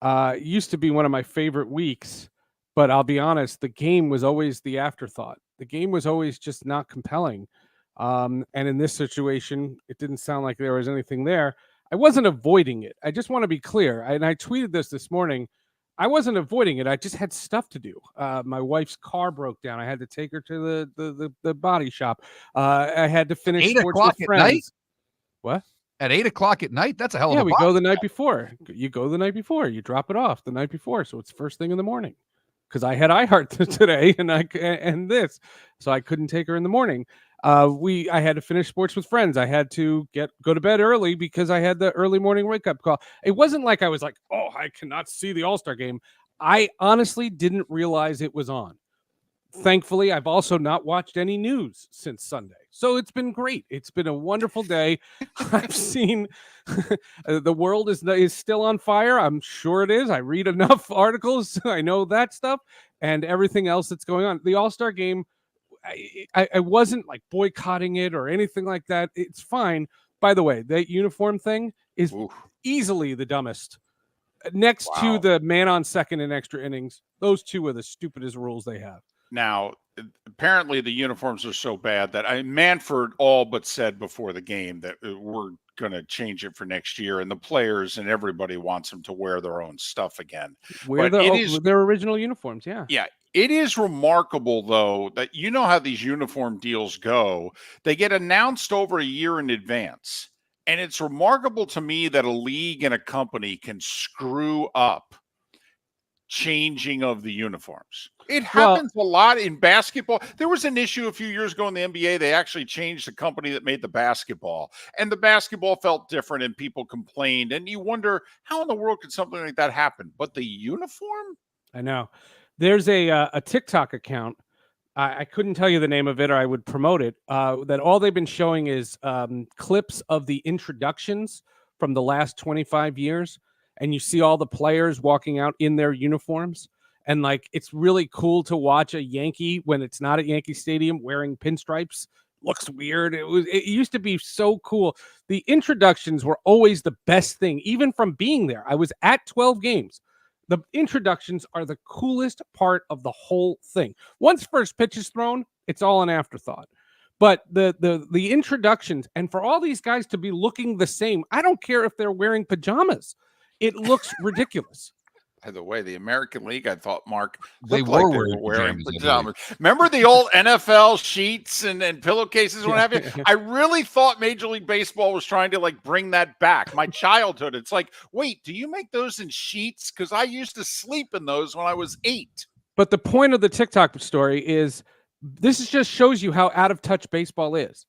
Speaker 11: It used to be one of my favorite weeks, but I'll be honest, the game was always the afterthought. The game was always just not compelling. And in this situation, it didn't sound like there was anything there. I wasn't avoiding it. I just want to be clear. And I tweeted this morning. I wasn't avoiding it. I just had stuff to do. My wife's car broke down. I had to take her to the body shop. I had to finish
Speaker 1: 8
Speaker 11: Sports
Speaker 1: o'clock
Speaker 11: with
Speaker 1: at
Speaker 11: Friends.
Speaker 1: night?
Speaker 11: What?
Speaker 1: At 8 o'clock at night? That's a hell of a
Speaker 11: we go the night before. You go the night before. You drop it off the night before. So it's first thing in the morning. Because I had iHeart today and this. So I couldn't take her in the morning. I had to finish Sports with Friends. I had to go to bed early because I had the early morning wake up call. It wasn't like I was like, oh, I cannot see the All-Star game. I honestly didn't realize it was on. thankfully, I've also not watched any news since Sunday. So it's been great. It's been a wonderful day. I've seen the world is still on fire. I'm sure it is. I read enough articles. I know that stuff and everything else that's going on. The All-Star game, I wasn't like boycotting it or anything like that. It's fine. By the way, that uniform thing is easily the dumbest. Next to the man on second in extra innings, those two are the stupidest rules they have.
Speaker 2: Now, apparently the uniforms are so bad that Manfred all but said before the game that we're going to change it for next year, and the players and everybody wants them to wear their own stuff again.
Speaker 11: Wear their original uniforms, yeah.
Speaker 2: Yeah. It is remarkable, though, that you know how these uniform deals go. They get announced over a year in advance. And it's remarkable to me that a league and a company can screw up changing of the uniforms. It happens a lot in basketball. There was an issue a few years ago in the NBA. They actually changed the company that made the basketball. And the basketball felt different and people complained. And you wonder, how in the world could something like that happen? But the uniform?
Speaker 11: I know. There's a TikTok account. I couldn't tell you the name of it or I would promote it. That all they've been showing is clips of the introductions from the last 25 years. And you see all the players walking out in their uniforms. And like, it's really cool to watch a Yankee when it's not at Yankee Stadium wearing pinstripes. Looks weird. It used to be so cool. The introductions were always the best thing, even from being there. I was at 12 games. The introductions are the coolest part of the whole thing. Once first pitch is thrown, it's all an afterthought. But the introductions, and for all these guys to be looking the same, I don't care if they're wearing pajamas. It looks ridiculous.
Speaker 2: By the way, the American League, I thought, Mark,
Speaker 1: they
Speaker 2: were
Speaker 1: were
Speaker 2: wearing pajamas. Remember the old NFL sheets and pillowcases and what have you? I really thought Major League Baseball was trying to like bring that back. My childhood, it's like, wait, do you make those in sheets? Because I used to sleep in those when I was 8.
Speaker 11: But the point of the TikTok story is this just shows you how out of touch baseball is,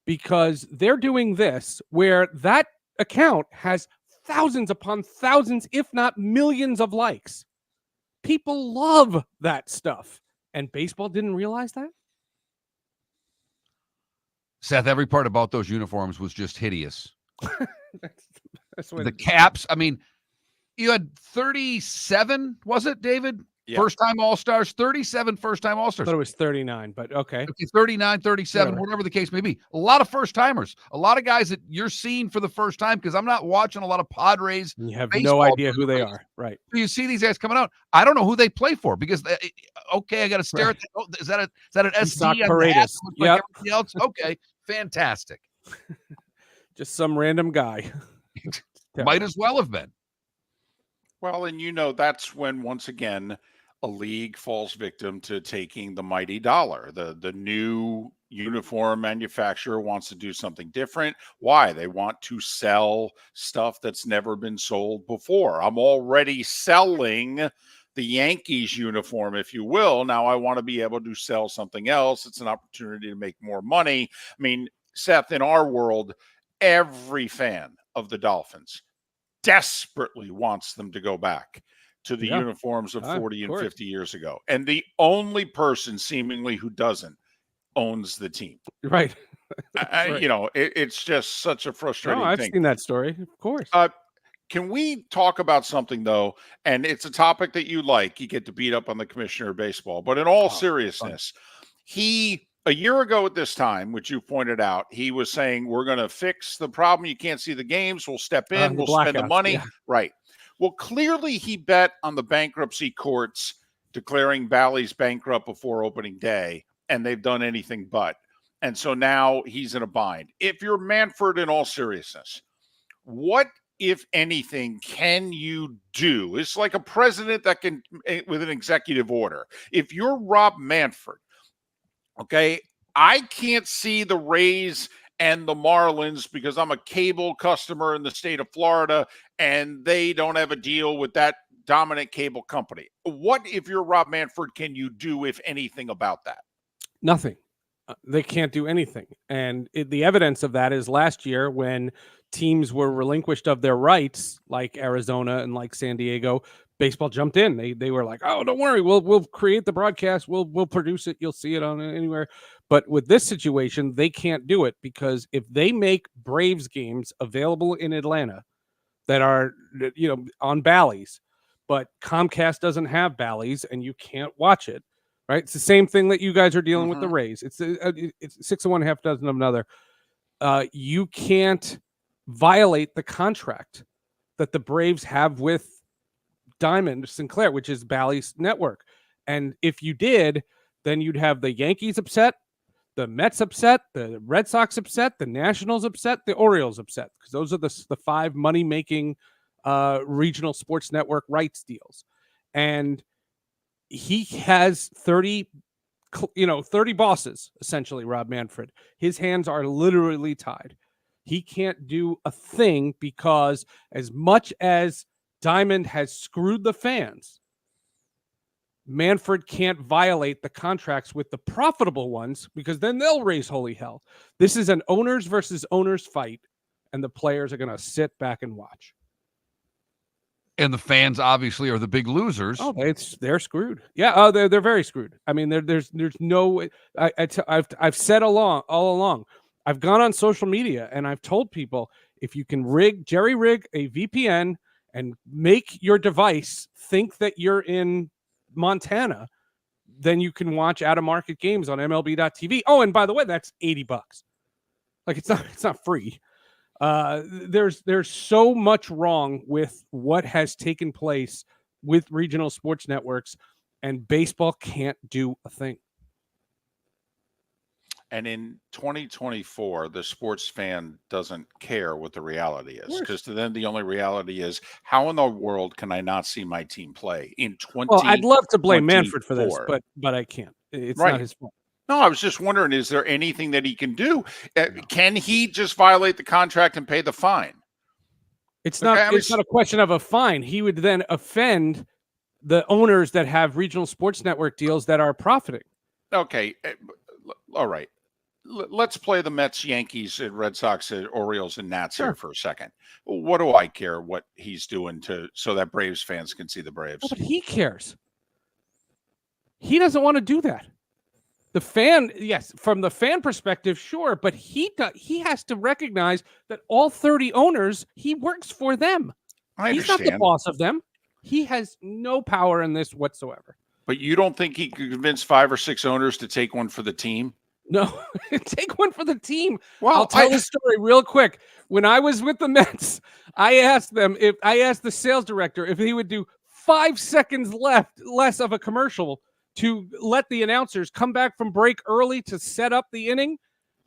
Speaker 11: because they're doing this where that account has thousands upon thousands, if not millions of likes. People love that stuff. And baseball didn't realize that?
Speaker 1: Seth, every part about those uniforms was just hideous.
Speaker 11: That's what
Speaker 1: the caps. I mean, you had 37, was it, David? Yeah. First-time All-Stars, 37 first-time All-Stars.
Speaker 11: I thought it was 39, but okay.
Speaker 1: 39, 37, whatever the case may be. A lot of first-timers. A lot of guys that you're seeing for the first time, because I'm not watching a lot of Padres.
Speaker 11: You have no idea who they are, right?
Speaker 1: So you see these guys coming out. I don't know who they play for, because, I got to stare at the, is that an SD?
Speaker 11: Paredes.
Speaker 1: Like everything else? Okay, fantastic.
Speaker 11: Just some random guy.
Speaker 1: Might as well have been.
Speaker 2: Well, and that's when, once again, a league falls victim to taking the mighty dollar. The new uniform manufacturer wants to do something different. Why? They want to sell stuff that's never been sold before. I'm already selling the Yankees uniform, if you will. Now I want to be able to sell something else. It's an opportunity to make more money. I mean, Seth, in our world, every fan of the Dolphins desperately wants them to go back to the uniforms of 40 and 50 years ago. And the only person seemingly who doesn't owns the team.
Speaker 11: Right.
Speaker 2: Right. It's just such a frustrating thing.
Speaker 11: I've seen that story, of course.
Speaker 2: Can we talk about something, though? And it's a topic that you like. You get to beat up on the commissioner of baseball. But in all seriousness, a year ago at this time, which you pointed out, he was saying, we're going to fix the problem. You can't see the games. We'll step in. We'll spend the money. Yeah. Right. Well, clearly he bet on the bankruptcy courts declaring Bally's bankrupt before opening day, and they've done anything but. And so now he's in a bind. If you're Manfred, in all seriousness, what, if anything, can you do? It's like a president that can, with an executive order. If you're Rob Manfred, okay, I can't see the Rays and the Marlins because I'm a cable customer in the state of Florida and they don't have a deal with that dominant cable company. What, if you're Rob Manfred, can you do, if anything, about that?
Speaker 11: Nothing. They can't do anything. And the evidence of that is last year when teams were relinquished of their rights, like Arizona and like San Diego, baseball jumped in. They were like, "Oh, don't worry, we'll create the broadcast, we'll produce it, you'll see it on anywhere." But with this situation, they can't do it because if they make Braves games available in Atlanta that are on Bally's, but Comcast doesn't have Bally's and you can't watch it, right? It's the same thing that you guys are dealing with the Rays. It's 6 of one, half dozen of another. You can't violate the contract that the Braves have with Diamond Sinclair, which is Bally's network. And if you did, then you'd have the Yankees upset, the Mets upset, the Red Sox upset, the Nationals upset, the Orioles upset, because those are the 5 money-making regional sports network rights deals. And he has 30 bosses, essentially, Rob Manfred. His hands are literally tied. He can't do a thing because as much as Diamond has screwed the fans, Manfred can't violate the contracts with the profitable ones because then they'll raise holy hell. This is an owners versus owners fight, and the players are going to sit back and watch.
Speaker 1: And the fans obviously are the big losers.
Speaker 11: Oh, they're screwed. Yeah, they're very screwed. I mean, there's no. I've said all along. I've gone on social media and I've told people if you can jerry rig a VPN and make your device think that you're in Montana, then you can watch out of market games on MLB.TV. Oh, and by the way, that's $80. Like it's not free. There's so much wrong with what has taken place with regional sports networks, and baseball can't do a thing.
Speaker 2: And in 2024, the sports fan doesn't care what the reality is, because to them the only reality is, how in the world can I not see my team play in 20?
Speaker 11: Well, I'd love to blame Manfred for this, but I can't. It's not his fault.
Speaker 2: No, I was just wondering, is there anything that he can do? Can he just violate the contract and pay the fine?
Speaker 11: It's not. It's not a question of a fine. He would then offend the owners that have regional sports network deals that are profiting.
Speaker 2: Okay, all right. Let's play the Mets, Yankees, Red Sox, Orioles, and Nats here for a second. What do I care what he's doing so that Braves fans can see the Braves?
Speaker 11: Oh, but he cares. He doesn't want to do that. The fan, yes, from the fan perspective, sure, but he has to recognize that all 30 owners, he works for them. He's not the boss of them. He has no power in this whatsoever.
Speaker 2: But you don't think he could convince 5 or 6 owners to take one for the team?
Speaker 11: No, take one for the team.
Speaker 2: Well,
Speaker 11: I'll tell the story real quick. When I was with the Mets, I asked the sales director if he would do 5 seconds less of a commercial to let the announcers come back from break early to set up the inning,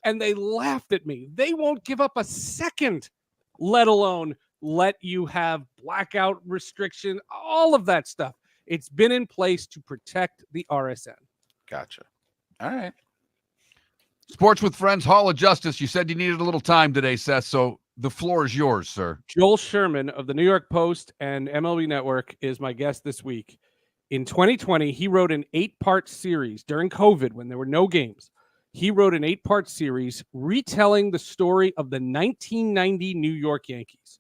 Speaker 11: and they laughed at me. They won't give up a second, let alone let you have blackout restriction, all of that stuff. It's been in place to protect the RSN.
Speaker 2: Gotcha. All right.
Speaker 1: Sports with Friends, Hall of Justice. You said you needed a little time today, Seth, so the floor is yours, sir.
Speaker 11: Joel Sherman of the New York Post and MLB Network is my guest this week. In 2020, he wrote an 8-part series during COVID when there were no games. He wrote an 8-part series retelling the story of the 1990 New York Yankees.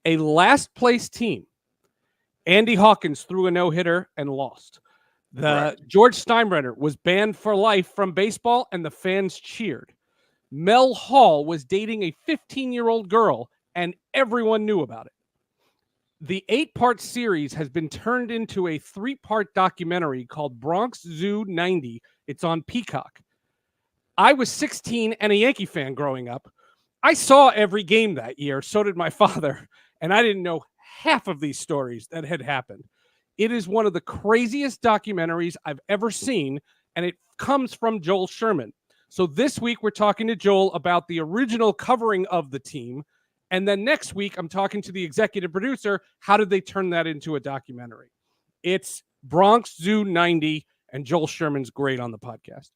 Speaker 11: A last-place team. Andy Hawkins threw a no-hitter and lost. George Steinbrenner was banned for life from baseball, and the fans cheered. Mel Hall was dating a 15-year-old girl, and everyone knew about it. The 8-part series has been turned into a 3-part documentary called Bronx Zoo 90. It's on Peacock. I was 16 and a Yankee fan growing up. I saw every game that year. So did my father. And I didn't know half of these stories that had happened. It is one of the craziest documentaries I've ever seen, and it comes from Joel Sherman. So this week, we're talking to Joel about the original covering of the team, and then next week, I'm talking to the executive producer. How did they turn that into a documentary? It's Bronx Zoo 90, and Joel Sherman's great on the podcast.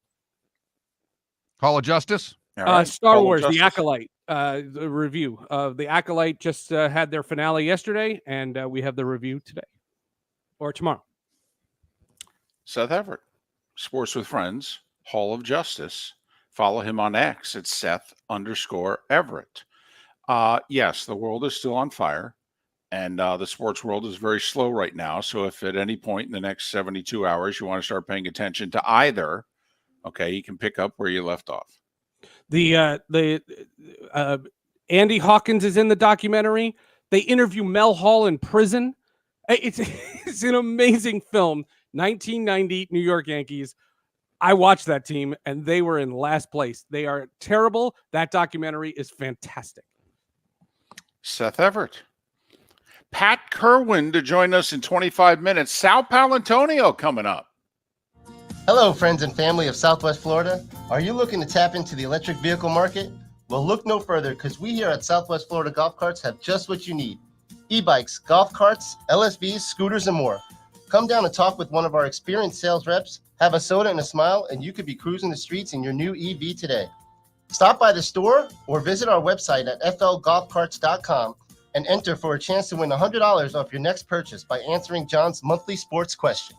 Speaker 1: Hall of Justice?
Speaker 11: Star Wars, The Acolyte, the review. The Acolyte just had their finale yesterday, and we have the review today. Or tomorrow.
Speaker 2: Seth Everett, Sports with Friends, Hall of Justice. Follow him on X at Seth_Everett. Yes, the world is still on fire. And the sports world is very slow right now. So if at any point in the next 72 hours you want to start paying attention to either, okay, you can pick up where you left off.
Speaker 11: The Andy Hawkins is in the documentary. They interview Mel Hall in prison. It's an amazing film. 1990 New York Yankees. I watched that team, and they were in last place. They are terrible. That documentary is fantastic.
Speaker 2: Seth Everett. Pat Kirwan to join us in 25 minutes. Sal Paolantonio coming up.
Speaker 10: Hello, friends and family of Southwest Florida. Are you looking to tap into the electric vehicle market? Well, look no further, because we here at Southwest Florida Golf Carts have just what you need. E-bikes, golf carts, LSVs, scooters, and more. Come down and talk with one of our experienced sales reps, have a soda and a smile, and you could be cruising the streets in your new EV today. Stop by the store or visit our website at flgolfcarts.com and enter for a chance to win $100 off your next purchase by answering John's monthly sports question.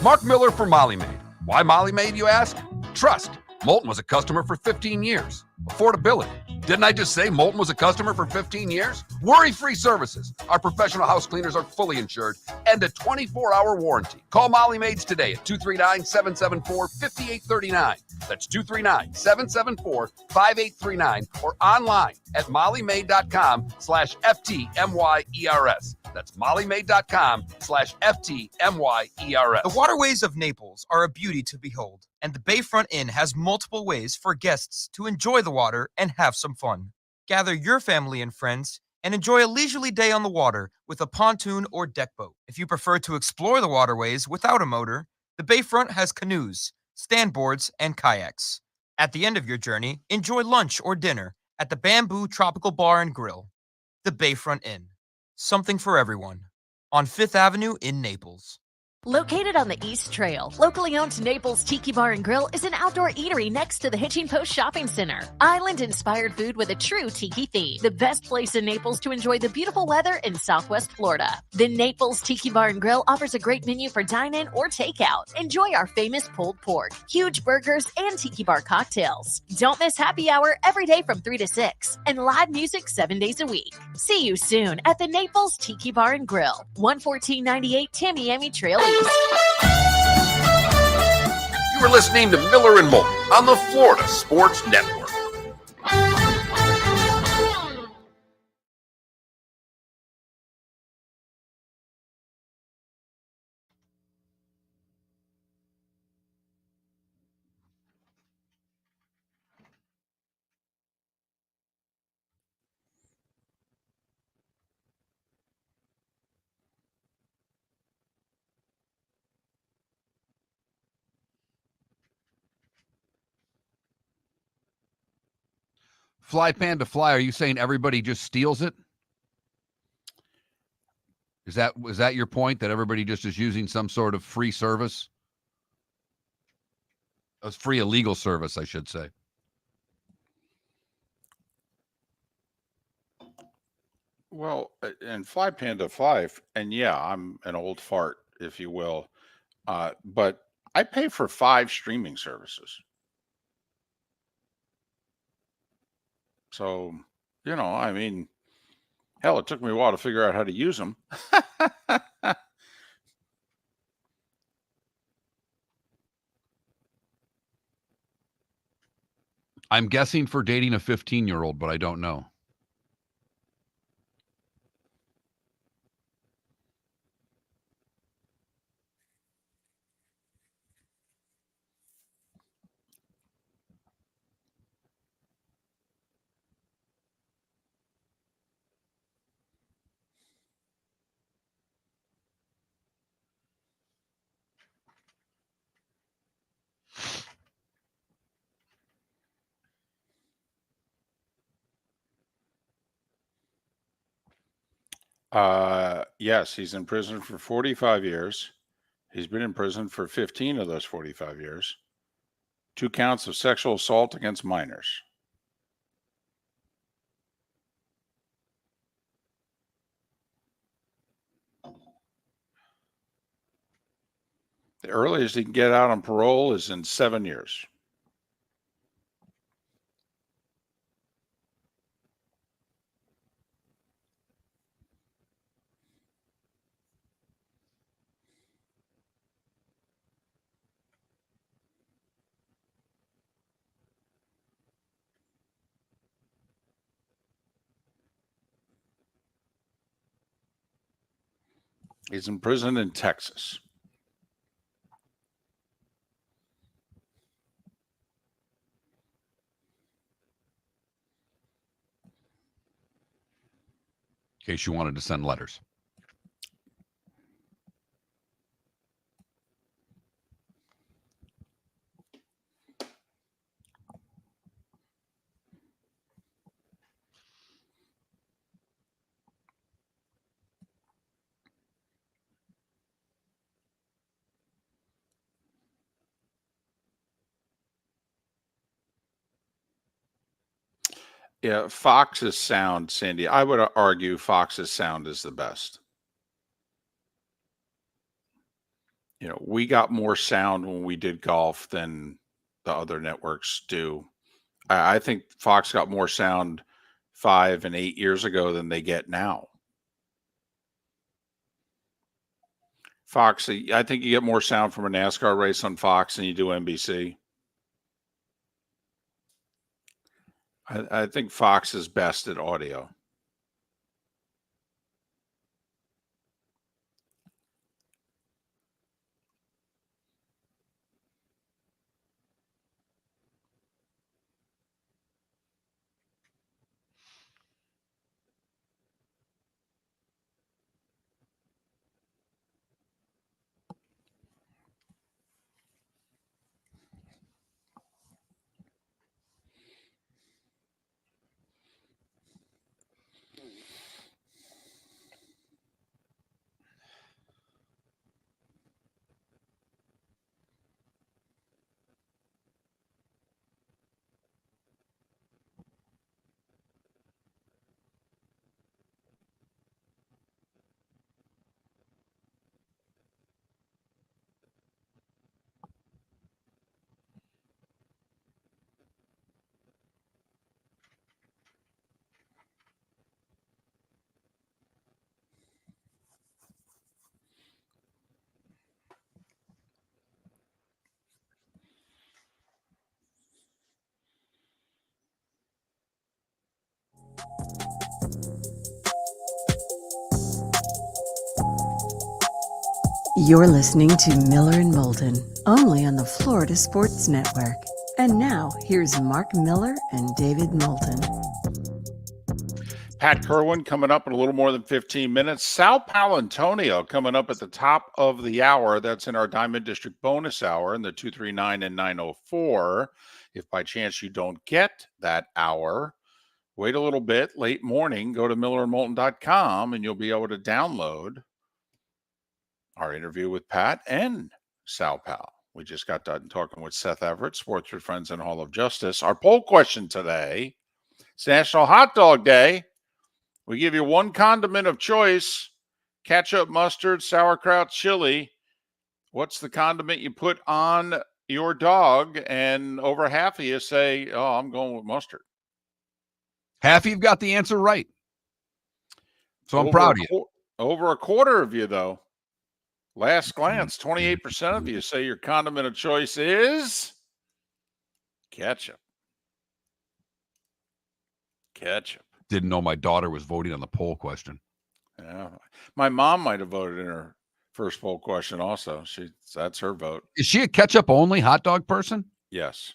Speaker 4: Mark Miller for Molly Maid. Why Molly Maid, you ask? Trust. Moulton was a customer for 15 years. Affordability. Didn't I just say Moulton was a customer for 15 years? Worry-free services. Our professional house cleaners are fully insured and a 24-hour warranty. Call Molly Maids today at 239-774-5839. That's 239-774-5839 or online at mollymaid.com/FTMYERS. That's mollymaid.com/FTMYERS.
Speaker 12: The waterways of Naples are a beauty to behold, and the Bayfront Inn has multiple ways for guests to enjoy the water and have some fun. Gather your family and friends and enjoy a leisurely day on the water with a pontoon or deck boat. If you prefer to explore the waterways without a motor, the Bayfront has canoes, standboards, and kayaks. At the end of your journey, enjoy lunch or dinner at the Bamboo Tropical Bar and Grill. The Bayfront Inn. Something for everyone. On 5th Avenue in Naples.
Speaker 9: Located on the East Trail, locally owned Naples Tiki Bar and Grill is an outdoor eatery next to the Hitching Post Shopping Center. Island-inspired food with a true tiki theme. The best place in Naples to enjoy the beautiful weather in Southwest Florida. The Naples Tiki Bar and Grill offers a great menu for dine-in or takeout. Enjoy our famous pulled pork, huge burgers, and tiki bar cocktails. Don't miss happy hour every day from 3 to 6 and live music 7 days a week. See you soon at the Naples Tiki Bar and Grill, 11498 Tamiami Trail East.
Speaker 4: You were listening to Miller and Moulton on the Florida Sports Network.
Speaker 1: Fly Panda Fly, are you saying everybody just steals it? Was that your point, that everybody just is using some sort of free service? A free illegal service, I should say.
Speaker 2: Well, and Fly Panda 5, and yeah, I'm an old fart, if you will, but I pay for 5 streaming services. So, I mean, hell, it took me a while to figure out how to use them.
Speaker 1: I'm guessing for dating a 15-year-old, but I don't know.
Speaker 2: Yes, he's in prison for 45 years. He's been in prison for 15 of those 45 years. 2 counts of sexual assault against minors. The earliest he can get out on parole is in 7 years. He's in prison in Texas.
Speaker 1: In case you wanted to send letters.
Speaker 2: Yeah, Fox's sound, Sandy. I would argue Fox's sound is the best. We got more sound when we did golf than the other networks do. I think Fox got more sound 5 and 8 years ago than they get now. Fox, I think you get more sound from a NASCAR race on Fox than you do NBC. I think Fox is best at audio.
Speaker 3: You're listening to Miller and Moulton, only on the Florida Sports Network. And now, here's Mark Miller and David Moulton.
Speaker 2: Pat Kirwan coming up in a little more than 15 minutes. Sal Paolantonio coming up at the top of the hour. That's in our Diamond District bonus hour in the 239 and 904. If by chance you don't get that hour, wait a little bit, late morning, go to millerandmoulton.com and you'll be able to download our interview with Pat and Sal Pal. We just got done talking with Seth Everett, Sports with Friends and Hall of Justice. Our poll question today, it's National Hot Dog Day. We give you one condiment of choice, ketchup, mustard, sauerkraut, chili. What's the condiment you put on your dog? And over half of you say, oh, I'm going with mustard.
Speaker 1: Half of you've got the answer right. So I'm proud of you.
Speaker 2: Over a quarter of you, though. Last glance, 28% of you say your condiment of choice is ketchup. Ketchup.
Speaker 1: Didn't know my daughter was voting on the poll question.
Speaker 2: Yeah. My mom might have voted in her first poll question also. That's her vote.
Speaker 1: Is she a ketchup only hot dog person?
Speaker 2: Yes.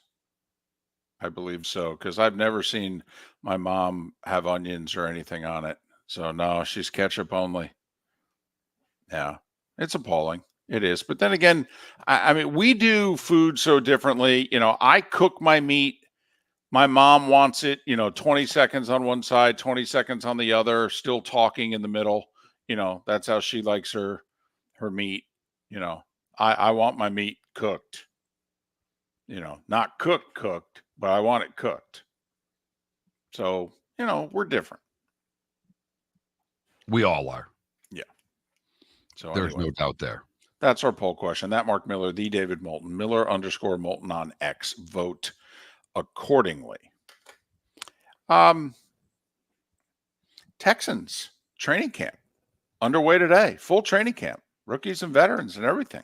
Speaker 2: I believe so, because I've never seen my mom have onions or anything on it. So no, she's ketchup only. Yeah. It's appalling. It is. But then again, I mean, we do food so differently. I cook my meat. My mom wants it, 20 seconds on one side, 20 seconds on the other, still talking in the middle. That's how she likes her meat. I want my meat cooked. Not cooked, but I want it cooked. So, we're different.
Speaker 1: We all are.
Speaker 2: Yeah. So
Speaker 1: there's no doubt there.
Speaker 2: That's our poll question. That Mark Miller, the David Moulton, Miller_Moulton on X. Vote accordingly. Texans training camp underway today. Full training camp. Rookies and veterans and everything.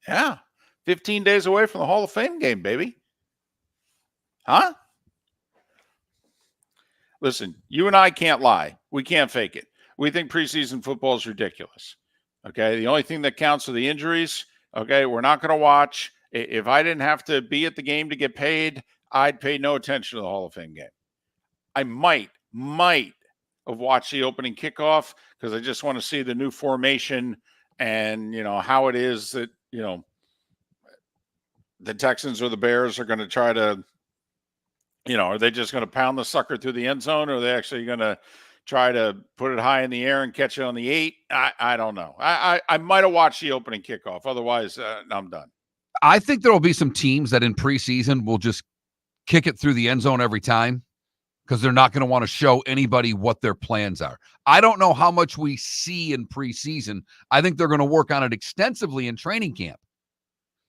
Speaker 2: Yeah. 15 days away from the Hall of Fame game, baby. Huh? Listen, you and I can't lie. We can't fake it. We think preseason football is ridiculous. Okay. The only thing that counts are the injuries. Okay. We're not going to watch. If I didn't have to be at the game to get paid, I'd pay no attention to the Hall of Fame game. I might have watched the opening kickoff because I just want to see the new formation and, how it is that, the Texans or the Bears are going to try to, are they just going to pound the sucker through the end zone, or are they actually going to try to put it high in the air and catch it on the 8? I don't know. I might have watched the opening kickoff. Otherwise, I'm done.
Speaker 1: I think there will be some teams that in preseason will just kick it through the end zone every time because they're not going to want to show anybody what their plans are. I don't know how much we see in preseason. I think they're going to work on it extensively in training camp.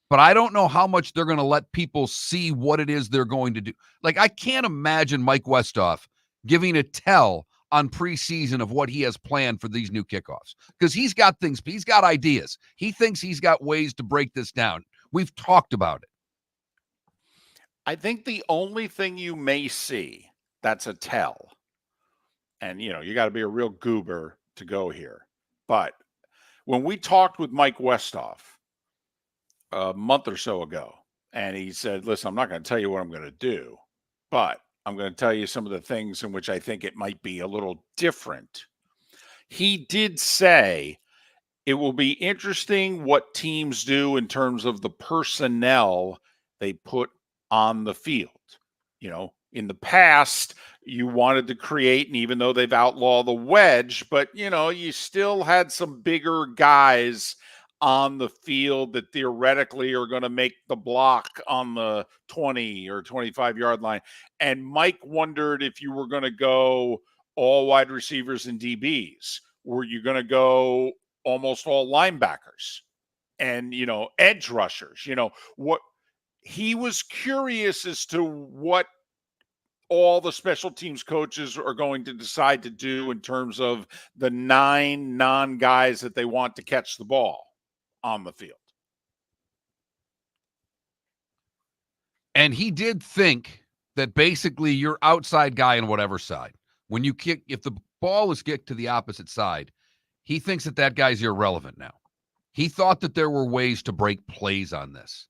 Speaker 1: But I don't know how much they're going to let people see what it is they're going to do. Like, I can't imagine Mike Westhoff giving a tell on preseason of what he has planned for these new kickoffs because he's got things, he's got ideas. He thinks he's got ways to break this down. We've talked about it.
Speaker 2: I think the only thing you may see that's a tell, and, you got to be a real goober to go here. But when we talked with Mike Westhoff a month or so ago, and he said, listen, I'm not going to tell you what I'm going to do, but I'm going to tell you some of the things in which I think it might be a little different. He did say it will be interesting what teams do in terms of the personnel they put on the field. In the past, you wanted to create, and even though they've outlawed the wedge, but, you still had some bigger guys on the field that theoretically are going to make the block on the 20 or 25-yard line. And Mike wondered if you were going to go all wide receivers and DBs. Were you going to go almost all linebackers and, edge rushers? What he was curious as to what all the special teams coaches are going to decide to do in terms of the 9 non-guys that they want to catch the ball on the field.
Speaker 1: And he did think that basically your outside guy on whatever side, when you kick, if the ball is kicked to the opposite side, he thinks that guy's irrelevant now. He thought that there were ways to break plays on this.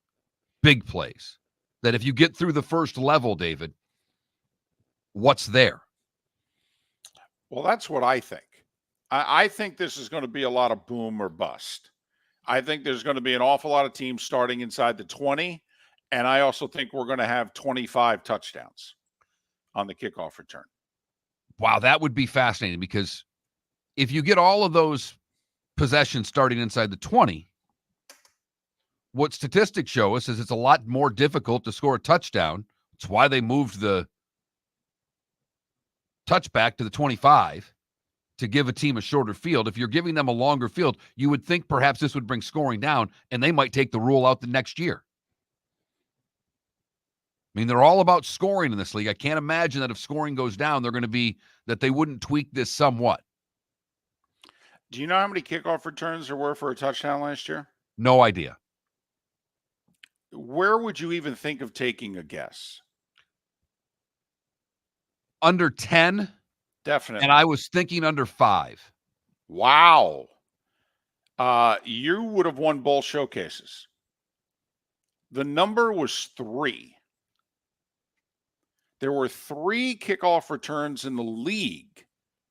Speaker 1: Big plays. That if you get through the first level, David, what's there?
Speaker 2: Well, that's what I think. I think this is going to be a lot of boom or bust. I think there's going to be an awful lot of teams starting inside the 20, and I also think we're going to have 25 touchdowns on the kickoff return.
Speaker 1: Wow, that would be fascinating because if you get all of those possessions starting inside the 20, what statistics show us is it's a lot more difficult to score a touchdown. It's why they moved the touchback to the 25 to give a team a shorter field. If you're giving them a longer field, you would think perhaps this would bring scoring down, and they might take the rule out the next year. I mean, they're all about scoring in this league. I can't imagine that if scoring goes down, they're going to be that they wouldn't tweak this somewhat.
Speaker 2: Do you know how many kickoff returns there were for a touchdown last year?
Speaker 1: No idea.
Speaker 2: Where would you even think of taking a guess?
Speaker 1: Under 10?
Speaker 2: Definitely.
Speaker 1: And I was thinking under 5.
Speaker 2: Wow. You would have won both showcases. The number was 3. There were 3 kickoff returns in the league.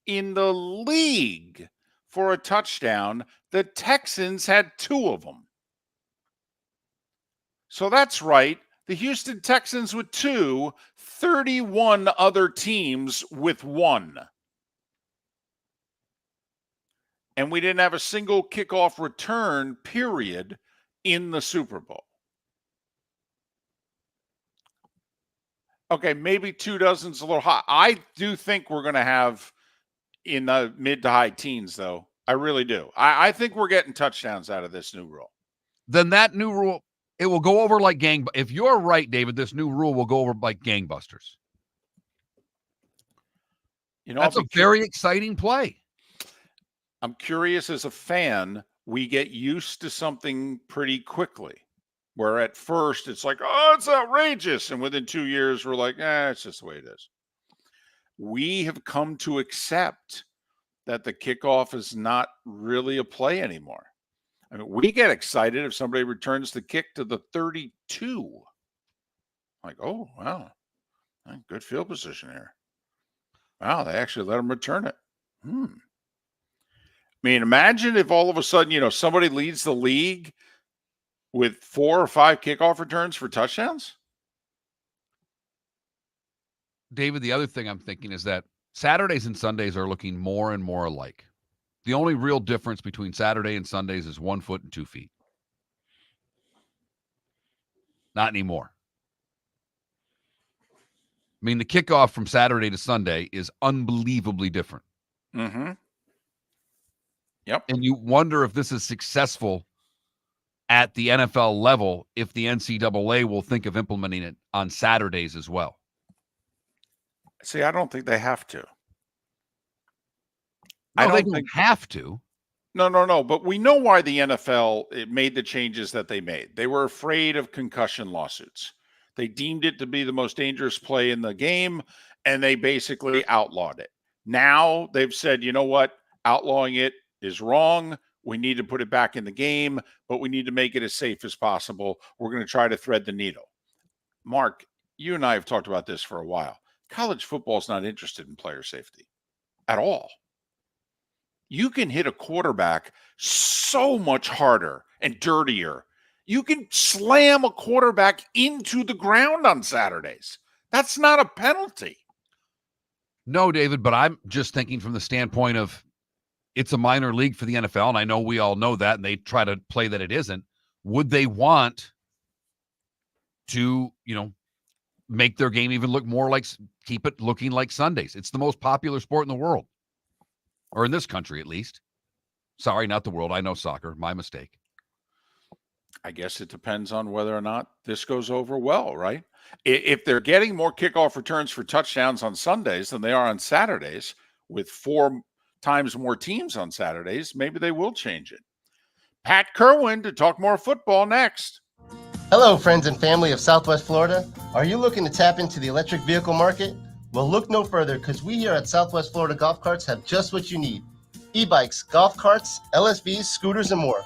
Speaker 2: In the league for a touchdown. The Texans had 2 of them. So that's right. The Houston Texans with 2, 31 other teams with 1. And we didn't have a single kickoff return, period, in the Super Bowl. Okay, maybe 2 dozen's a little high. I do think we're going to have in the mid to high teens, though. I really do. I think we're getting touchdowns out of this new rule.
Speaker 1: Then that new rule, it will go over like if you're right, David, this new rule will go over like gangbusters. That's a very exciting play.
Speaker 2: I'm curious as a fan, we get used to something pretty quickly. Where at first it's like, oh, it's outrageous. And within 2 years, we're like, it's just the way it is. We have come to accept that the kickoff is not really a play anymore. I mean, we get excited if somebody returns the kick to the 32. Like, oh, wow, good field position here. Wow, they actually let them return it. I mean, imagine if all of a sudden, somebody leads the league with 4 or 5 kickoff returns for touchdowns.
Speaker 1: David, the other thing I'm thinking is that Saturdays and Sundays are looking more and more alike. The only real difference between Saturday and Sundays is 1 foot and 2 feet. Not anymore. I mean, the kickoff from Saturday to Sunday is unbelievably different.
Speaker 2: Mm-hmm. Yep.
Speaker 1: And you wonder if this is successful at the NFL level, if the NCAA will think of implementing it on Saturdays as well.
Speaker 2: See, I don't think they have to.
Speaker 1: No, they don't have to.
Speaker 2: No. But we know why the NFL made the changes that they made. They were afraid of concussion lawsuits. They deemed it to be the most dangerous play in the game, and they basically outlawed it. Now they've said, you know what? Outlawing it is wrong. We need to put it back in the game, but we need to make it as safe as possible. We're going to try to thread the needle. Mark, you and I have talked about this for a while. College football is not interested in player safety at all. You can hit a quarterback so much harder and dirtier. You can slam a quarterback into the ground on Saturdays. That's not a penalty.
Speaker 1: No, David, but I'm just thinking from the standpoint of it's a minor league for the NFL, and I know we all know that, and they try to play that it isn't. Would they want to, make their game even look more like, keep it looking like Sundays? It's the most popular sport in the world, or in this country at least. Sorry, not the world. I know soccer. My mistake.
Speaker 2: I guess it depends on whether or not this goes over well, right? If they're getting more kickoff returns for touchdowns on Sundays than they are on Saturdays, with 4 times more teams on Saturdays, maybe they will change it. Pat Kirwan to talk more football next.
Speaker 10: Hello, friends and family of Southwest Florida. Are you looking to tap into the electric vehicle market? Well, look no further, because we here at Southwest Florida Golf Carts have just what you need. E-bikes, golf carts, LSVs, scooters, and more.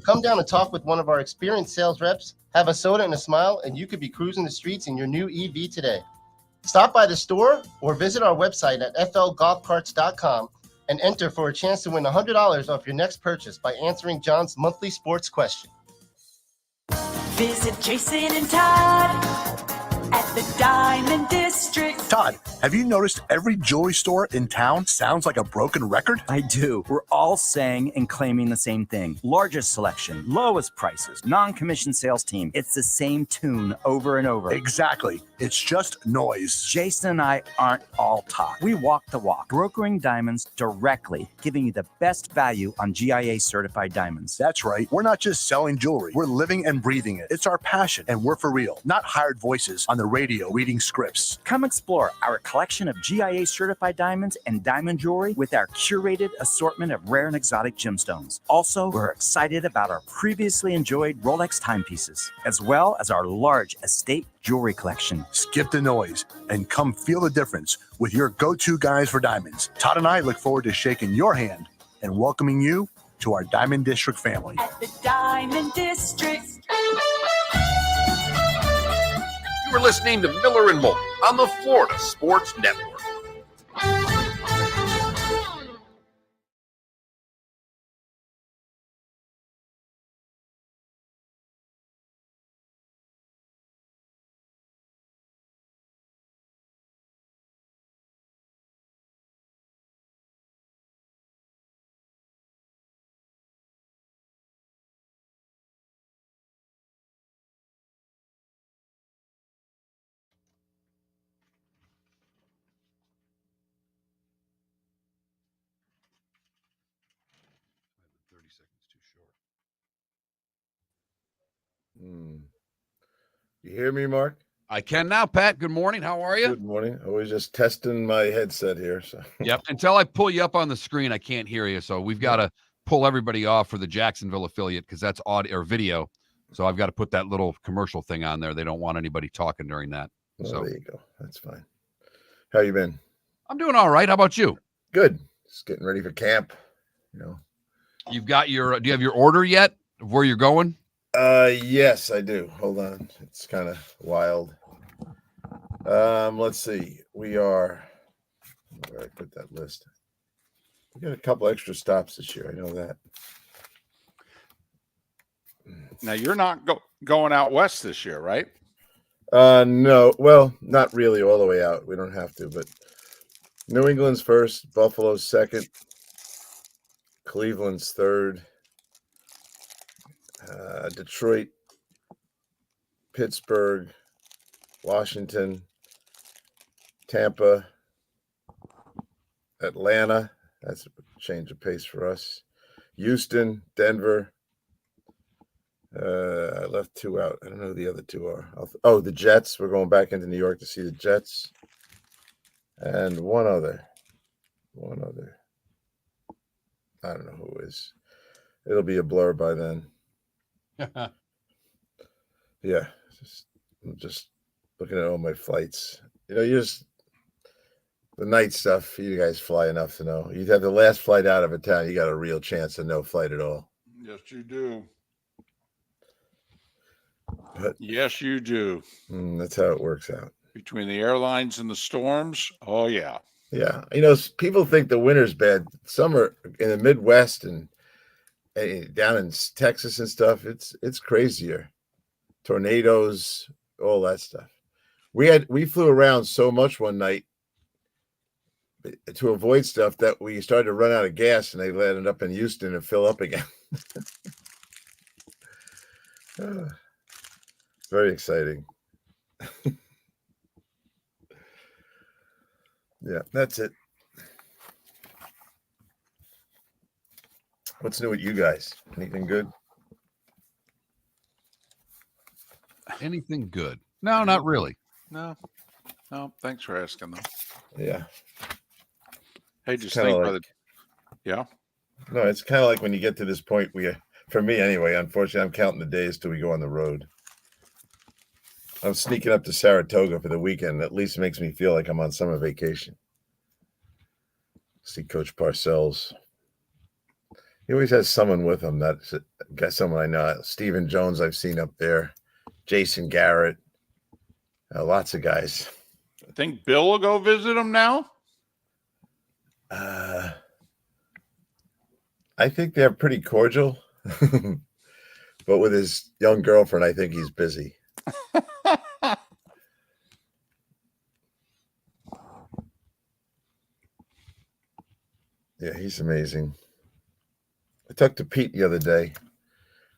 Speaker 10: Come down and talk with one of our experienced sales reps, have a soda and a smile, and you could be cruising the streets in your new EV today. Stop by the store or visit our website at flgolfcarts.com and enter for a chance to win $100 off your next purchase by answering John's monthly sports question.
Speaker 6: Visit Jason and Todd at the Diamond District.
Speaker 7: Todd, have you noticed every jewelry store in town sounds like a broken record?
Speaker 8: I do. We're all saying and claiming the same thing. Largest selection, lowest prices, non-commissioned sales team. It's the same tune over and over.
Speaker 7: Exactly. It's just noise.
Speaker 8: Jason and I aren't all talk. We walk the walk, brokering diamonds directly, giving you the best value on GIA certified diamonds.
Speaker 7: That's right. We're not just selling jewelry. We're living and breathing it. It's our passion, and we're for real, not hired voices on the radio reading scripts.
Speaker 8: Come explore our collection of GIA certified diamonds and diamond jewelry with our curated assortment of rare and exotic gemstones. Also, we're excited about our previously enjoyed Rolex timepieces, as well as our large estate jewelry collection.
Speaker 7: Skip the noise and come feel the difference with your go-to guys for diamonds. Todd and I look forward to shaking your hand and welcoming you to our Diamond District family.
Speaker 6: At the Diamond District.
Speaker 4: You are listening to Miller and Moulton on the Florida Sports Network.
Speaker 13: You hear me, Mark?
Speaker 1: I can now, Pat. Good morning. How are you?
Speaker 13: Good morning. I was just testing my headset here. So.
Speaker 1: Yep. Until I pull you up on the screen, I can't hear you. So we've got to pull everybody off for the Jacksonville affiliate because that's audio or video. So I've got to put that little commercial thing on there. They don't want anybody talking during that.
Speaker 13: Oh,
Speaker 1: so
Speaker 13: there you go. That's fine. How you been?
Speaker 1: I'm doing all right. How about you?
Speaker 13: Good. just getting ready for camp. You know.
Speaker 1: You've got your. Do you have your order yet of where you're going?
Speaker 13: Yes, I do. Hold on, it's kind of wild. Let's see. We are. Where did I put that list? We got a couple extra stops this year. I know that.
Speaker 2: Now you're not going out west this year, right?
Speaker 13: No. Well, not really all the way out. We don't have to, but New England's first, Buffalo's second, Cleveland's third, Detroit, Pittsburgh, Washington, Tampa, Atlanta. That's a change of pace for us. Houston, Denver. I left two out. I don't know who the other two are. The Jets. We're going back into New York to see the Jets. And one other. I don't know who is. It'll be a blur by then. Yeah. I'm just looking at all my flights. You know, the night stuff, you guys fly enough to know. You have the last flight out of a town, you got a real chance of no flight at all.
Speaker 2: Yes, you do.
Speaker 13: But
Speaker 2: yes, you do.
Speaker 13: That's how it works out.
Speaker 2: Between the airlines and the storms, oh yeah.
Speaker 13: Yeah. You know, people think the winter's bad. Summer in the Midwest and down in Texas and stuff, it's crazier. Tornadoes, all that stuff. We flew around so much one night to avoid stuff that we started to run out of gas, and they landed up in Houston and fill up again. Very exciting. Yeah, that's it. What's new with you guys? Anything good?
Speaker 1: Anything good? No, not really.
Speaker 2: No. Thanks for asking, though.
Speaker 13: Yeah.
Speaker 2: Hey, just think, brother. Yeah.
Speaker 13: No, it's kind of like when you get to this point where, for me anyway, unfortunately, I'm counting the days till we go on the road. I'm sneaking up to Saratoga for the weekend. At least it makes me feel like I'm on summer vacation. See Coach Parcells. He always has someone with him. That's got someone I know. Stephen Jones, I've seen up there. Jason Garrett. Lots of guys.
Speaker 2: I think Bill will go visit him now.
Speaker 13: I think they're pretty cordial. But with his young girlfriend, I think he's busy. Yeah, he's amazing. I talked to Pete the other day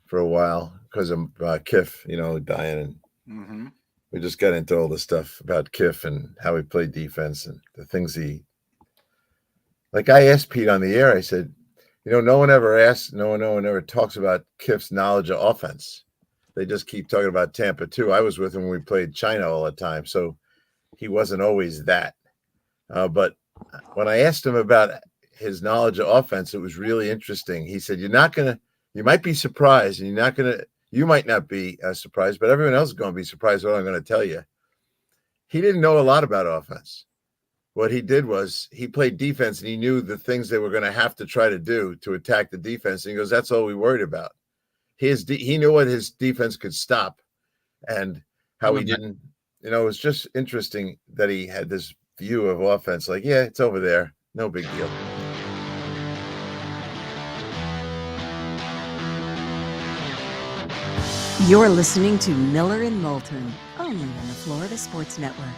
Speaker 13: for a while because of Kiff, dying. And we just got into all the stuff about Kiff and how he played defense and the things like I asked Pete on the air, I said, no one ever talks about Kiff's knowledge of offense. They just keep talking about Tampa too. I was with him when we played China all the time. So he wasn't always that. But when I asked him about his knowledge of offense, it was really interesting. He said, you might be surprised, and you might not be surprised, but everyone else is going to be surprised what I'm going to tell you. He didn't know a lot about offense. What he did was he played defense, and he knew the things they were going to have to try to do to attack the defense. And he goes, that's all we worried about. He knew what his defense could stop and how he didn't. It was just interesting that he had this view of offense. Like, yeah, it's over there. No big deal.
Speaker 3: You're listening to Miller and Moulton, only on the Florida Sports Network.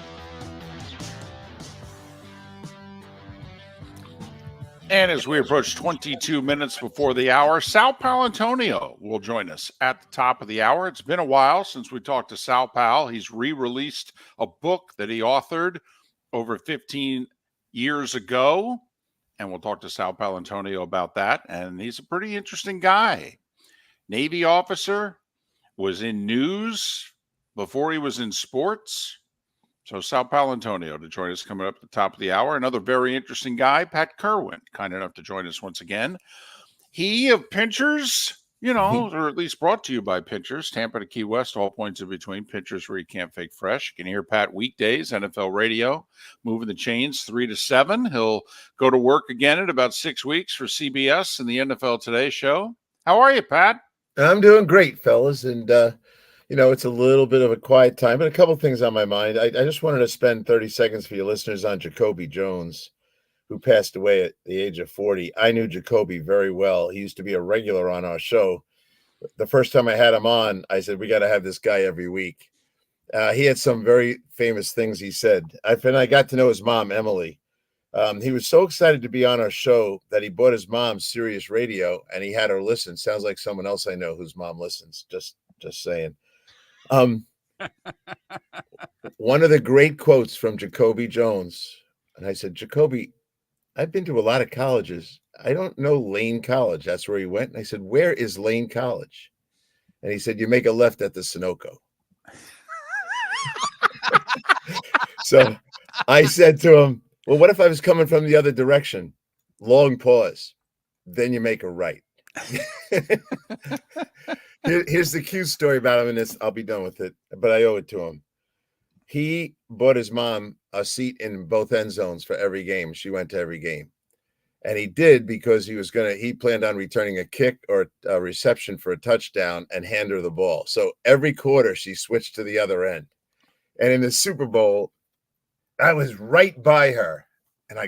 Speaker 2: And as we approach 22 minutes before the hour, Sal Paolantonio will join us at the top of the hour. It's been a while since we talked to Sal Pal. He's re-released a book that he authored over 15 years ago, and we'll talk to Sal Paolantonio about that. And he's a pretty interesting guy. Navy officer, was in news before he was in sports. So Sal Paolantonio to join us coming up at the top of the hour. Another very interesting guy, Pat Kirwan, kind enough to join us once again. He of Pinchers, or at least brought to you by Pitchers, Tampa to Key West, all points in between. Pitchers where you can't fake fresh. You can hear Pat weekdays, NFL radio, moving the chains 3 to 7. He'll go to work again in about 6 weeks for CBS and the NFL Today show. How are you, Pat?
Speaker 13: I'm doing great, fellas. And, it's a little bit of a quiet time, but a couple things on my mind. I just wanted to spend 30 seconds for your listeners on Jacoby Jones, who passed away at the age of 40. I knew Jacoby very well. He used to be a regular on our show. The first time I had him on, I said, we got to have this guy every week. He had some very famous things he said. I got to know his mom, Emily. He was so excited to be on our show that he bought his mom Sirius Radio, and he had her listen. Sounds like someone else I know whose mom listens. Just saying. One of the great quotes from Jacoby Jones, and I said, Jacoby, I've been to a lot of colleges. I don't know Lane College. That's where he went. And I said, where is Lane College? And he said, you make a left at the Sunoco. So I said to him, well, what if I was coming from the other direction? Long pause. Then you make a right. Here's the cute story about him, and this, I'll be done with it, but I owe it to him. He bought his mom a seat in both end zones for every game. She went to every game. And he did because he planned on returning a kick or a reception for a touchdown and hand her the ball. So every quarter she switched to the other end. And in the Super Bowl, I was right by her. And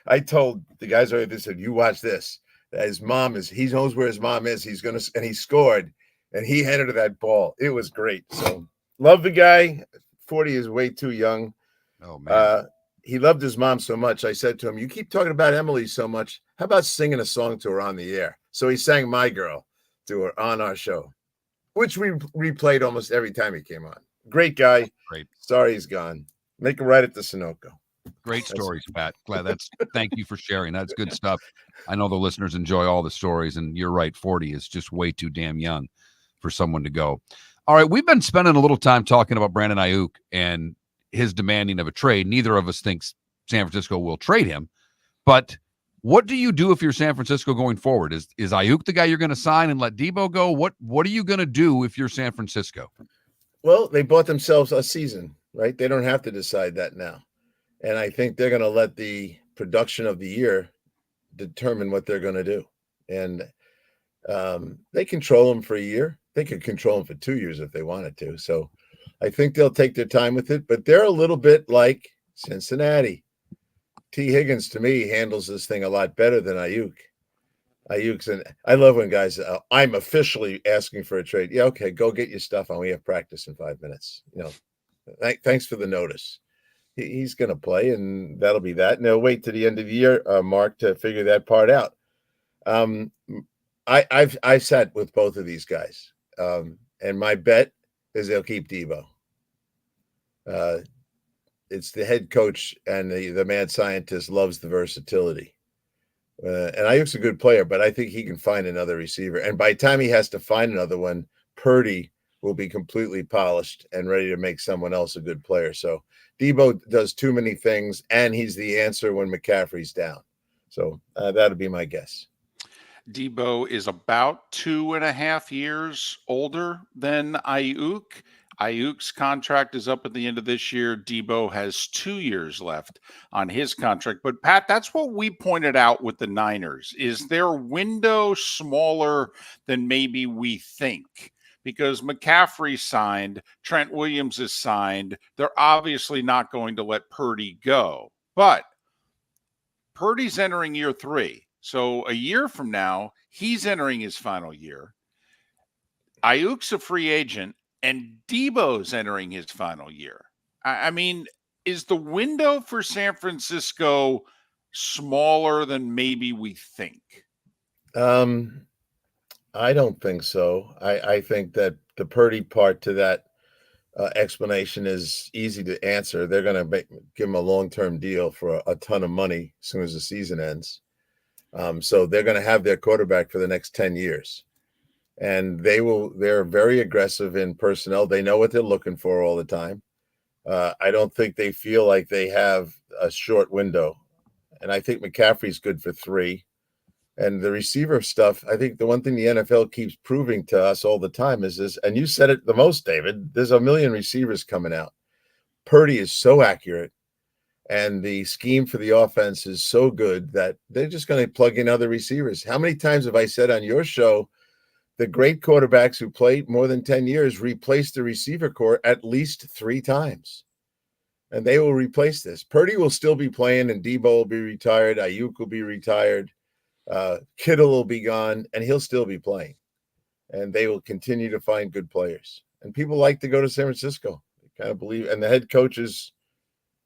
Speaker 13: I told the guys over there, said, you watch this. His mom he knows where his mom is. And he scored and he handed her that ball. It was great. So love the guy. 40 is way too young.
Speaker 1: Oh, man.
Speaker 13: He loved his mom so much. I said to him, you keep talking about Emily so much. How about singing a song to her on the air? So he sang My Girl to her on our show, which we replayed almost every time he came on. Great guy.
Speaker 1: Great.
Speaker 13: Sorry he's gone. Make a right at the Sunoco.
Speaker 1: Great stories, Pat. Thank you for sharing. That's good stuff. I know the listeners enjoy all the stories, and you're right. 40 is just way too damn young for someone to go. All right. We've been spending a little time talking about Brandon Ayuk and his demanding of a trade. Neither of us thinks San Francisco will trade him, but what do you do if you're San Francisco going forward? Is Ayuk the guy you're going to sign and let Debo go? What are you going to do if you're San Francisco?
Speaker 13: Well, they bought themselves a season, right? They don't have to decide that now. And I think they're going to let the production of the year determine what they're going to do. And they control him for a year. They could control him for 2 years if they wanted to. So I think they'll take their time with it, but they're a little bit like Cincinnati. T. Higgins, to me, handles this thing a lot better than Ayuk. I love when guys, I'm officially asking for a trade. Yeah, okay, go get your stuff on. We have practice in 5 minutes. Thanks for the notice. He's going to play, and that'll be that. And they'll wait to the end of the year, Mark, to figure that part out. I've sat with both of these guys, and my bet is they'll keep Debo. It's the head coach and the mad scientist loves the versatility. And Ayuk's a good player, but I think he can find another receiver. And by the time he has to find another one, Purdy will be completely polished and ready to make someone else a good player. So Debo does too many things, and he's the answer when McCaffrey's down. So that'll be my guess.
Speaker 2: Debo is about 2.5 years older than Ayuk. Ayuk's contract is up at the end of this year. Debo has 2 years left on his contract. But, Pat, that's what we pointed out with the Niners. Is their window smaller than maybe we think? Because McCaffrey signed, Trent Williams is signed. They're obviously not going to let Purdy go. But Purdy's entering year 3. So a year from now, he's entering his final year. Ayuk's a free agent, and Debo's entering his final year. I mean, is the window for San Francisco smaller than maybe we think?
Speaker 13: I don't think so. I think that the Purdy part to that explanation is easy to answer. They're going to give him a long-term deal for a ton of money as soon as the season ends. So they're going to have their quarterback for the next 10 years. And they're very aggressive in personnel. They know what they're looking for all the time. I don't think they feel like they have a short window. And I think McCaffrey's good for 3. And the receiver stuff, I think the one thing the NFL keeps proving to us all the time is this, and you said it the most, David, there's a million receivers coming out. Purdy is so accurate, and the scheme for the offense is so good that they're just going to plug in other receivers. How many times have I said on your show, the great quarterbacks who played more than 10 years replaced the receiver core at least 3 times? And they will replace this. Purdy will still be playing, and Debo will be retired. Ayuk will be retired. Kittle will be gone, and he'll still be playing. And they will continue to find good players. And people like to go to San Francisco. They kind of believe. And the head coaches,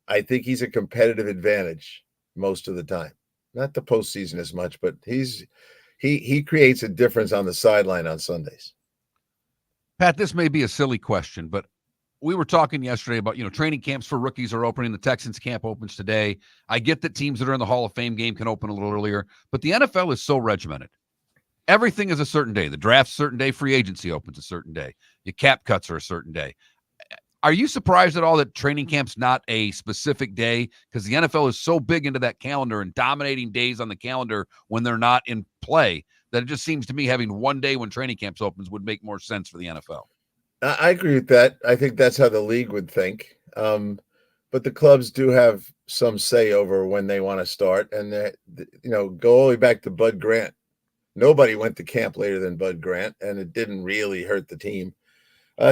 Speaker 13: I think he's a competitive advantage most of the time. Not the postseason as much, but he creates a difference on the sideline on Sundays.
Speaker 1: Pat, this may be a silly question, but we were talking yesterday about, training camps for rookies are opening. The Texans camp opens today. I get that teams that are in the Hall of Fame game can open a little earlier, but the NFL is so regimented. Everything is a certain day. The draft's a certain day. Free agency opens a certain day. Your cap cuts are a certain day. Are you surprised at all that training camp's not a specific day? Because the NFL is so big into that calendar and dominating days on the calendar when they're not in play that it just seems to me having one day when training camps opens would make more sense for the NFL.
Speaker 13: I agree with that. I think that's how the league would think. But the clubs do have some say over when they want to start. And, go all the way back to Bud Grant. Nobody went to camp later than Bud Grant, and it didn't really hurt the team.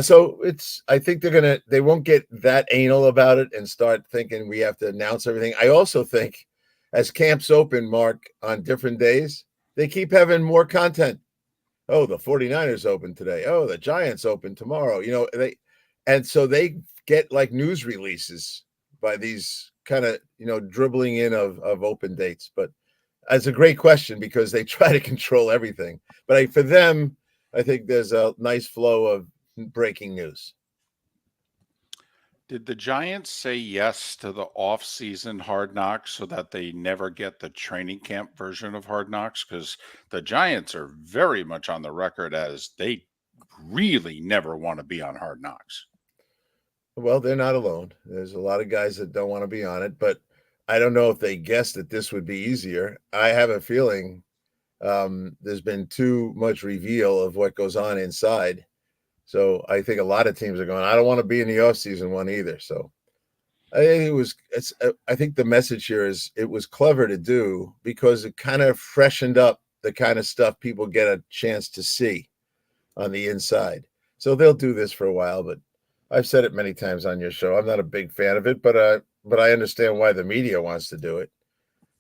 Speaker 13: So I think they won't get that anal about it and start thinking we have to announce everything. I also think as camps open, Mark, on different days, they keep having more content. Oh, the 49ers open today. Oh, the Giants open tomorrow. So they get like news releases by these kind of, dribbling in of open dates. But it's a great question because they try to control everything. But for them, I think there's a nice flow of breaking news.
Speaker 2: Did the Giants say yes to the off-season Hard Knocks so that they never get the training camp version of Hard Knocks? Because the Giants are very much on the record as they really never want to be on Hard Knocks.
Speaker 13: Well, they're not alone. There's a lot of guys that don't want to be on it, but I don't know if they guessed that this would be easier. I have a feeling there's been too much reveal of what goes on inside. So I think a lot of teams are going, I don't want to be in the offseason one either. So I think the message here is it was clever to do because it kind of freshened up the kind of stuff people get a chance to see on the inside. So they'll do this for a while, but I've said it many times on your show. I'm not a big fan of it, but I understand why the media wants to do it.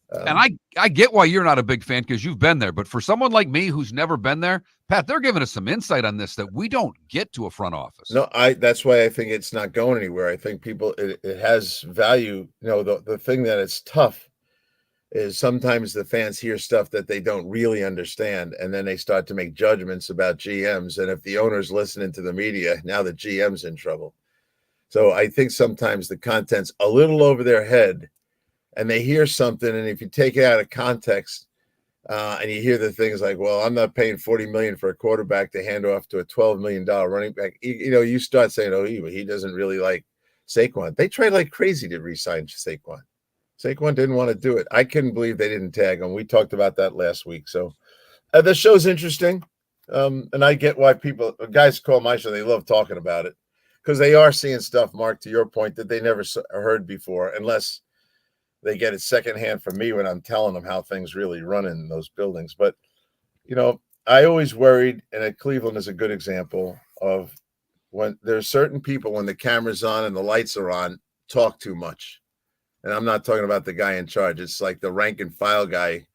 Speaker 1: And I get why you're not a big fan because you've been there. But for someone like me who's never been there, Pat, they're giving us some insight on this that we don't get to a front office.
Speaker 13: No, that's why I think it's not going anywhere. I think it has value. The thing that it's tough is sometimes the fans hear stuff that they don't really understand, and then they start to make judgments about GMs. And if the owner's listening to the media, now the GM's in trouble. So I think sometimes the content's a little over their head. And they hear something, and if you take it out of context, and you hear the things like, "Well, I'm not paying $40 million for a quarterback to hand off to a $12 million running back," you start saying, "Oh, he doesn't really like Saquon." They tried like crazy to re-sign Saquon. Saquon didn't want to do it. I couldn't believe they didn't tag him. We talked about that last week. So the show's interesting, and I get why guys call my show. They love talking about it because they are seeing stuff, Mark, to your point, that they never heard before, unless they get it secondhand from me when I'm telling them how things really run in those buildings. But, I always worried, and Cleveland is a good example of when there's certain people, when the camera's on and the lights are on, talk too much. And I'm not talking about the guy in charge. It's like the rank and file guy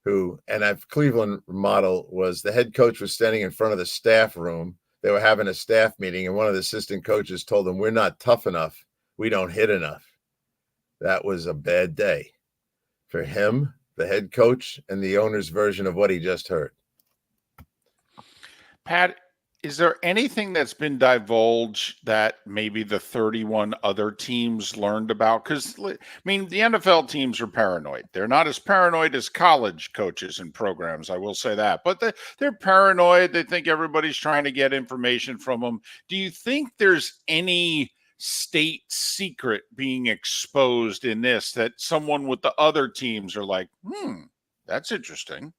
Speaker 13: Cleveland model was the head coach was standing in front of the staff room. They were having a staff meeting, and one of the assistant coaches told them, "We're not tough enough. We don't hit enough." That was a bad day for him, the head coach, and the owner's version of what he just heard.
Speaker 2: Pat, is there anything that's been divulged that maybe the 31 other teams learned about? Because, the NFL teams are paranoid. They're not as paranoid as college coaches and programs, I will say that. But they're paranoid. They think everybody's trying to get information from them. Do you think there's any state secret being exposed in this that someone with the other teams are like, that's interesting?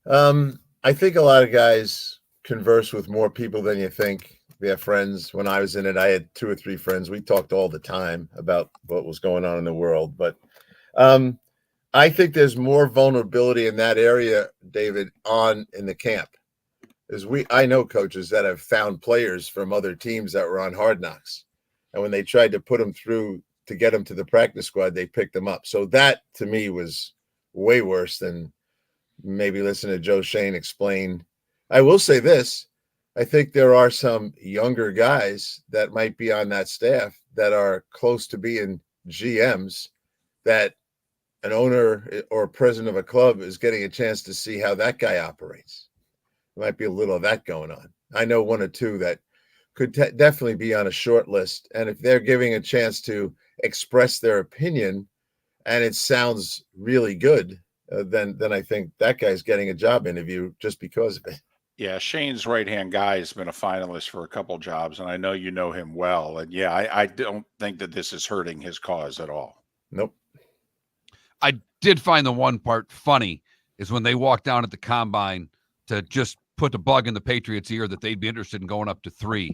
Speaker 13: I think a lot of guys converse with more people than you think. We have friends. When I was in it, I had 2 or 3 friends. We talked all the time about what was going on in the world. But I think there's more vulnerability in that area, David, in the camp. I know coaches that have found players from other teams that were on Hard Knocks. And when they tried to put them through to get them to the practice squad, they picked them up. So that, to me, was way worse than maybe listen to Joe Shane explain. I will say this. I think there are some younger guys that might be on that staff that are close to being GMs that an owner or president of a club is getting a chance to see how that guy operates. There might be a little of that going on. I know 1 or 2 that could definitely be on a short list. And if they're giving a chance to express their opinion and it sounds really good, then I think that guy's getting a job interview just because of it.
Speaker 2: Yeah, Shane's right-hand guy has been a finalist for a couple jobs, and I know you know him well. And yeah, I don't think that this is hurting his cause at all.
Speaker 13: Nope.
Speaker 1: I did find the one part funny is when they walked down at the combine to just put the bug in the Patriots' ear that they'd be interested in going up to 3.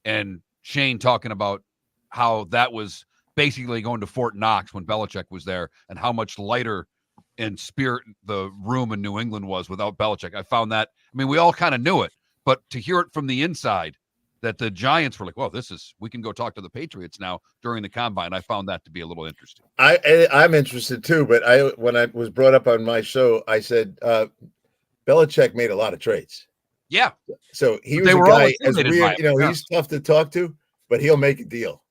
Speaker 1: And Shane talking about how that was basically going to Fort Knox when Belichick was there and how much lighter in spirit the room in New England was without Belichick. I found that, I mean, we all kind of knew it, but to hear it from the inside that the Giants were like, well, we can go talk to the Patriots now during the combine. I found that to be a little interesting.
Speaker 13: I'm interested too, but when I was brought up on my show, I said, Belichick made a lot of trades.
Speaker 1: Yeah.
Speaker 13: So he was a guy as weird, he's tough to talk to, but he'll make a deal.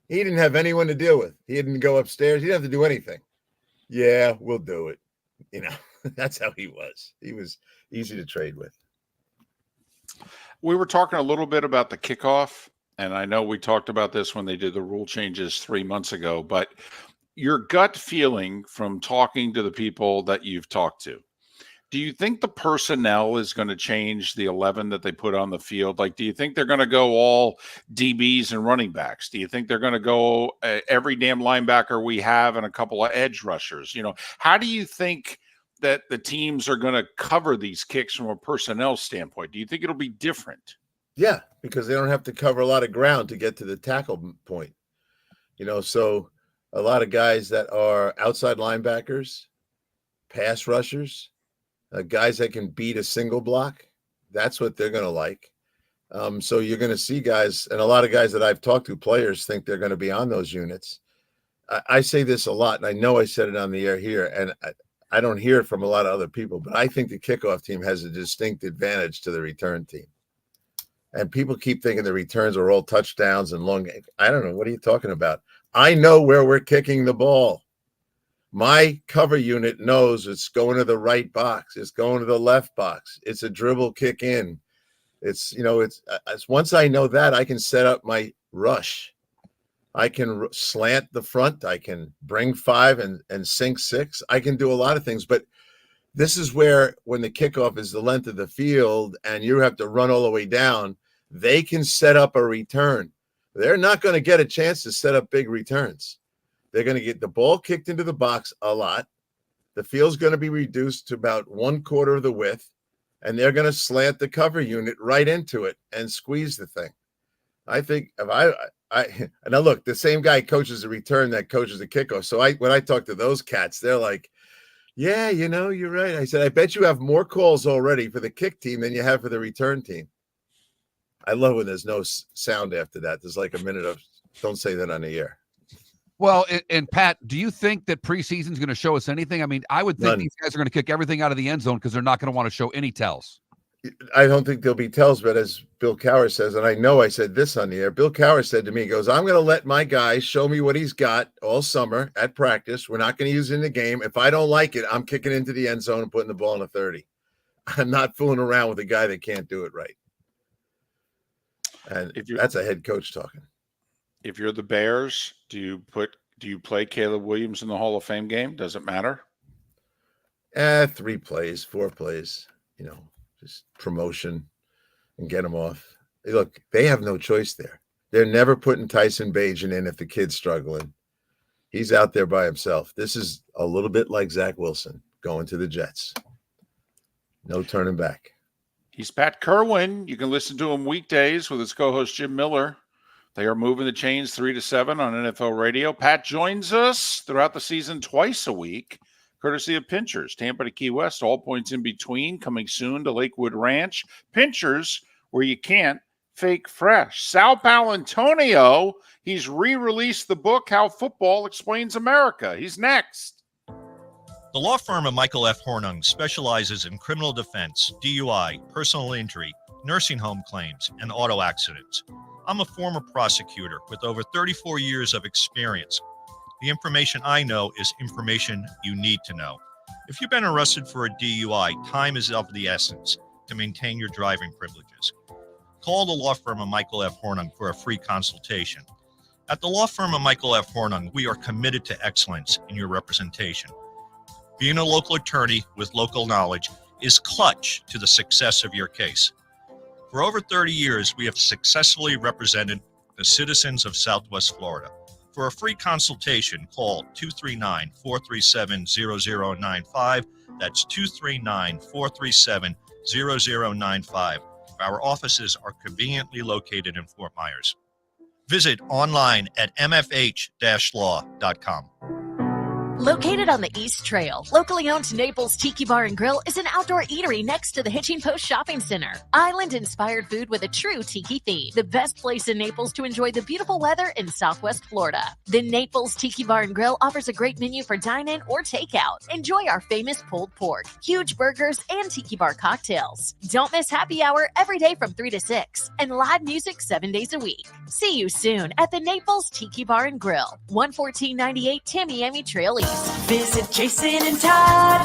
Speaker 13: He didn't have anyone to deal with. He didn't go upstairs. He didn't have to do anything. Yeah, we'll do it. That's how he was. He was easy to trade with.
Speaker 2: We were talking a little bit about the kickoff, and I know we talked about this when they did the rule changes 3 months ago, but your gut feeling from talking to the people that you've talked to, do you think the personnel is going to change the 11 that they put on the field? Like, do you think they're going to go all DBs and running backs? Do you think they're going to go every damn linebacker we have and a couple of edge rushers? How do you think that the teams are going to cover these kicks from a personnel standpoint? Do you think it'll be different?
Speaker 13: Yeah, because they don't have to cover a lot of ground to get to the tackle point. So a lot of guys that are outside linebackers, pass rushers, guys that can beat a single block, that's what they're going to like. So you're going to see guys, and a lot of guys that I've talked to, players, think they're going to be on those units. I say this a lot, and I know I said it on the air here, and I don't hear it from a lot of other people, but I think the kickoff team has a distinct advantage to the return team. And people keep thinking the returns are all touchdowns and long. I don't know. What are you talking about? I know where we're kicking the ball. My cover unit knows it's going to the right box. It's going to the left box. It's a dribble kick in. It's once I know that, I can set up my rush. I can slant the front. I can bring 5 and sink 6. I can do a lot of things, but this is where when the kickoff is the length of the field and you have to run all the way down, they can set up a return. They're not going to get a chance to set up big returns. They're going to get the ball kicked into the box a lot. The field's going to be reduced to about 1/4 of the width, and they're going to slant the cover unit right into it and squeeze the thing. I think now look, the same guy coaches the return that coaches the kickoff. So when I talk to those cats, they're like, yeah, you're right. I said, I bet you have more calls already for the kick team than you have for the return team. I love when there's no sound after that. There's like a minute of, don't say that on the air.
Speaker 1: Well, and Pat, do you think that preseason is going to show us anything? I mean, I would think these guys are going to kick everything out of the end zone because they're not going to want to show any tells.
Speaker 13: I don't think there'll be tells, but as Bill Cowher says, and I know I said this on the air, Bill Cowher said to me, he goes, I'm going to let my guys show me what he's got all summer at practice. We're not going to use it in the game. If I don't like it, I'm kicking into the end zone and putting the ball in the 30. I'm not fooling around with a guy that can't do it right. And that's a head coach talking.
Speaker 2: If you're the Bears, do you play Caleb Williams in the Hall of Fame game? Does it matter?
Speaker 13: 3 plays, 4 plays, just promotion and get them off. Look, they have no choice there. They're never putting Tyson Bagent in if the kid's struggling. He's out there by himself. This is a little bit like Zach Wilson going to the Jets. No turning back.
Speaker 2: He's Pat Kirwan. You can listen to him weekdays with his co-host Jim Miller. They are moving the chains 3 to 7 on NFL radio. Pat joins us throughout the season twice a week, courtesy of Pinchers, Tampa to Key West, all points in between, coming soon to Lakewood Ranch. Pinchers, where you can't fake fresh. Sal Paolantonio, he's re-released the book, How Football Explains America. He's next.
Speaker 5: The law firm of Michael F. Hornung specializes in criminal defense, DUI, personal injury, nursing home claims, and auto accidents. I'm a former prosecutor with over 34 years of experience. The information I know is information you need to know. If you've been arrested for a DUI, time is of the essence to maintain your driving privileges. Call the law firm of Michael F. Hornung for a free consultation. At the law firm of Michael F. Hornung, we are committed to excellence in your representation. Being a local attorney with local knowledge is clutch to the success of your case. For over 30 years, we have successfully represented the citizens of Southwest Florida. For a free consultation, call 239-437-0095. That's 239-437-0095. Our offices are conveniently located in Fort Myers. Visit online at mfh-law.com.
Speaker 9: Located on the East Trail, locally owned Naples Tiki Bar and Grill is an outdoor eatery next to the Hitching Post Shopping Center. Island-inspired food with a true tiki theme. The best place in Naples to enjoy the beautiful weather in Southwest Florida. The Naples Tiki Bar and Grill offers a great menu for dine-in or takeout. Enjoy our famous pulled pork, huge burgers, and tiki bar cocktails. Don't miss happy hour every day from 3 to 6 and live music 7 days a week. See you soon at the Naples Tiki Bar and Grill, 11498 Tamiami Trail East.
Speaker 6: Visit Jason and Todd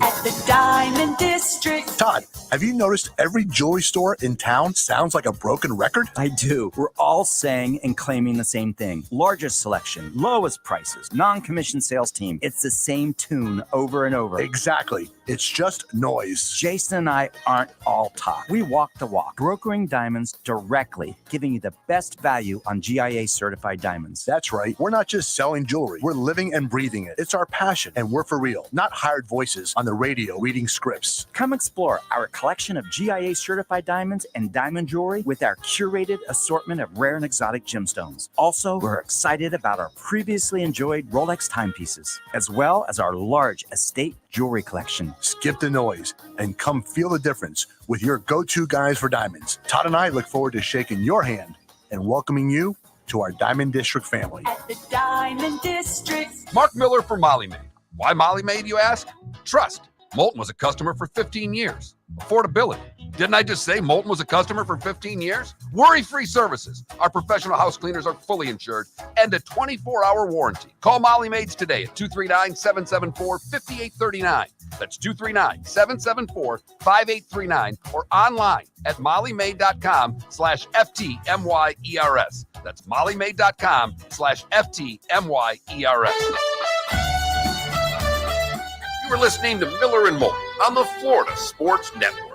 Speaker 6: at the Diamond District.
Speaker 7: Todd, have you noticed every jewelry store in town sounds like a broken record?
Speaker 8: I do. We're all saying and claiming the same thing. Largest selection, lowest prices, non-commissioned sales team. It's the same tune over and over.
Speaker 7: Exactly. It's just noise.
Speaker 8: Jason and I aren't all talk. We walk the walk, brokering diamonds directly, giving you the best value on GIA certified diamonds.
Speaker 7: That's right. We're not just selling jewelry. We're living and breathing it. It's our passion, and we're for real, not hired voices on the radio reading scripts.
Speaker 8: Come explore our collection of GIA certified diamonds and diamond jewelry with our curated assortment of rare and exotic gemstones. Also, we're excited about our previously enjoyed Rolex timepieces, as well as our large estate jewelry collection.
Speaker 7: Skip the noise and come feel the difference with your go-to guys for diamonds. Todd and I look forward to shaking your hand and welcoming you to our Diamond District family.
Speaker 6: At the Diamond District.
Speaker 4: Mark Miller for Molly Maid. Why Molly Maid, you ask? Trust. Moulton was a customer for 15 years. Affordability. Didn't I just say Moulton was a customer for 15 years? Worry-free services. Our professional house cleaners are fully insured and a 24-hour warranty. Call Molly Maids today at 239-774-5839. That's 239-774-5839 or online at mollymaid.com/FTMYERS. That's mollymaid.com/FTMYERS. You are listening to Miller and Moulton on the Florida Sports Network.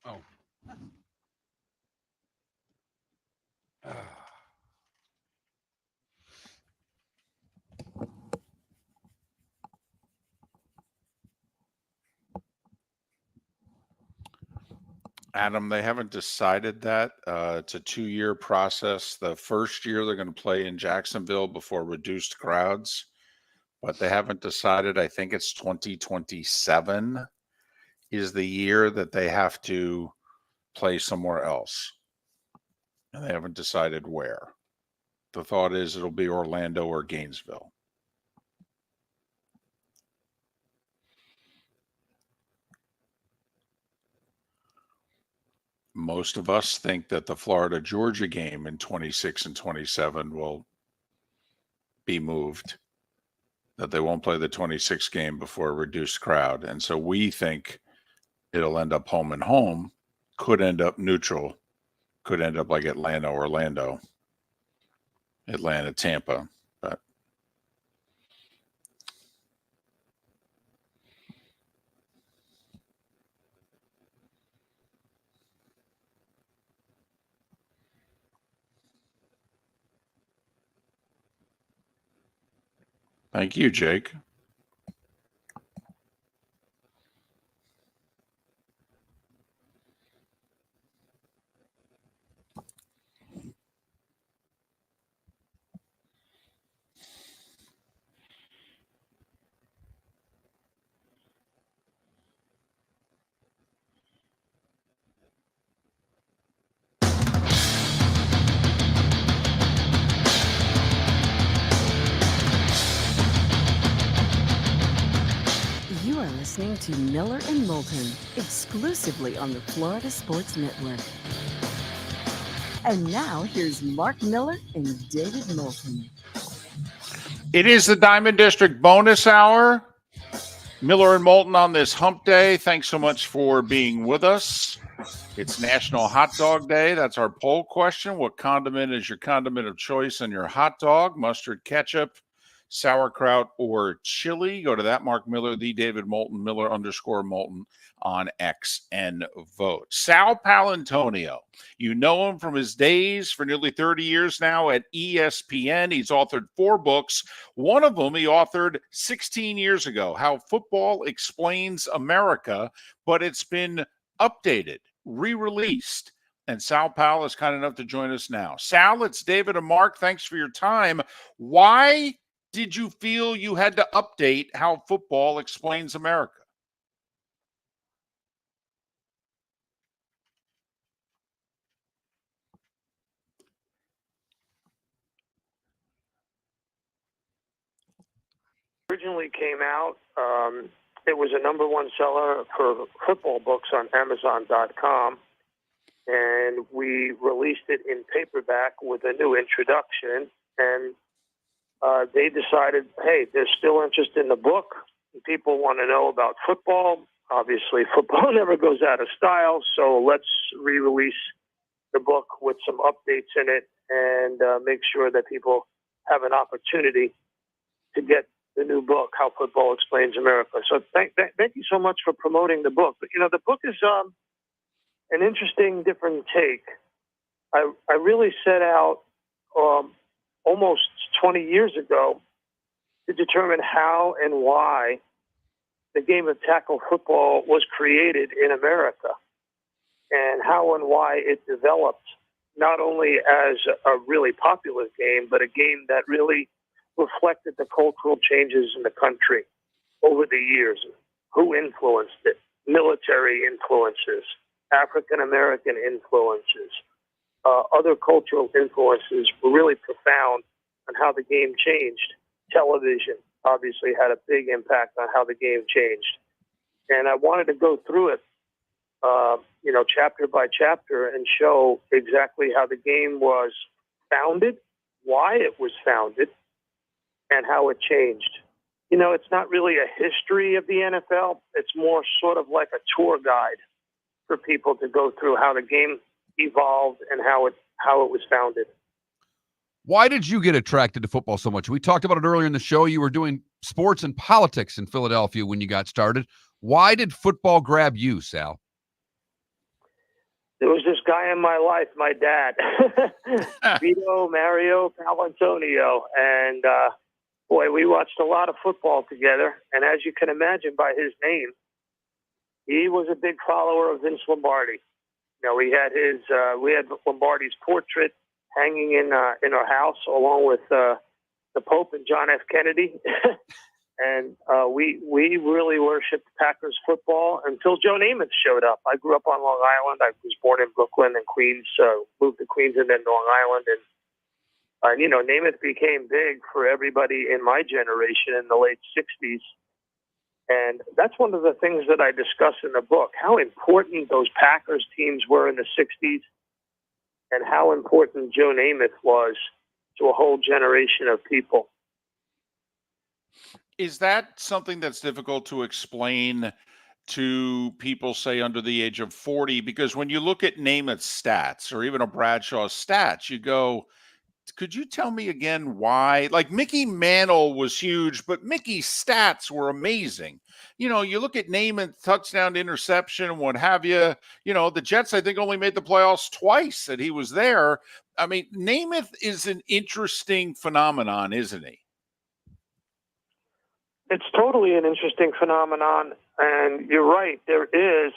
Speaker 1: Oh.
Speaker 2: Adam, they haven't decided that. It's a 2-year process. The first year they're going to play in Jacksonville before reduced crowds, but they haven't decided. I think it's 2027 is the year that they have to play somewhere else. And they haven't decided where. The thought is it'll be Orlando or Gainesville. Most of us think that the Florida-Georgia game in 26 and 27 will be moved, that they won't play the 26 game before a reduced crowd. And so we think it'll end up home and home, could end up neutral, could end up like Atlanta, Orlando, Atlanta, Tampa. But thank you, Jake.
Speaker 3: You are listening to Miller and Moulton, exclusively on the Florida Sports Network. And now here's Mark Miller and David Moulton.
Speaker 2: It is the Diamond District bonus hour. Miller and Moulton on this hump day. Thanks so much for being with us. It's National Hot Dog Day. That's our poll question. What condiment is your condiment of choice on your hot dog? Mustard, ketchup, sauerkraut, or chili? Go to that Mark Miller, the David Moulton, Miller_Moulton on X and vote. Sal Paolantonio, you know him from his days for nearly 30 years now at ESPN. He's authored 4 books. One of them he authored 16 years ago, How Football Explains America, but it's been updated, re-released. And Sal Powell is kind enough to join us now. Sal, it's David and Mark. Thanks for your time. Why did you feel you had to update How Football Explains America?
Speaker 14: Originally came out, it was a #1 seller for football books on Amazon.com, and we released it in paperback with a new introduction, and they decided, hey, there's still interest in the book. People want to know about football. Obviously, football never goes out of style, so let's re-release the book with some updates in it and make sure that people have an opportunity to get the new book, How Football Explains America. So thank you so much for promoting the book. But, the book is an interesting, different take. I really set out almost 20 years ago to determine how and why the game of tackle football was created in America and how and why it developed not only as a really popular game, but a game that really reflected the cultural changes in the country over the years. Who influenced it? Military influences, African-American influences, other cultural influences were really profound on how the game changed. Television obviously had a big impact on how the game changed. And I wanted to go through it, chapter by chapter and show exactly how the game was founded, why it was founded, and how it changed. It's not really a history of the NFL. It's more sort of like a tour guide for people to go through how the game evolved and how it was founded.
Speaker 1: Why did you get attracted to football so much? We talked about it earlier in the show. You were doing sports and politics in Philadelphia when you got started. Why did football grab you, Sal?
Speaker 14: there was this guy in my life, my dad, Mario Paolantonio, and boy, we watched a lot of football together. And as you can imagine by his name, he was a big follower of Vince Lombardi. You know, we had Lombardi's portrait hanging in our house, along with the Pope and John F. Kennedy. And we really worshipped Packers football until Joe Namath showed up. I grew up on Long Island. I was born in Brooklyn and Queens, moved to Queens and then Long Island. And you know, Namath became big for everybody in my generation in the late 60s. And that's one of the things that I discuss in the book, how important those Packers teams were in the 60s and how important Joe Namath was to a whole generation of people.
Speaker 2: Is that something that's difficult to explain to people, say, under the age of 40? Because when you look at Namath's stats or even a Bradshaw's stats, you go, could you tell me again why? Like Mickey Mantle was huge, but Mickey's stats were amazing. You know, you look at Namath, touchdown to interception and what have you. You know, the Jets, I think, only made the playoffs twice that he was there. I mean, Namath is an interesting phenomenon, isn't he?
Speaker 14: It's totally an interesting phenomenon, and you're right. There is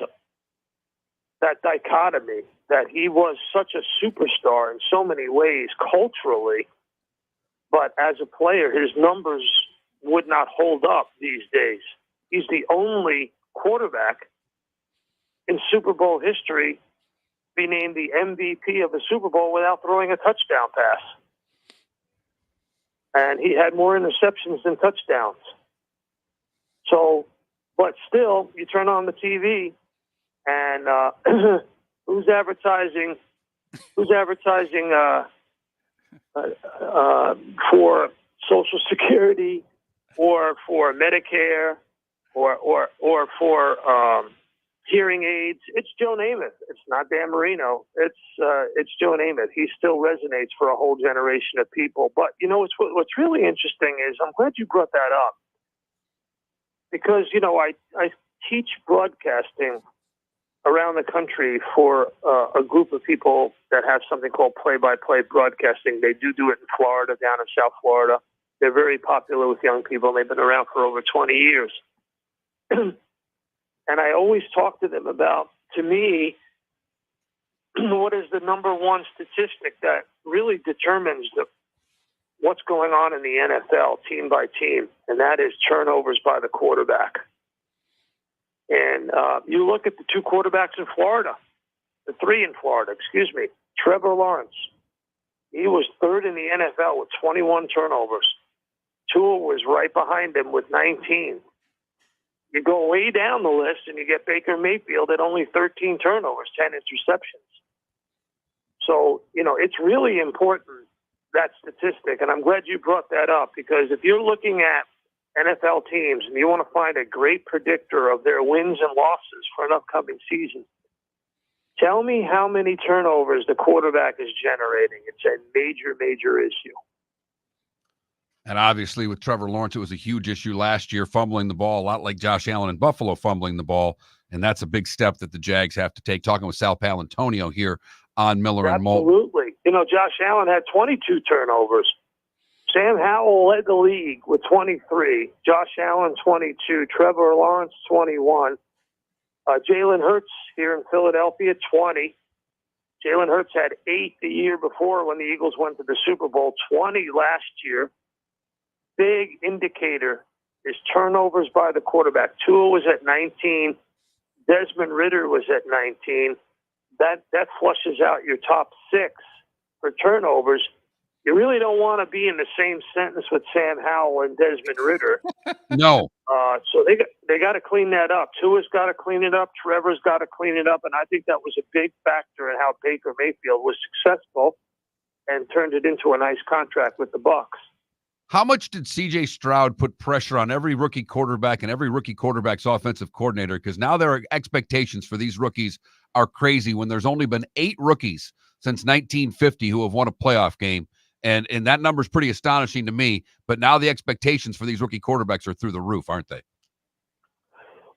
Speaker 14: that dichotomy that he was such a superstar in so many ways culturally, but as a player, his numbers would not hold up these days. He's the only quarterback in Super Bowl history to be named the MVP of the Super Bowl without throwing a touchdown pass. And he had more interceptions than touchdowns. So, but still, you turn on the TV and who's advertising for Social Security or for Medicare or for hearing aids? It's Joe Namath. It's not Dan Marino. It's Joe Namath. He still resonates for a whole generation of people. But you know, what's really interesting is I'm glad you brought that up. Because, you know, I teach broadcasting around the country for a group of people that have something called play-by-play broadcasting. They do it in Florida, down in South Florida. They're very popular with young people, and they've been around for over 20 years. And I always talk to them about, to me, what is the number one statistic that really determines what's going on in the NFL team by team, and that is turnovers by the quarterback. And you look at the two quarterbacks in Florida, the three in Florida, Trevor Lawrence. He was third in the NFL with 21 turnovers. Tua was right behind him with 19. You go way down the list and you get Baker Mayfield at only 13 turnovers, 10 interceptions. So, you know, it's really important, that statistic, and I'm glad you brought that up, because if you're looking at NFL teams and you want to find a great predictor of their wins and losses for an upcoming season, tell me how many turnovers the quarterback is generating. It's a major, major issue.
Speaker 1: And obviously with Trevor Lawrence, it was a huge issue last year, fumbling the ball, a lot like Josh Allen in Buffalo fumbling the ball, and that's a big step that the Jags have to take. Talking with Sal Paolantonio here on Miller and Moulton.
Speaker 14: Absolutely. You know, Josh Allen had 22 turnovers. Sam Howell led the league with 23. Josh Allen, 22. Trevor Lawrence, 21. Jalen Hurts here in Philadelphia, 20. Jalen Hurts had 8 the year before when the Eagles went to the Super Bowl, 20 last year. Big indicator is turnovers by the quarterback. Tua was at 19. Desmond Ridder was at 19. That flushes out your top 6 for turnovers. You really don't want to be in the same sentence with Sam Howell and Desmond Ridder.
Speaker 1: No.
Speaker 14: So they got to clean that up. Tua's got to clean it up. Trevor's got to clean it up. And I think that was a big factor in how Baker Mayfield was successful and turned it into a nice contract with the Bucs.
Speaker 1: How much did C.J. Stroud put pressure on every rookie quarterback and every rookie quarterback's offensive coordinator? Because now their expectations for these rookies are crazy when there's only been 8 rookies since 1950 who have won a playoff game. And that number is pretty astonishing to me. But now the expectations for these rookie quarterbacks are through the roof, aren't they?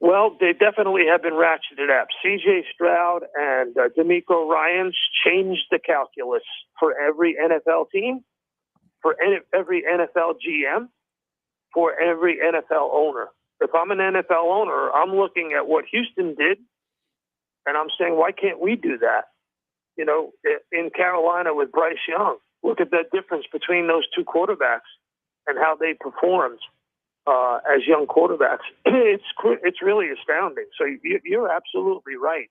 Speaker 14: Well, they definitely have been ratcheted up. C.J. Stroud and D'Amico Ryans changed the calculus for every NFL team, for every NFL GM, for every NFL owner. If I'm an NFL owner, I'm looking at what Houston did, and I'm saying, why can't we do that? You know, in Carolina with Bryce Young, look at the difference between those two quarterbacks and how they performed as young quarterbacks. It's really astounding. So you're absolutely right.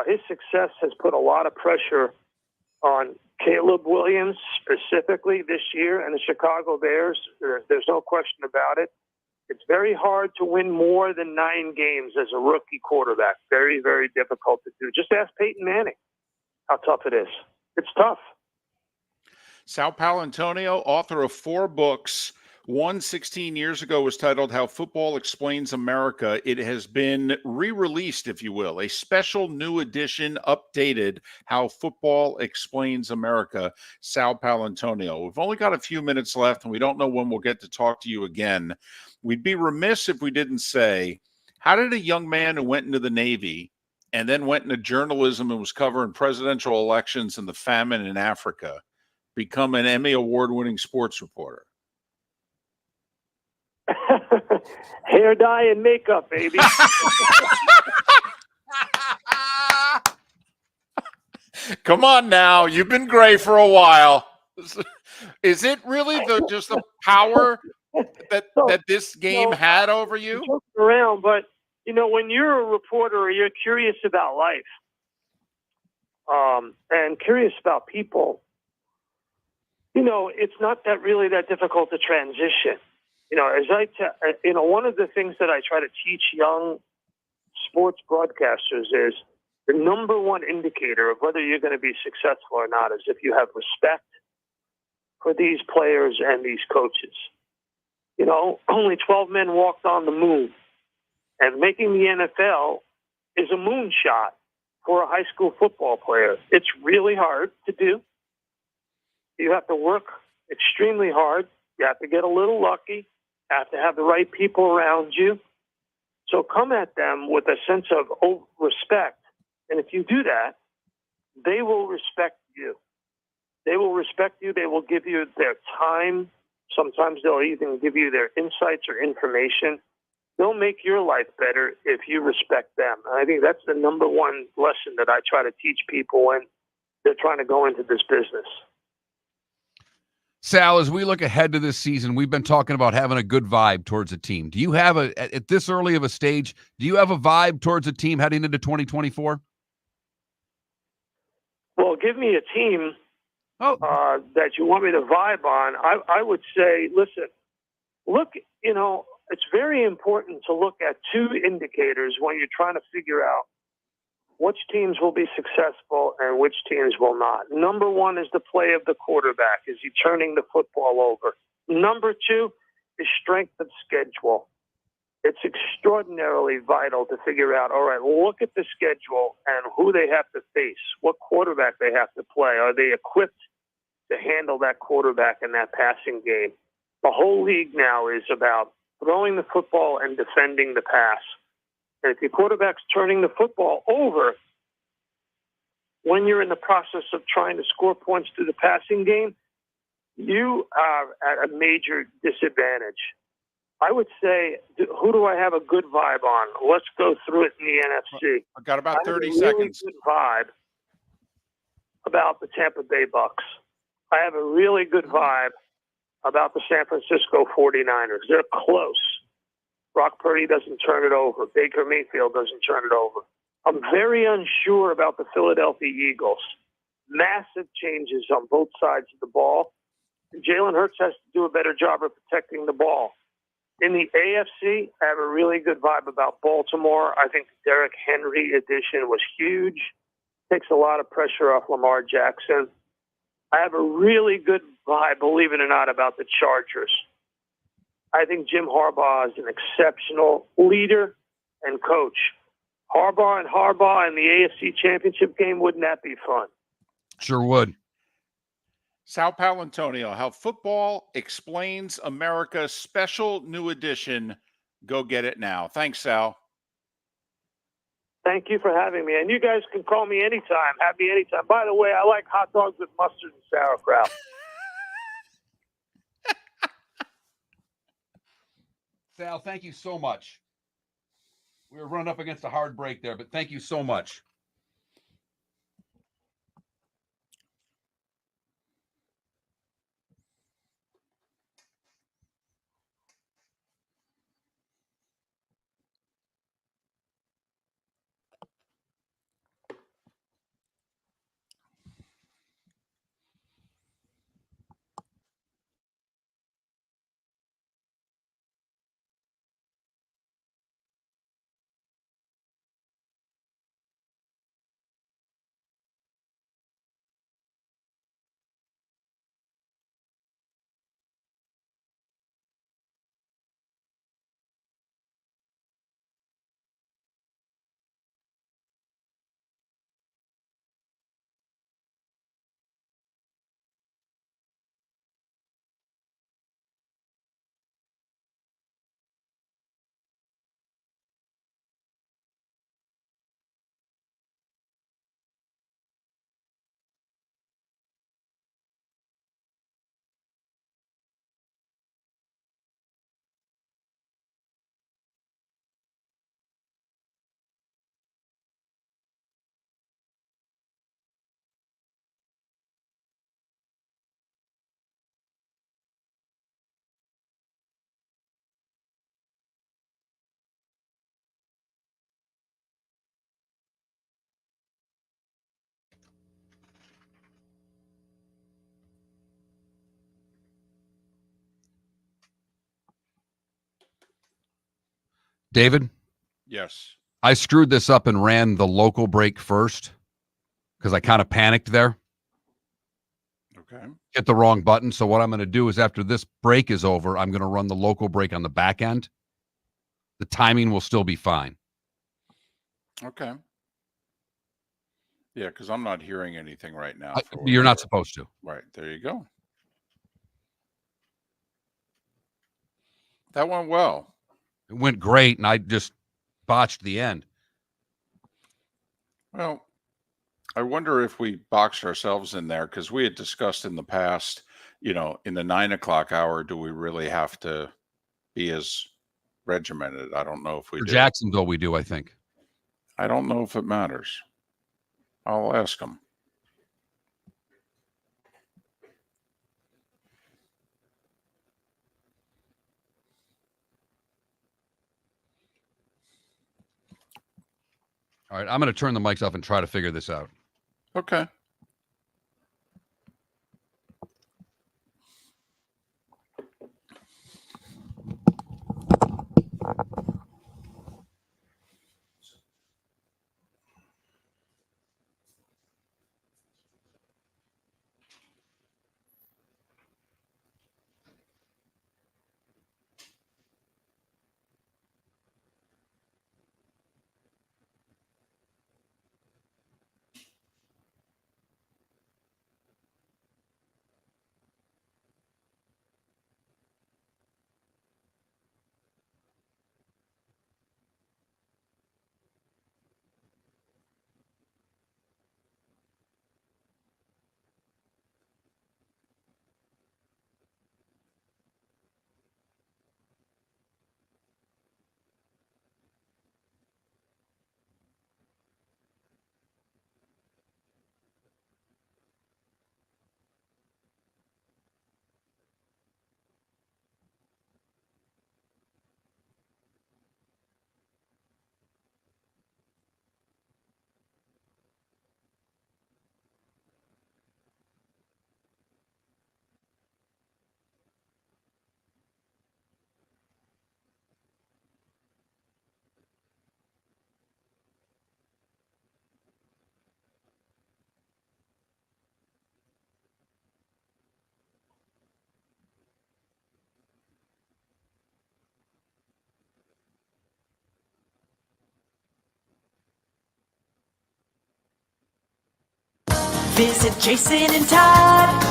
Speaker 14: His success has put a lot of pressure on Caleb Williams specifically this year and the Chicago Bears. There's no question about it. It's very hard to win more than 9 games as a rookie quarterback. Very, very difficult to do. Just ask Peyton Manning how tough it is. It's tough.
Speaker 2: Sal Paolantonio, author of 4 books. One 16 years ago was titled How Football Explains America. It has been re-released, if you will, a special new edition, updated How Football Explains America, Sal Paolantonio. We've only got a few minutes left, and we don't know when we'll get to talk to you again. We'd be remiss if we didn't say, how did a young man who went into the Navy and then went into journalism and was covering presidential elections and the famine in Africa become an Emmy award-winning sports reporter?
Speaker 14: Hair dye and makeup, baby.
Speaker 2: Come on now. You've been gray for a while. Is it really just the power that this game had over you?
Speaker 14: Joking around, but you know, when you're a reporter or you're curious about life, and curious about people, you know, it's not really that difficult to transition. You know, one of the things that I try to teach young sports broadcasters is the number one indicator of whether you're going to be successful or not is if you have respect for these players and these coaches. You know, only 12 men walked on the moon, and making the NFL is a moonshot for a high school football player. It's really hard to do. You have to work extremely hard. You have to get a little lucky. You have to have the right people around you. So come at them with a sense of respect. And if you do that, they will respect you. They will respect you. They will give you their time. Sometimes they'll even give you their insights or information. They'll make your life better if you respect them. And I think that's the number one lesson that I try to teach people when they're trying to go into this business.
Speaker 1: Sal, as we look ahead to this season, we've been talking about having a good vibe towards a team. Do you have at this early of a stage, do you have a vibe towards a team heading into 2024?
Speaker 14: Well, give me a team that you want me to vibe on. I would say, listen, look, you know, it's very important to look at 2 indicators when you're trying to figure out which teams will be successful and which teams will not. Number 1 is the play of the quarterback. Is he turning the football over? Number 2 is strength of schedule. It's extraordinarily vital to figure out, all right, look at the schedule and who they have to face, what quarterback they have to play. Are they equipped to handle that quarterback in that passing game? The whole league now is about throwing the football and defending the pass. And if your quarterback's turning the football over when you're in the process of trying to score points through the passing game, you are at a major disadvantage. I would say, who do I have a good vibe on? Let's go through it in the NFC.
Speaker 2: I've got about 30
Speaker 14: seconds.
Speaker 2: seconds.
Speaker 14: I have a really good vibe about the Tampa Bay Bucks. I have a really good vibe about the San Francisco 49ers. They're close. Brock Purdy doesn't turn it over. Baker Mayfield doesn't turn it over. I'm very unsure about the Philadelphia Eagles. Massive changes on both sides of the ball. Jalen Hurts has to do a better job of protecting the ball. In the AFC, I have a really good vibe about Baltimore. I think the Derrick Henry addition was huge. Takes a lot of pressure off Lamar Jackson. I have a really good vibe, believe it or not, about the Chargers. I think Jim Harbaugh is an exceptional leader and coach. Harbaugh in the AFC Championship game, wouldn't that be fun?
Speaker 1: Sure would.
Speaker 2: Sal Paolantonio, How Football Explains America, special new edition, Go get it now. Thanks, Sal.
Speaker 14: Thank you for having me. And you guys can call me anytime. Have me anytime. By the way, I like hot dogs with mustard and sauerkraut.
Speaker 1: Sal, thank you so much. We were running up against a hard break there, but thank you so much. David?
Speaker 2: Yes.
Speaker 1: I screwed this up and ran the local break first because I kind of panicked there.
Speaker 2: Okay.
Speaker 1: Hit the wrong button. So what I'm going to do is after this break is over, I'm going to run the local break on the back end. The timing will still be fine.
Speaker 2: Okay. Yeah, because I'm not hearing anything right now.
Speaker 1: You're not supposed to.
Speaker 2: Right. There you go. That went well.
Speaker 1: It went great, and I just botched the end.
Speaker 2: Well, I wonder if we boxed ourselves in there because we had discussed in the past, in the 9 o'clock hour, do we really have to be as regimented? I don't know if we
Speaker 1: For
Speaker 2: do.
Speaker 1: Jacksonville, we do, I think.
Speaker 2: I don't know if it matters. I'll ask them.
Speaker 1: All right, I'm going to turn the mics off and try to figure this out.
Speaker 2: Okay.
Speaker 6: Visit Jason and Todd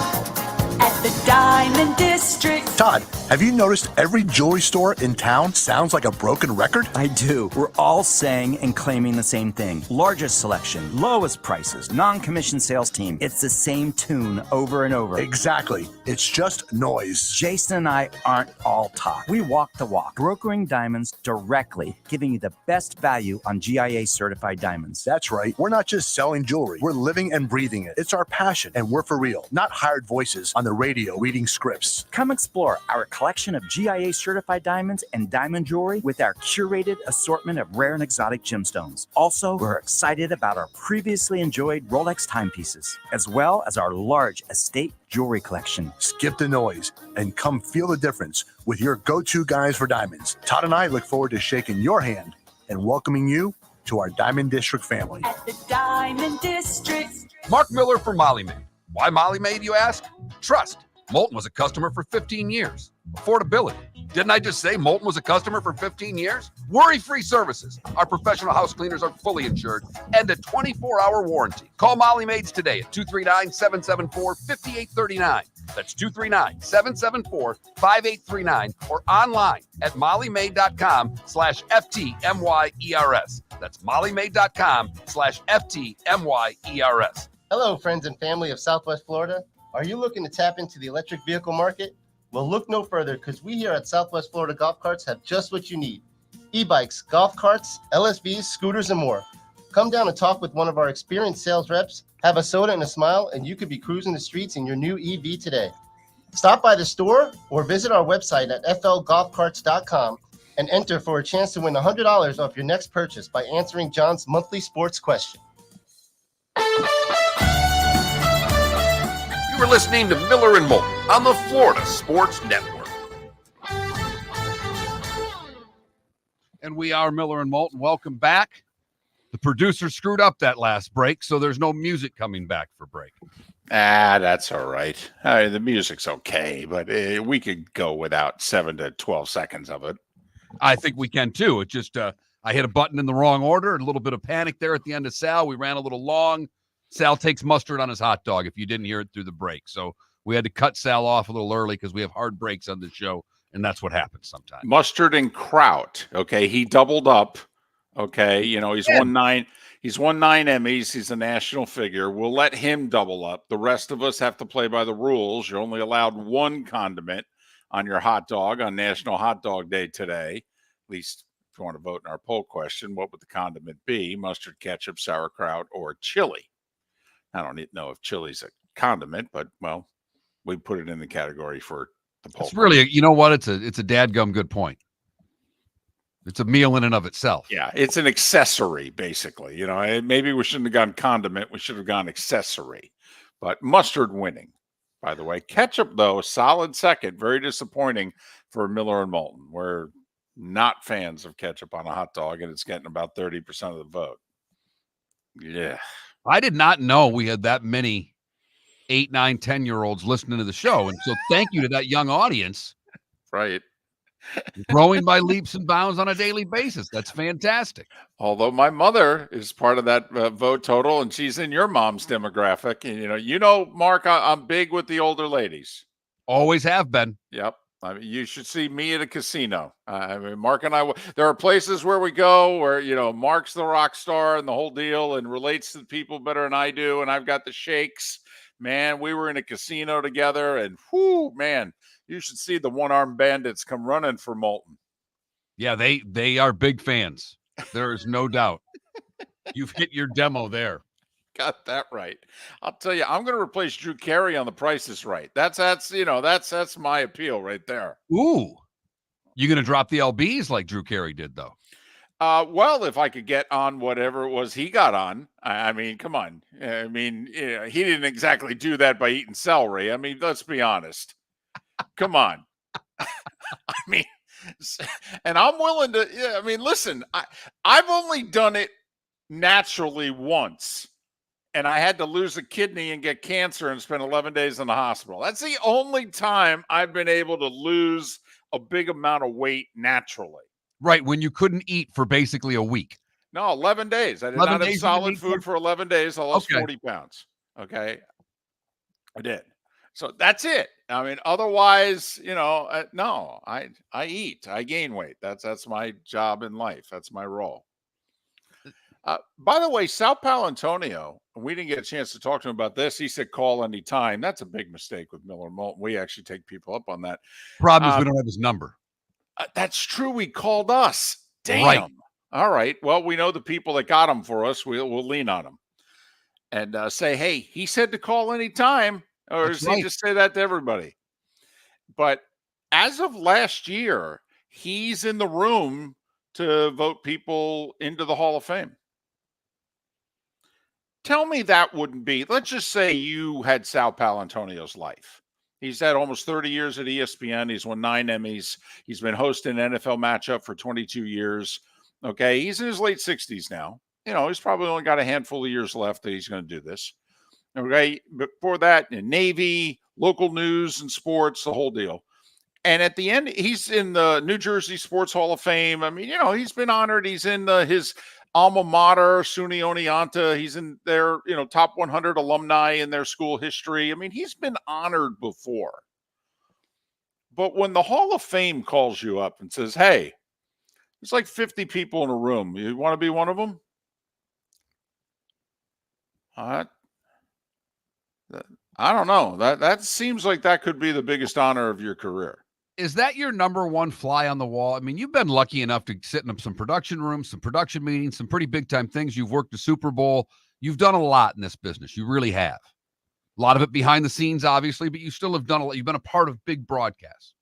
Speaker 6: at the Diamond District.
Speaker 7: Todd, have you noticed every jewelry store in town sounds like a broken record?
Speaker 8: I do. We're all saying and claiming the same thing. Largest selection, lowest prices, non-commissioned sales team. It's the same tune over and over.
Speaker 7: Exactly. It's just noise.
Speaker 8: Jason and I aren't all talk. We walk the walk, brokering diamonds directly, giving you the best value on GIA certified diamonds.
Speaker 7: That's right. We're not just selling jewelry. We're living and breathing it. It's our passion, and we're for real, not hired voices on the radio reading scripts.
Speaker 8: Come explore our collection of GIA certified diamonds and diamond jewelry with our curated assortment of rare and exotic gemstones. Also, we're excited about our previously enjoyed Rolex timepieces, as well as our large estate jewelry collection.
Speaker 7: Skip the noise and come feel the difference with your go-to guys for diamonds. Todd and I look forward to shaking your hand and welcoming you to our Diamond District family.
Speaker 6: At the Diamond District.
Speaker 4: Mark Miller for Molly Maid. Why Molly Maid, you ask? Trust. Moulton was a customer for 15 years. Affordability. Didn't I just say Moulton was a customer for 15 years? Worry-free services. Our professional house cleaners are fully insured and a 24-hour warranty. Call Molly Maids today at 239-774-5839. That's 239-774-5839 or online at mollymaid.com/FTMYERS. That's mollymaid.com/FTMYERS.
Speaker 10: Hello, friends and family of Southwest Florida. Are you looking to tap into the electric vehicle market? Well, look no further because we here at Southwest Florida Golf Carts have just what you need. E-bikes, golf carts, LSVs, scooters, and more. Come down and talk with one of our experienced sales reps, have a soda and a smile, and you could be cruising the streets in your new EV today. Stop by the store or visit our website at flgolfcarts.com and enter for a chance to win $100 off your next purchase by answering John's monthly sports question.
Speaker 4: You were listening to Miller and Moulton on the Florida Sports Network.
Speaker 1: And we are Miller and Moulton. Welcome back. The producer screwed up that last break, so there's no music coming back for break.
Speaker 2: That's all right. The music's okay, but we could go without 7 to 12 seconds of it.
Speaker 1: I think we can too. It just I hit a button in the wrong order. A little bit of panic there at the end of Sal. We ran a little long. Sal takes mustard on his hot dog if you didn't hear it through the break. So we had to cut Sal off a little early because we have hard breaks on the show, and that's what happens sometimes.
Speaker 2: Mustard and Kraut. Okay, he doubled up. Okay, you know, he's won 9 Emmys. He's a national figure. We'll let him double up. The rest of us have to play by the rules. You're only allowed one condiment on your hot dog on National Hot Dog Day today. At least if you want to vote in our poll question, what would the condiment be? Mustard, ketchup, sauerkraut, or chili? I don't know if chili's a condiment, but, well, we put it in the category for the poll.
Speaker 1: It's really, you know what? It's a dadgum good point. It's a meal in and of itself.
Speaker 2: Yeah, it's an accessory, basically. You know, maybe we shouldn't have gone condiment. We should have gone accessory. But mustard winning, by the way. Ketchup, though, solid second. Very disappointing for Miller and Moulton. We're not fans of ketchup on a hot dog, and it's getting about 30% of the vote. Yeah.
Speaker 1: I did not know we had that many 8, 9, 10-year-olds listening to the show. And so thank you to that young audience.
Speaker 2: Right.
Speaker 1: Growing by leaps and bounds on a daily basis. That's fantastic.
Speaker 2: Although my mother is part of that vote total, and she's in your mom's demographic. And, you know, Mark, I'm big with the older ladies.
Speaker 1: Always have been.
Speaker 2: Yep. I mean, you should see me at a casino. I mean, Mark and I, there are places where we go where, you know, Mark's the rock star and the whole deal and relates to the people better than I do. And I've got the shakes. Man, we were in a casino together and whoo, man, you should see the one-armed bandits come running for Moulton.
Speaker 1: Yeah, they are big fans. There is no doubt. You've hit your demo there.
Speaker 2: Got that right. I'll tell you, I'm going to replace Drew Carey on The Price is Right. That's my appeal right there.
Speaker 1: Ooh, you going to drop the LBs like Drew Carey did, though?
Speaker 2: Well, if I could get on whatever it was he got on, I mean, come on. I mean, he didn't exactly do that by eating celery. I mean, let's be honest. Come on. I mean, and I'm willing to. Yeah, I mean, listen, I've only done it naturally once. And I had to lose a kidney and get cancer and spend 11 days in the hospital. That's the only time I've been able to lose a big amount of weight naturally.
Speaker 1: Right, when you couldn't eat for basically a week.
Speaker 2: No, 11 days. I did not have solid food for 11 days. I lost 40 pounds. Okay. I did. So that's it. I mean, otherwise, no, I eat, I gain weight. That's my job in life. That's my role. By the way, Sal Paolantonio, we didn't get a chance to talk to him about this. He said call anytime. That's a big mistake with Miller and Moulton. We actually take people up on that.
Speaker 1: Problem is we don't have his number.
Speaker 2: That's true. He called us. Damn.
Speaker 1: Right.
Speaker 2: All right. Well, we know the people that got him for us. We'll lean on him and say, hey, he said to call anytime. Or does he just say that to everybody? But as of last year, he's in the room to vote people into the Hall of Fame. Tell me that wouldn't be, let's just say you had Sal Paolantonio's life. He's had almost 30 years at ESPN. He's won 9 Emmys. He's been hosting an NFL matchup for 22 years. Okay. He's in his late 60s now. He's probably only got a handful of years left that he's going to do this. Okay. Before that, in Navy, local news and sports, the whole deal. And at the end, he's in the New Jersey Sports Hall of Fame. I mean, he's been honored. He's in his alma mater, SUNY Oneonta. He's in their, top 100 alumni in their school history. I mean, he's been honored before. But when the Hall of Fame calls you up and says, hey, there's like 50 people in a room. You want to be one of them? I don't know. That seems like that could be the biggest honor of your career.
Speaker 1: Is that your number one fly on the wall? I mean, you've been lucky enough to sit in some production rooms, some production meetings, some pretty big time things. You've worked the Super Bowl. You've done a lot in this business. You really have. A lot of it behind the scenes, obviously, but you still have done a lot. You've been a part of big broadcasts.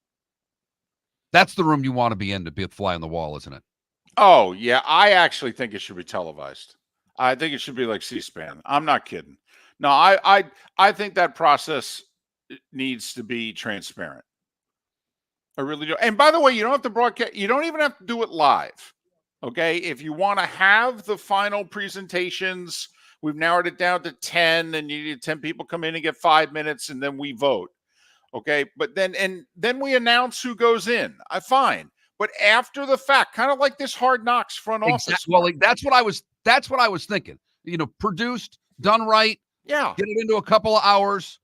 Speaker 1: That's the room you want to be in to be a fly on the wall, isn't it?
Speaker 2: Oh, yeah. I actually think it should be televised. I think it should be like C-SPAN. I'm not kidding. No, I think that process needs to be transparent. I really do. And by the way, you don't have to broadcast. You don't even have to do it live. Okay. If you want to have the final presentations, we've narrowed it down to 10 and you need 10 people come in and get 5 minutes and then we vote. Okay. But then we announce who goes in. Fine. But after the fact, kind of like this Hard Knocks front office.
Speaker 1: Well, that's what I was thinking, produced, done right.
Speaker 2: Yeah.
Speaker 1: Get it into a couple of hours.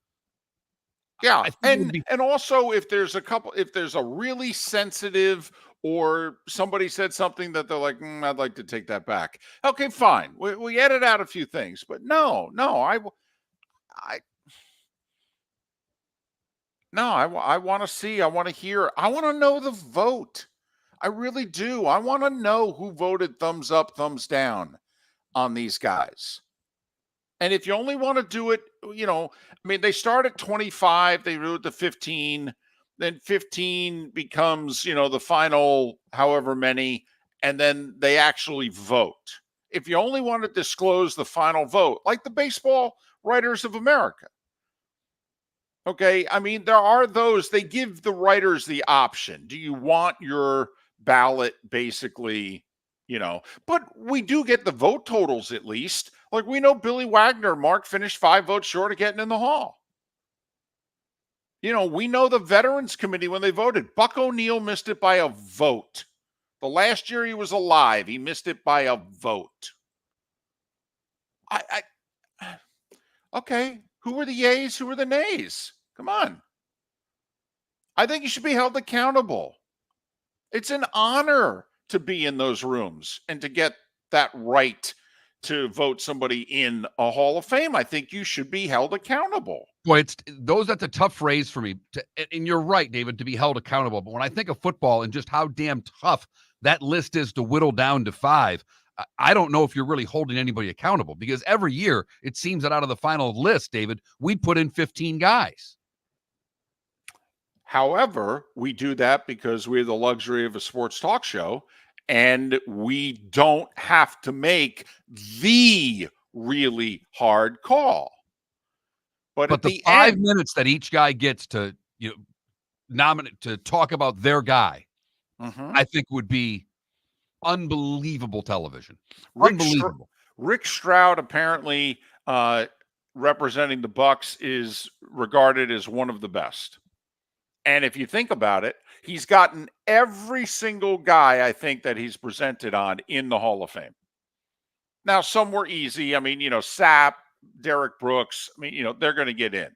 Speaker 2: Yeah. And also if there's a really sensitive or somebody said something that they're like, I'd like to take that back. Okay, fine. We edit out a few things, but no, I want to see, I want to hear, I want to know the vote. I really do. I want to know who voted thumbs up, thumbs down on these guys. And if you only want to do it, they start at 25, they do it to 15, then 15 becomes, the final however many, and then they actually vote. If you only want to disclose the final vote, like the Baseball Writers of America. Okay, I mean, there are those, they give the writers the option. Do you want your ballot basically, but we do get the vote totals at least. Like we know Billy Wagner, Mark finished 5 votes short of getting in the Hall. We know the Veterans Committee when they voted. Buck O'Neill missed it by a vote. The last year he was alive, he missed it by a vote. Okay, who were the yays? Who were the nays? Come on. I think you should be held accountable. It's an honor to be in those rooms and to get that right to vote somebody in a Hall of Fame. I think you should be held accountable.
Speaker 1: Boy, that's a tough phrase for me. And you're right, David, to be held accountable. But when I think of football and just how damn tough that list is to whittle down to 5, I don't know if you're really holding anybody accountable, because every year it seems that out of the final list, David, we put in 15 guys.
Speaker 2: However, we do that because we have the luxury of a sports talk show, and we don't have to make the really hard call. But
Speaker 1: the 5 minutes that each guy gets to nominate to talk about their guy, I think would be unbelievable television. Unbelievable.
Speaker 2: Rick Stroud apparently representing the Bucks is regarded as one of the best. And if you think about it, he's gotten every single guy, I think, that he's presented on in the Hall of Fame. Now, some were easy. I mean, Sapp, Derek Brooks, they're going to get in.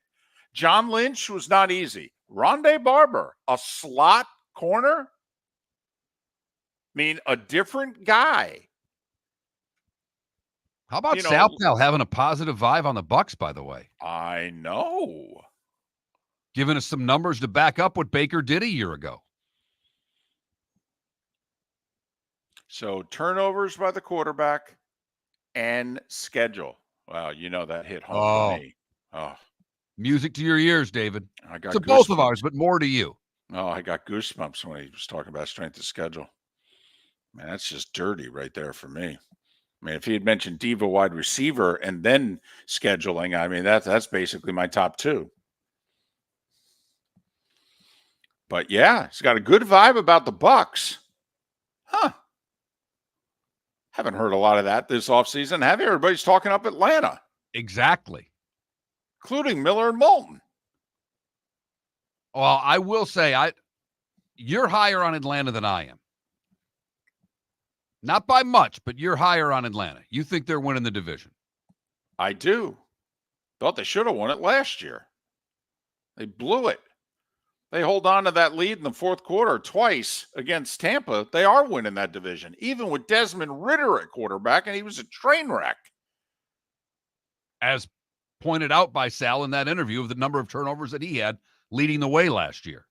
Speaker 2: John Lynch was not easy. Rondé Barber, a slot corner? I mean, a different guy.
Speaker 1: How about Sal Pal having a positive vibe on the Bucks, by the way?
Speaker 2: I know.
Speaker 1: Giving us some numbers to back up what Baker did a year ago.
Speaker 2: So turnovers by the quarterback and schedule. Wow, that hit home to me. Oh,
Speaker 1: music to your ears, David.
Speaker 2: I got
Speaker 1: to both of ours, but more to you.
Speaker 2: Oh, I got goosebumps when he was talking about strength of schedule. Man, that's just dirty right there for me. I mean, if he had mentioned diva wide receiver and then scheduling, I mean, that's basically my top two. But yeah, he's got a good vibe about the Bucks. Huh. Haven't heard a lot of that this offseason, have you? Everybody's talking up Atlanta.
Speaker 1: Exactly.
Speaker 2: Including Miller and Moulton.
Speaker 1: Well, I will say, you're higher on Atlanta than I am. Not by much, but you're higher on Atlanta. You think they're winning the division.
Speaker 2: I do. Thought they should have won it last year. They blew it. They hold on to that lead in the fourth quarter twice against Tampa. They are winning that division, even with Desmond Ridder at quarterback, and he was a train wreck.
Speaker 1: As pointed out by Sal in that interview of the number of turnovers that he had leading the way last year.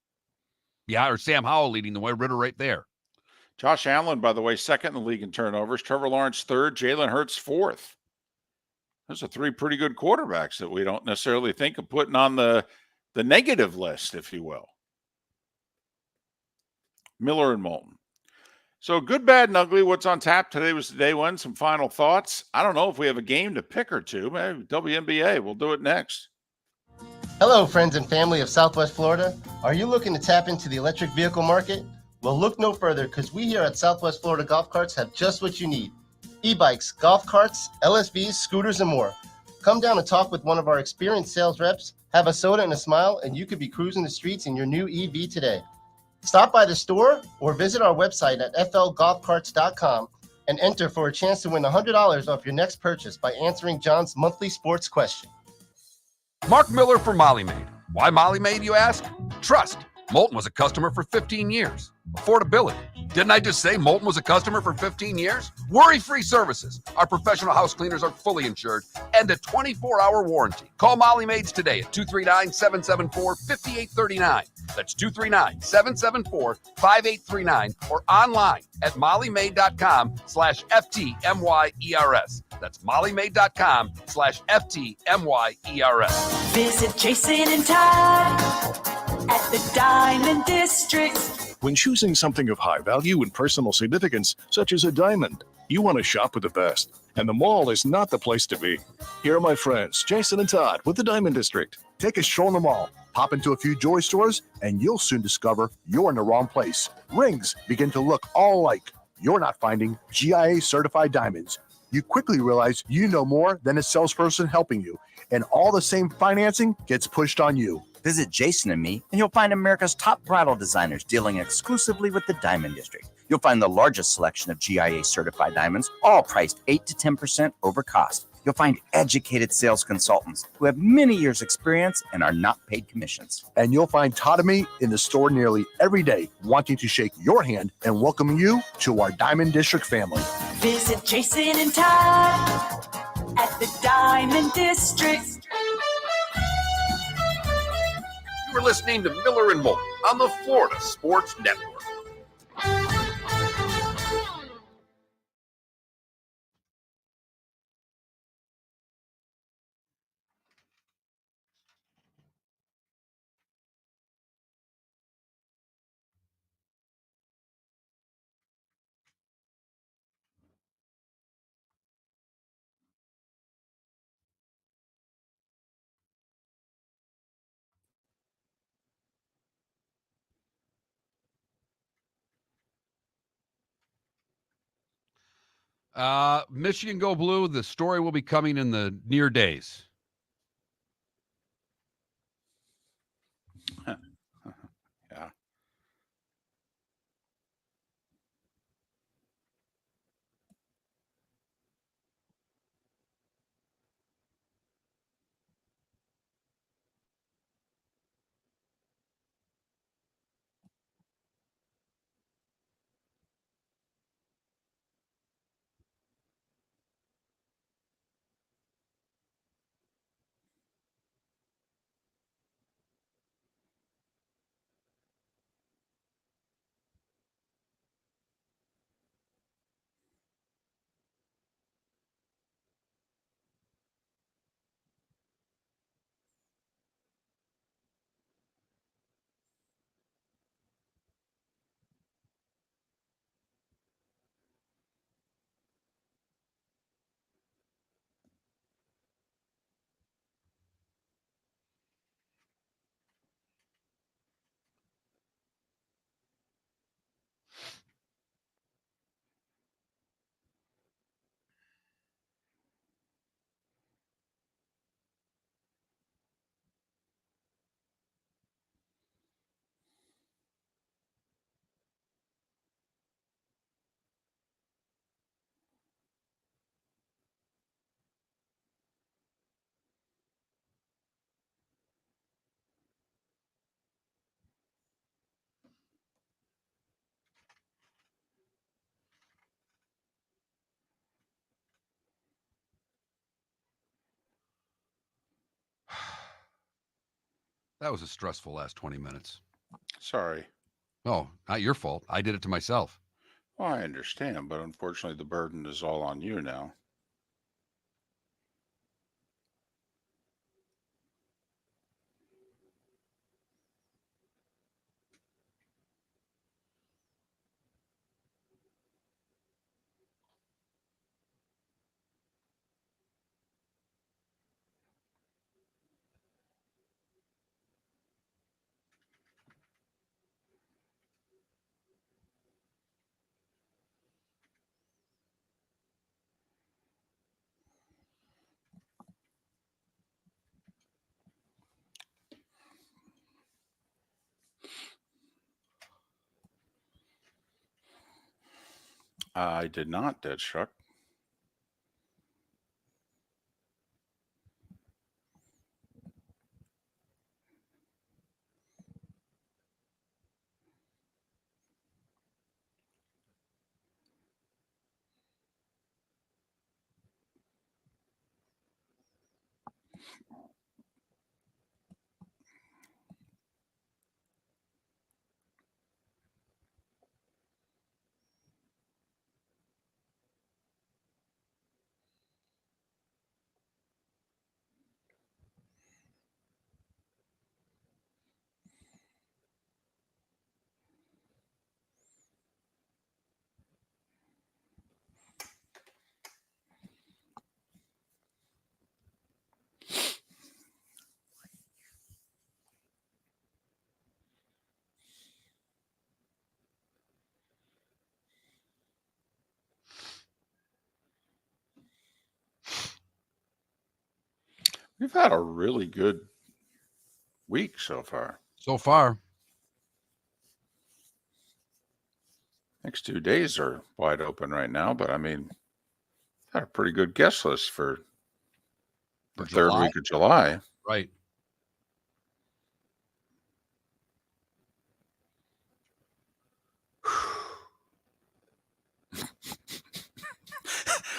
Speaker 1: Yeah, or Sam Howell leading the way, Ridder right there.
Speaker 2: Josh Allen, by the way, second in the league in turnovers. Trevor Lawrence third. Jalen Hurts fourth. Those are three pretty good quarterbacks that we don't necessarily think of putting on the negative list, if you will. Miller and Moulton. So good, bad, and ugly. What's on tap today was day one. Some final thoughts. I don't know if we have a game to pick or two. Maybe WNBA. We'll do it next.
Speaker 10: Hello, friends and family of Southwest Florida. Are you looking to tap into the electric vehicle market? Well, look no further, because we here at Southwest Florida Golf Carts have just what you need. E-bikes, golf carts, LSVs, scooters, and more. Come down and talk with one of our experienced sales reps, have a soda and a smile, and you could be cruising the streets in your new EV today. Stop by the store or visit our website at flgolfcarts.com and enter for a chance to win $100 off your next purchase by answering John's monthly sports question.
Speaker 4: Mark Miller for Molly Maid. Why Molly Maid, you ask? Trust. Moulton was a customer for 15 years. Affordability. Didn't I just say Moulton was a customer for 15 years? Worry-free services. Our professional house cleaners are fully insured and a 24-hour warranty. Call Molly Maids today at 239-774-5839. That's 239-774-5839 or online at mollymaid.com/FTMYERS. That's mollymaid.com/FTMYERS.
Speaker 6: Visit Jason and Todd at the Diamond District.
Speaker 15: When choosing something of high value and personal significance, such as a diamond, you want to shop with the best, and the mall is not the place to be. Here are my friends, Jason and Todd, with the Diamond District.
Speaker 7: Take a stroll in the mall, pop into a few jewelry stores, and you'll soon discover you're in the wrong place. Rings begin to look all alike. You're not finding GIA certified diamonds. You quickly realize you know more than a salesperson helping you, and all the same financing gets pushed on you.
Speaker 8: Visit Jason and me, and you'll find America's top bridal designers dealing exclusively with the Diamond District. You'll find the largest selection of GIA certified diamonds, all priced 8 to 10% over cost. You'll find educated sales consultants who have many years' experience and are not paid commissions.
Speaker 7: And you'll find Todd and me in the store nearly every day, wanting to shake your hand and welcome you to our Diamond District family.
Speaker 6: Visit Jason and Todd at the Diamond District.
Speaker 4: You're listening to Miller and Moulton on the Florida Sports Network.
Speaker 1: Michigan go blue. The story will be coming in the near days.
Speaker 2: Yeah.
Speaker 1: That was a stressful last 20 minutes.
Speaker 2: Sorry.
Speaker 1: Oh, not your fault. I did it to myself.
Speaker 2: Well, I understand, but unfortunately, the burden is all on you now. I did not, Deadstruck. We've had a really good week so far.
Speaker 1: So far.
Speaker 2: Next 2 days are wide open right now, but I mean, had a pretty good guest list for the third
Speaker 1: July?
Speaker 2: week of July.
Speaker 1: Right.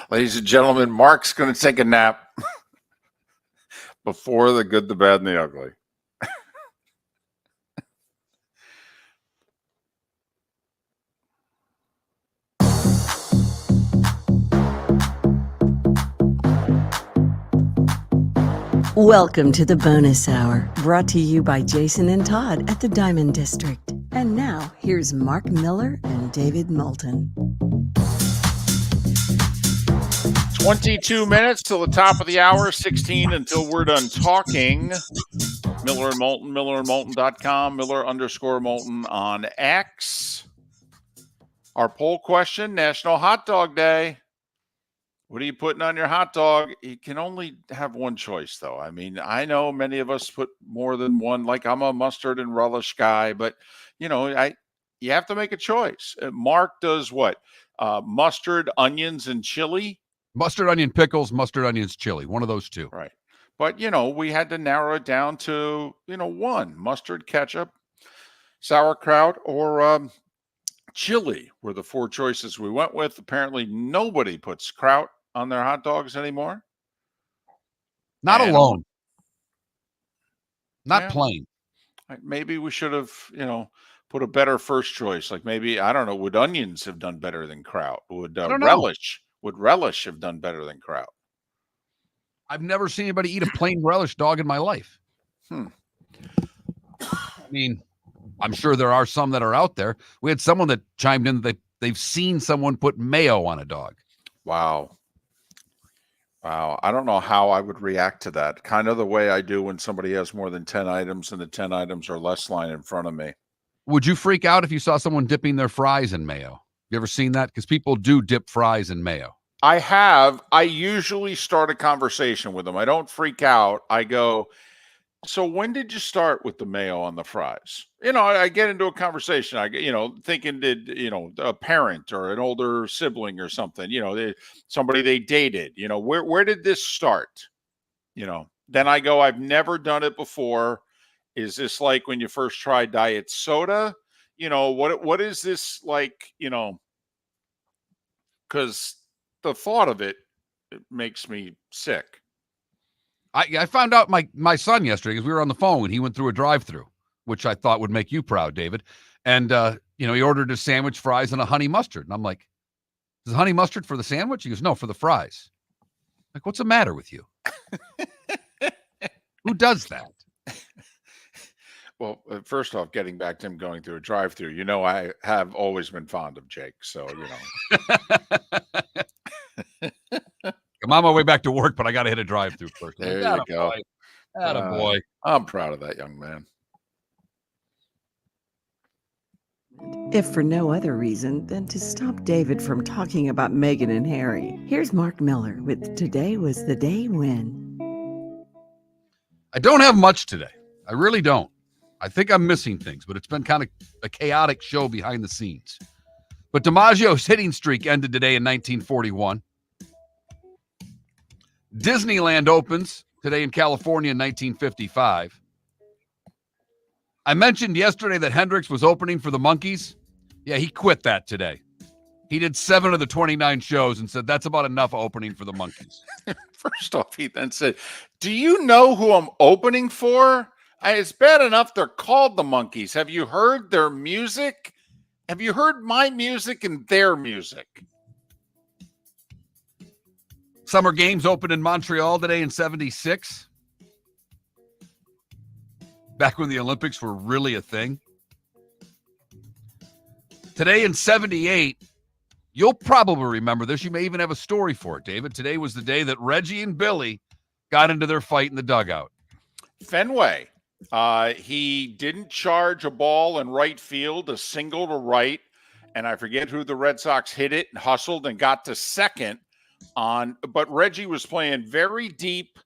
Speaker 2: Ladies and gentlemen, Mark's going to take a nap before the good, the bad, and the ugly.
Speaker 3: Welcome to the bonus hour, brought to you by Jason and Todd at the Diamond District. And now, here's Mark Miller and David Moulton.
Speaker 2: 22 minutes till the top of the hour, 16 until we're done talking. Miller and Moulton, millerandmoulton.com, Miller_Moulton on X. Our poll question, National Hot Dog Day. What are you putting on your hot dog? You can only have one choice, though. I mean, I know many of us put more than one. Like, I'm a mustard and relish guy, but, you have to make a choice. Mark does what? Mustard, onions, and chili?
Speaker 1: Mustard, onion, pickles, mustard, onions, chili. One of those two.
Speaker 2: Right. But, we had to narrow it down to, one. Mustard, ketchup, sauerkraut, or chili were the four choices we went with. Apparently, nobody puts kraut on their hot dogs anymore.
Speaker 1: Not alone. Not
Speaker 2: Yeah.
Speaker 1: plain.
Speaker 2: Maybe we should have, put a better first choice. Like maybe, I don't know, would onions have done better than kraut? Would relish have done better than kraut?
Speaker 1: I've never seen anybody eat a plain relish dog in my life. I mean, I'm sure there are some that are out there. We had someone that chimed in that they've seen someone put mayo on a dog.
Speaker 2: Wow. I don't know how I would react to that. Kind of the way I do when somebody has more than 10 items and the 10 items are less line in front of me.
Speaker 1: Would you freak out if you saw someone dipping their fries in mayo? You ever seen that? Because people do dip fries in mayo.
Speaker 2: I have. I usually start a conversation with them. I don't freak out. I go, so when did you start with the mayo on the fries? I get into a conversation. I get, thinking did, a parent or an older sibling or something, somebody they dated, where did this start? Then I go, I've never done it before. Is this like when you first tried diet soda? What is this like, because the thought of it makes me sick.
Speaker 1: I found out my son yesterday because we were on the phone when he went through a drive-through, which I thought would make you proud, David. And, he ordered a sandwich, fries, and a honey mustard. And I'm like, is the honey mustard for the sandwich? He goes, no, for the fries. Like, what's the matter with you? Who does that?
Speaker 2: Well, first off, getting back to him going through a drive-through, I have always been fond of Jake. So,
Speaker 1: I'm on my way back to work, but I got to hit a drive-through first.
Speaker 2: There you go.
Speaker 1: Attaboy.
Speaker 2: I'm proud of that young man.
Speaker 3: If for no other reason than to stop David from talking about Meghan and Harry, here's Mark Miller with Today Was the Day When.
Speaker 1: I don't have much today. I really don't. I think I'm missing things, but it's been kind of a chaotic show behind the scenes. But DiMaggio's hitting streak ended today in 1941. Disneyland opens today in California in 1955. I mentioned yesterday that Hendrix was opening for the Monkees. Yeah, he quit that today. He did 7 of the 29 shows and said, that's about enough opening for the Monkees.
Speaker 2: First off, he then said, do you know who I'm opening for? It's bad enough they're called the Monkees. Have you heard their music? Have you heard my music and their music?
Speaker 1: Summer Games opened in Montreal today in 76. Back when the Olympics were really a thing. Today in 78, you'll probably remember this. You may even have a story for it, David. Today was the day that Reggie and Billy got into their fight in the dugout.
Speaker 2: Fenway. He didn't charge a ball in right field, a single to right, and I forget who the Red Sox hit it and hustled and got to second but Reggie was playing very deep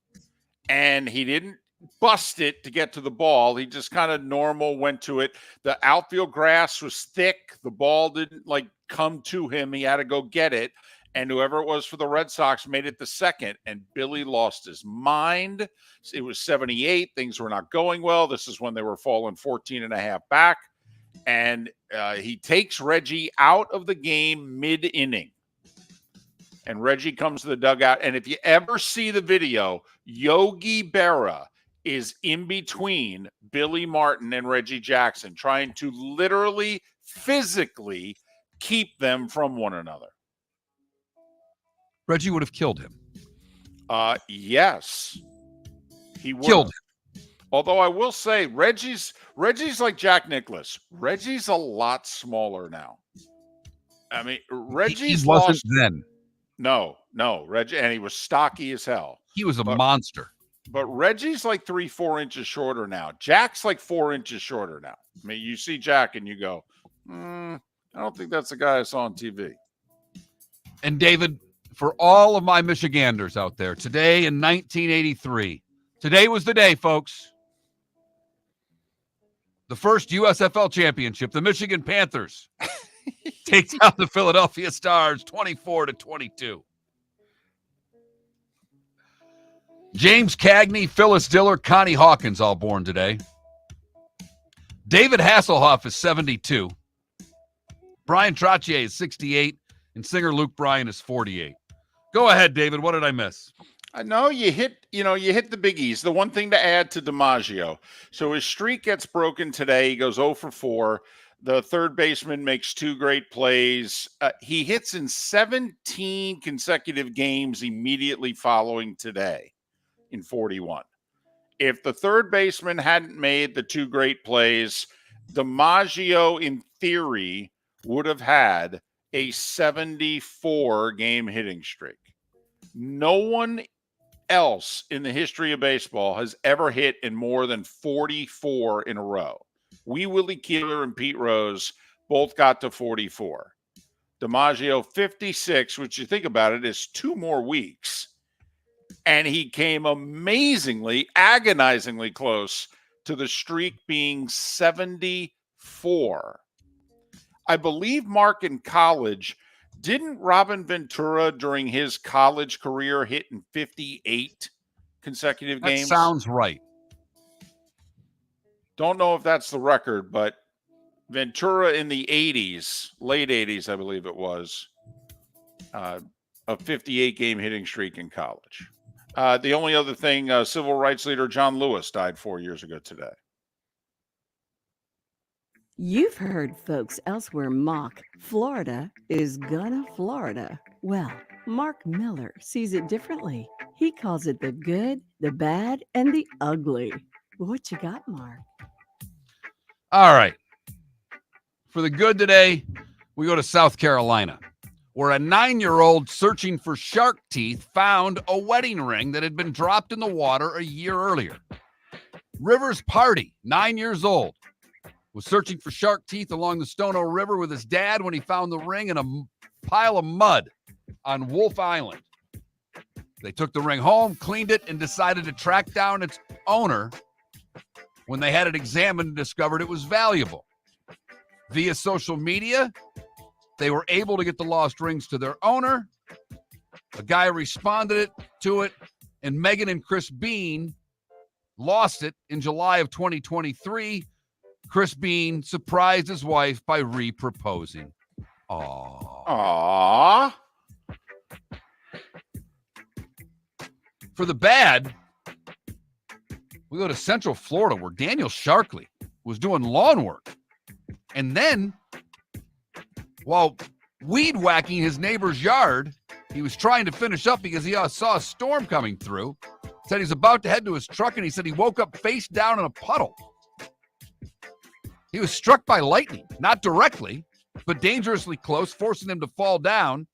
Speaker 2: and he didn't bust it to get to the ball. He just kind of normal went to it. The outfield grass was thick. The ball didn't come to him. He had to go get it. And whoever it was for the Red Sox made it the second, and Billy lost his mind. It was 78. Things were not going well. This is when they were falling 14.5 back. And he takes Reggie out of the game mid-inning. And Reggie comes to the dugout. And if you ever see the video, Yogi Berra is in between Billy Martin and Reggie Jackson, trying to literally, physically keep them from one another.
Speaker 1: Reggie would have killed him.
Speaker 2: Yes. He would
Speaker 1: killed
Speaker 2: him. Although I will say, Reggie's like Jack Nicklaus. Reggie's a lot smaller now. I mean, Reggie's
Speaker 1: he wasn't
Speaker 2: lost
Speaker 1: then.
Speaker 2: No, Reggie, and he was stocky as hell.
Speaker 1: He was a monster.
Speaker 2: But Reggie's like 3-4 inches shorter now. Jack's like 4 inches shorter now. I mean, you see Jack and you go, I don't think that's the guy I saw on TV.
Speaker 1: And David, for all of my Michiganders out there, today in 1983, today was the day, folks. The first USFL championship, the Michigan Panthers takes out the Philadelphia Stars 24-22. James Cagney, Phyllis Diller, Connie Hawkins all born today. David Hasselhoff is 72. Brian Trottier is 68. And singer Luke Bryan is 48. Go ahead, David. What did I miss?
Speaker 2: I know you hit the biggies. The one thing to add to DiMaggio. So his streak gets broken today. He goes 0 for 4. The third baseman makes 2 great plays. He hits in 17 consecutive games immediately following today in 41. If the third baseman hadn't made the 2 great plays, DiMaggio, in theory, would have had a 74 game hitting streak. No one else in the history of baseball has ever hit in more than 44 in a row. Willie Keeler and Pete Rose both got to 44. DiMaggio 56, which you think about it is 2 more weeks. And he came amazingly, agonizingly close to the streak being 74. I believe, Mark, in college, didn't Robin Ventura during his college career hit in 58 consecutive games?
Speaker 1: That sounds right. Don't
Speaker 2: know if that's the record, but Ventura in the 80s, late 80s, I believe it was, a 58 game hitting streak in college. The only other thing, civil rights leader John Lewis died 4 years ago today.
Speaker 3: You've heard folks elsewhere mock Florida is gonna Florida. Well, Mark Miller sees it differently. He calls it the good, the bad, and the ugly. What you got, Mark?
Speaker 1: All right. For the good today, we go to South Carolina, where a 9-year-old searching for shark teeth found a wedding ring that had been dropped in the water a year earlier. Rivers Party, 9 years old, was searching for shark teeth along the Stono River with his dad when he found the ring in a pile of mud on Wolf Island. They took the ring home, cleaned it, and decided to track down its owner. When they had it examined and discovered it was valuable. Via social media, they were able to get the lost rings to their owner. A guy responded to it, and Megan and Chris Bean lost it in July of 2023. Chris Bean surprised his wife by re-proposing.
Speaker 2: Aww.
Speaker 1: For the bad, we go to Central Florida, where Daniel Sharkley was doing lawn work. And then, while weed whacking his neighbor's yard, he was trying to finish up because he saw a storm coming through. Said he's about to head to his truck, and he said he woke up face down in a puddle. He was struck by lightning, not directly, but dangerously close, forcing him to fall down.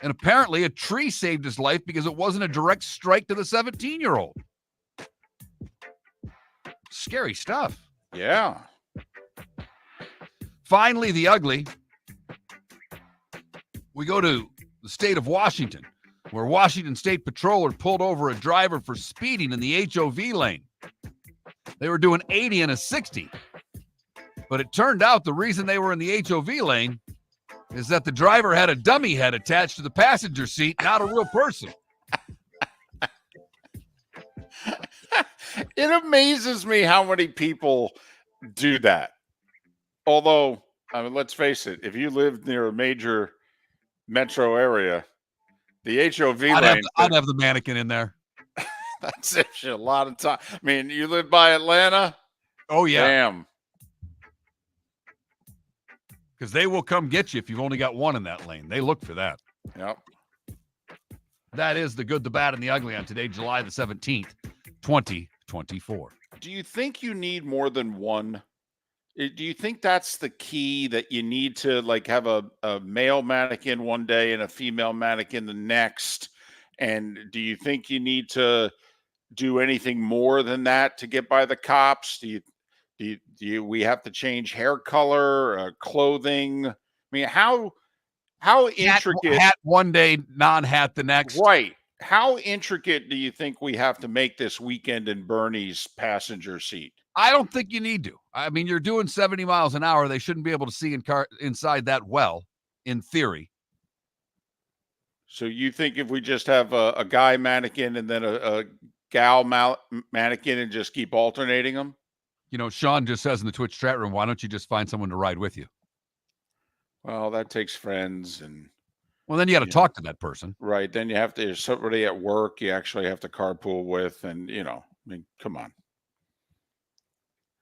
Speaker 1: And apparently a tree saved his life because it wasn't a direct strike to the 17-year-old. Scary stuff.
Speaker 2: Yeah.
Speaker 1: Finally, the ugly. We go to the state of Washington, where Washington State Patroller pulled over a driver for speeding in the HOV lane. They were doing 80 and a 60. But it turned out the reason they were in the HOV lane is that the driver had a dummy head attached to the passenger seat, not a real person.
Speaker 2: It amazes me how many people do that. Although, I mean, let's face it, if you live near a major metro area, the HOV lane...
Speaker 1: I'd have the mannequin in there.
Speaker 2: That saves you a lot of time. I mean, you live by Atlanta?
Speaker 1: Oh, yeah.
Speaker 2: Damn.
Speaker 1: Because they will come get you if you've only got one in that lane. They look for that.
Speaker 2: Yep.
Speaker 1: That is the good, the bad, and the ugly on today, July the 17th, 2024.
Speaker 2: Do you think you need more than one? Do you think that's the key, that you need to like have a male mannequin one day and a female mannequin the next? And do you think you need to do anything more than that to get by the cops? Do we have to change hair color, clothing? I mean, how intricate?
Speaker 1: Hat one day, non-hat the next.
Speaker 2: Right. How intricate do you think we have to make this Weekend in Bernie's passenger seat?
Speaker 1: I don't think you need to. I mean, you're doing 70 miles an hour. They shouldn't be able to see inside that well, in theory.
Speaker 2: So you think if we just have a guy mannequin and then a gal mannequin and just keep alternating them?
Speaker 1: You know, Sean just says in the Twitch chat room, why don't you just find someone to ride with you?
Speaker 2: Well, that takes friends and...
Speaker 1: Well, then you got to talk to that person.
Speaker 2: Right. Then you have to, there's somebody at work you actually have to carpool with. And, you know, I mean, come on.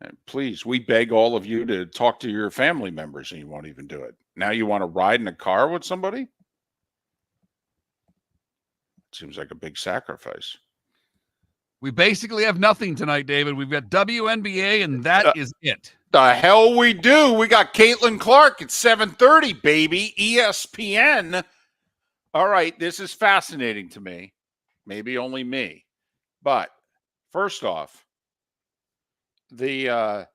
Speaker 2: And please, we beg all of you to talk to your family members and you won't even do it. Now you want to ride in a car with somebody? Seems like a big sacrifice.
Speaker 1: We basically have nothing tonight, David. We've got WNBA, and that is it.
Speaker 2: The hell we do. We got Caitlin Clark at 7:30, baby. ESPN. All right, this is fascinating to me. Maybe only me. But first off, the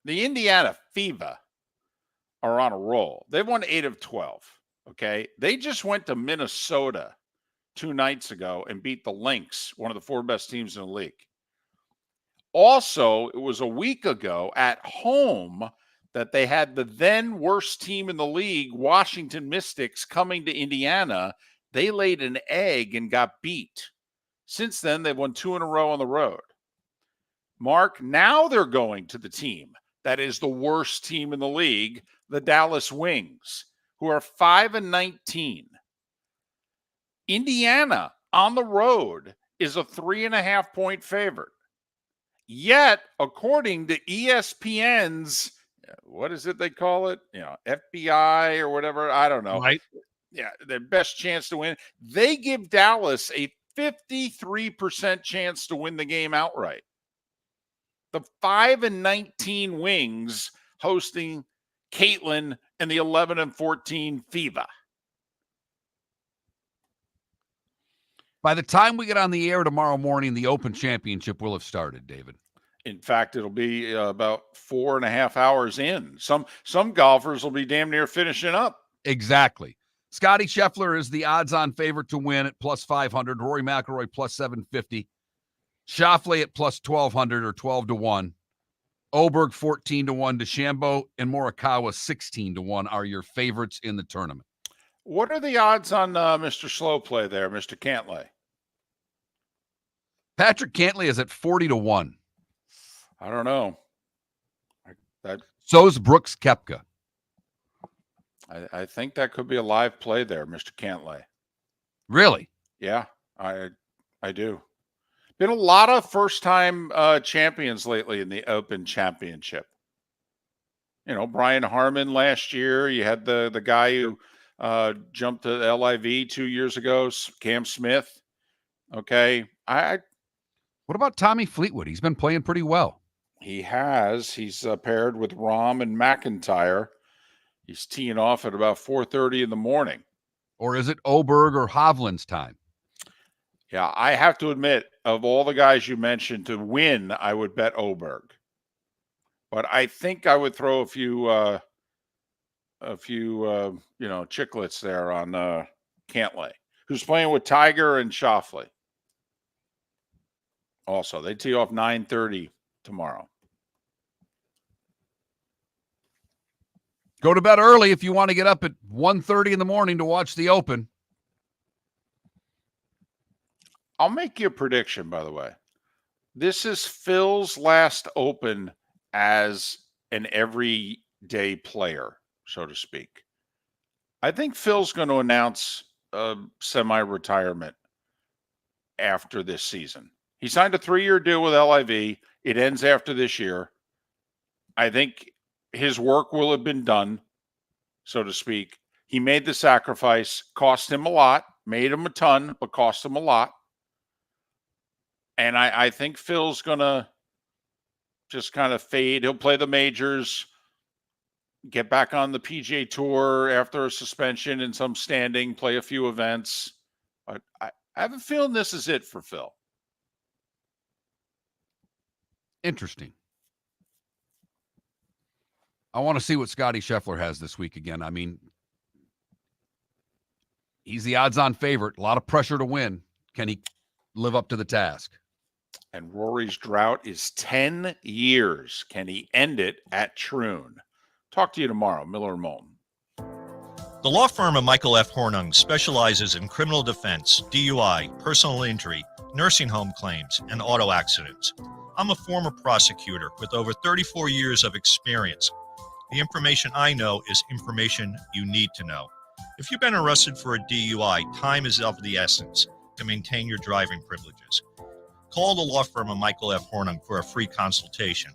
Speaker 2: Indiana Fever are on a roll. They've won 8 of 12. Okay. They just went to Minnesota 2 nights ago and beat the Lynx, one of the 4 best teams in the league. Also, it was a week ago at home that they had the then worst team in the league, Washington Mystics, coming to Indiana. They laid an egg and got beat. Since then, they've won 2 in a row on the road. Mark, now they're going to the team that is the worst team in the league, the Dallas Wings, who are 5-19. Indiana on the road is a 3.5-point favorite. Yet, according to ESPN's, what is it they call it? FBI or whatever. I don't know.
Speaker 1: Right.
Speaker 2: Yeah, their best chance to win. They give Dallas a 53% chance to win the game outright. The 5-19 Wings hosting Caitlin and the 11-14 FIVA.
Speaker 1: By the time we get on the air tomorrow morning, the Open Championship will have started, David.
Speaker 2: In fact, it'll be about 4.5 hours in. Some golfers will be damn near finishing up.
Speaker 1: Exactly. Scotty Scheffler is the odds-on favorite to win at plus 500. Rory McIlroy plus 750. Schauffele at plus 1,200 or 12-1. Oberg 14-1. DeChambeau and Morikawa 16-1 are your favorites in the tournament.
Speaker 2: What are the odds on Mr. Slow Play there, Mr. Cantlay?
Speaker 1: Patrick Cantlay is at 40-1.
Speaker 2: I don't know.
Speaker 1: So's Brooks Koepka.
Speaker 2: I think that could be a live play there, Mr. Cantlay.
Speaker 1: Really?
Speaker 2: Yeah, I do. Been a lot of first-time champions lately in the Open Championship. Brian Harmon last year. You had the guy who jumped to LIV 2 years ago, Cam Smith. Okay.
Speaker 1: What about Tommy Fleetwood? He's been playing pretty well.
Speaker 2: He has. He's paired with Rahm and McIntyre. He's teeing off at about 4:30 in the morning.
Speaker 1: Or is it Oberg or Hovland's time?
Speaker 2: Yeah, I have to admit, of all the guys you mentioned to win, I would bet Oberg. But I think I would throw a few chicklets there on Cantlay, who's playing with Tiger and Schauffele. Also, they tee off 9:30 tomorrow.
Speaker 1: Go to bed early if you want to get up at 1:30 in the morning to watch the Open.
Speaker 2: I'll make you a prediction, by the way. This is Phil's last Open as an everyday player, so to speak. I think Phil's going to announce a semi-retirement after this season. He signed a 3-year deal with LIV. It ends after this year. I think his work will have been done, so to speak. He made the sacrifice, cost him a lot, made him a ton, but cost him a lot. And I think Phil's going to just kind of fade. He'll play the majors, get back on the PGA Tour after a suspension in some standing, play a few events. But I have a feeling this is it for Phil.
Speaker 1: Interesting. I want to see what Scotty Scheffler has this week again. I mean, he's the odds-on favorite. A lot of pressure to win. Can he live up to the task?
Speaker 2: And Rory's drought is 10 years. Can he end it at Troon? Talk to you tomorrow, Miller and Moulton.
Speaker 5: The law firm of Michael F. Hornung specializes in criminal defense, DUI, personal injury, nursing home claims, and auto accidents. I'm a former prosecutor with over 34 years of experience. The information I know is information you need to know. If you've been arrested for a DUI, time is of the essence to maintain your driving privileges. Call the law firm of Michael F. Hornung for a free consultation.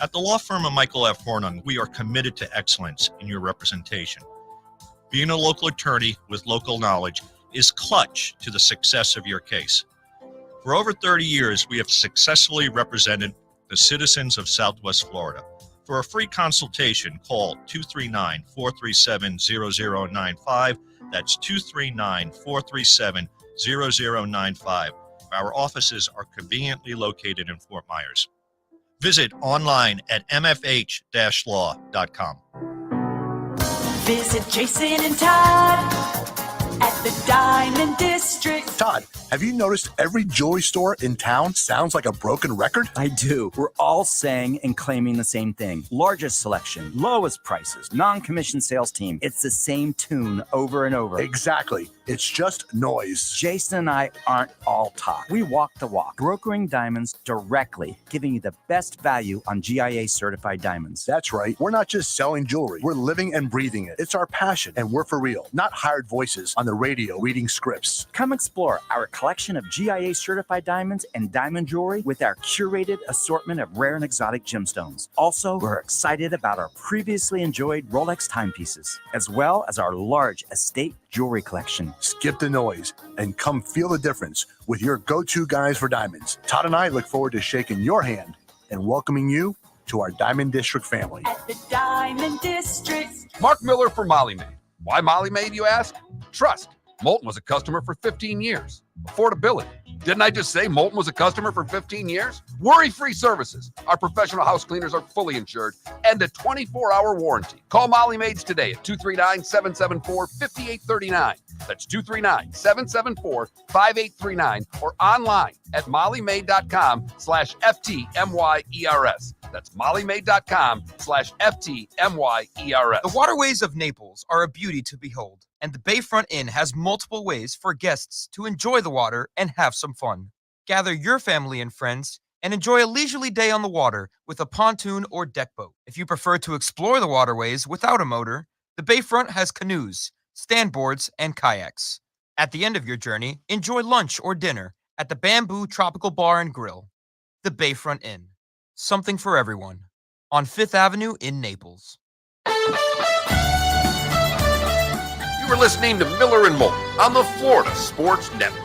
Speaker 5: At the law firm of Michael F. Hornung, we are committed to excellence in your representation. Being a local attorney with local knowledge is clutch to the success of your case. For over 30 years, we have successfully represented the citizens of Southwest Florida. For a free consultation, call 239-437-0095. That's 239-437-0095. Our offices are conveniently located in Fort Myers. Visit online at mfh-law.com.
Speaker 6: Visit Jason and Todd at the Diamond District.
Speaker 7: Todd Todd, have you noticed every jewelry store in town sounds like a broken record?
Speaker 8: I do. We're all saying and claiming the same thing. Largest selection, lowest prices, non-commissioned sales team. It's the same tune over and over.
Speaker 7: Exactly. It's just noise.
Speaker 8: Jason and I aren't all talk. We walk the walk, brokering diamonds directly, giving you the best value on GIA certified diamonds.
Speaker 7: That's right. We're not just selling jewelry. We're living and breathing it. It's our passion, and we're for real, not hired voices on the radio reading scripts.
Speaker 8: Come explore our collection of GIA certified diamonds and diamond jewelry with our curated assortment of rare and exotic gemstones. Also, we're excited about our previously enjoyed Rolex timepieces, as well as our large estate jewelry collection.
Speaker 7: Skip the noise and come feel the difference with your go-to guys for diamonds. Todd and I look forward to shaking your hand and welcoming you to our Diamond District family.
Speaker 6: At the Diamond District.
Speaker 4: Mark Miller for Molly Maid. Why Molly Maid, you ask? Trust. Moulton was a customer for 15 years. Affordability. Didn't I just say Moulton was a customer for 15 years? Worry-free services. Our professional house cleaners are fully insured and a 24-hour warranty. Call Molly Maids today at 239-774-5839. That's 239-774-5839 or online at mollymaid.com/FTMYERS. That's mollymaid.com/FTMYERS.
Speaker 12: The waterways of Naples are a beauty to behold, and the Bayfront Inn has multiple ways for guests to enjoy the water and have some fun. Gather your family and friends and enjoy a leisurely day on the water with a pontoon or deck boat. If you prefer to explore the waterways without a motor, the Bayfront has canoes, standboards, and kayaks. At the end of your journey, enjoy lunch or dinner at the Bamboo Tropical Bar and Grill. The Bayfront Inn. Something for everyone. On 5th Avenue in Naples.
Speaker 4: You were listening to Miller and Moulton on the Florida Sports Network.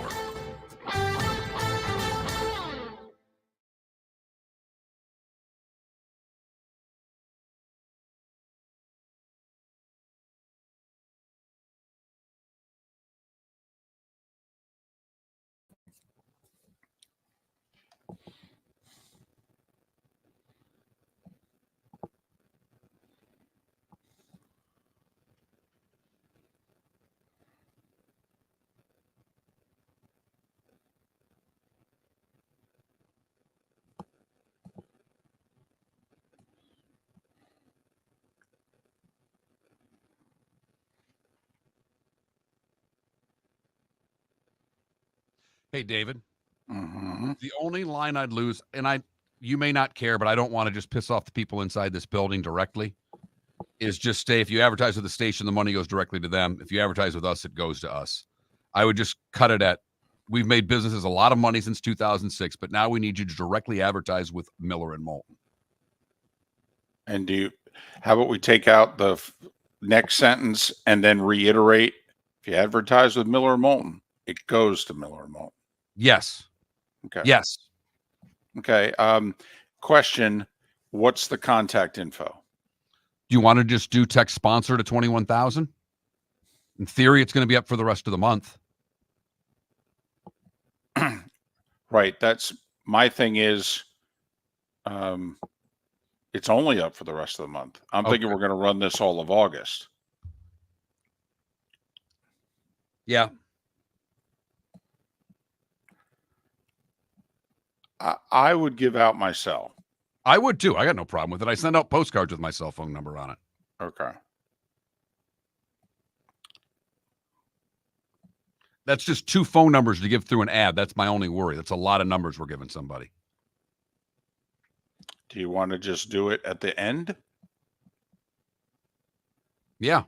Speaker 4: Hey, David. The only line I'd lose, and you may not care, but I don't want to just piss off the people inside this building directly, is just say if you advertise with the station, the money goes directly to them. If you advertise with us, it goes to us. I would just cut it at, we've made businesses a lot of money since 2006, but now we need you to directly advertise with Miller and Moulton.
Speaker 2: And how about we take out the next sentence and then reiterate, if you advertise with Miller and Moulton, it goes to Miller and Moulton.
Speaker 1: Yes.
Speaker 2: Okay.
Speaker 1: Yes.
Speaker 2: Okay. Question, what's the contact info?
Speaker 1: Do you want to just do text sponsor to 21,000? In theory, it's going to be up for the rest of the month.
Speaker 2: Right. That's my thing is, it's only up for the rest of the month. I'm thinking we're going to run this all of August.
Speaker 1: Yeah.
Speaker 2: I would give out my cell.
Speaker 1: I would too. I got no problem with it. I send out postcards with my cell phone number on it.
Speaker 2: Okay.
Speaker 1: That's just 2 phone numbers to give through an ad. That's my only worry. That's a lot of numbers we're giving somebody.
Speaker 2: Do you want to just do it at the end?
Speaker 1: Yeah.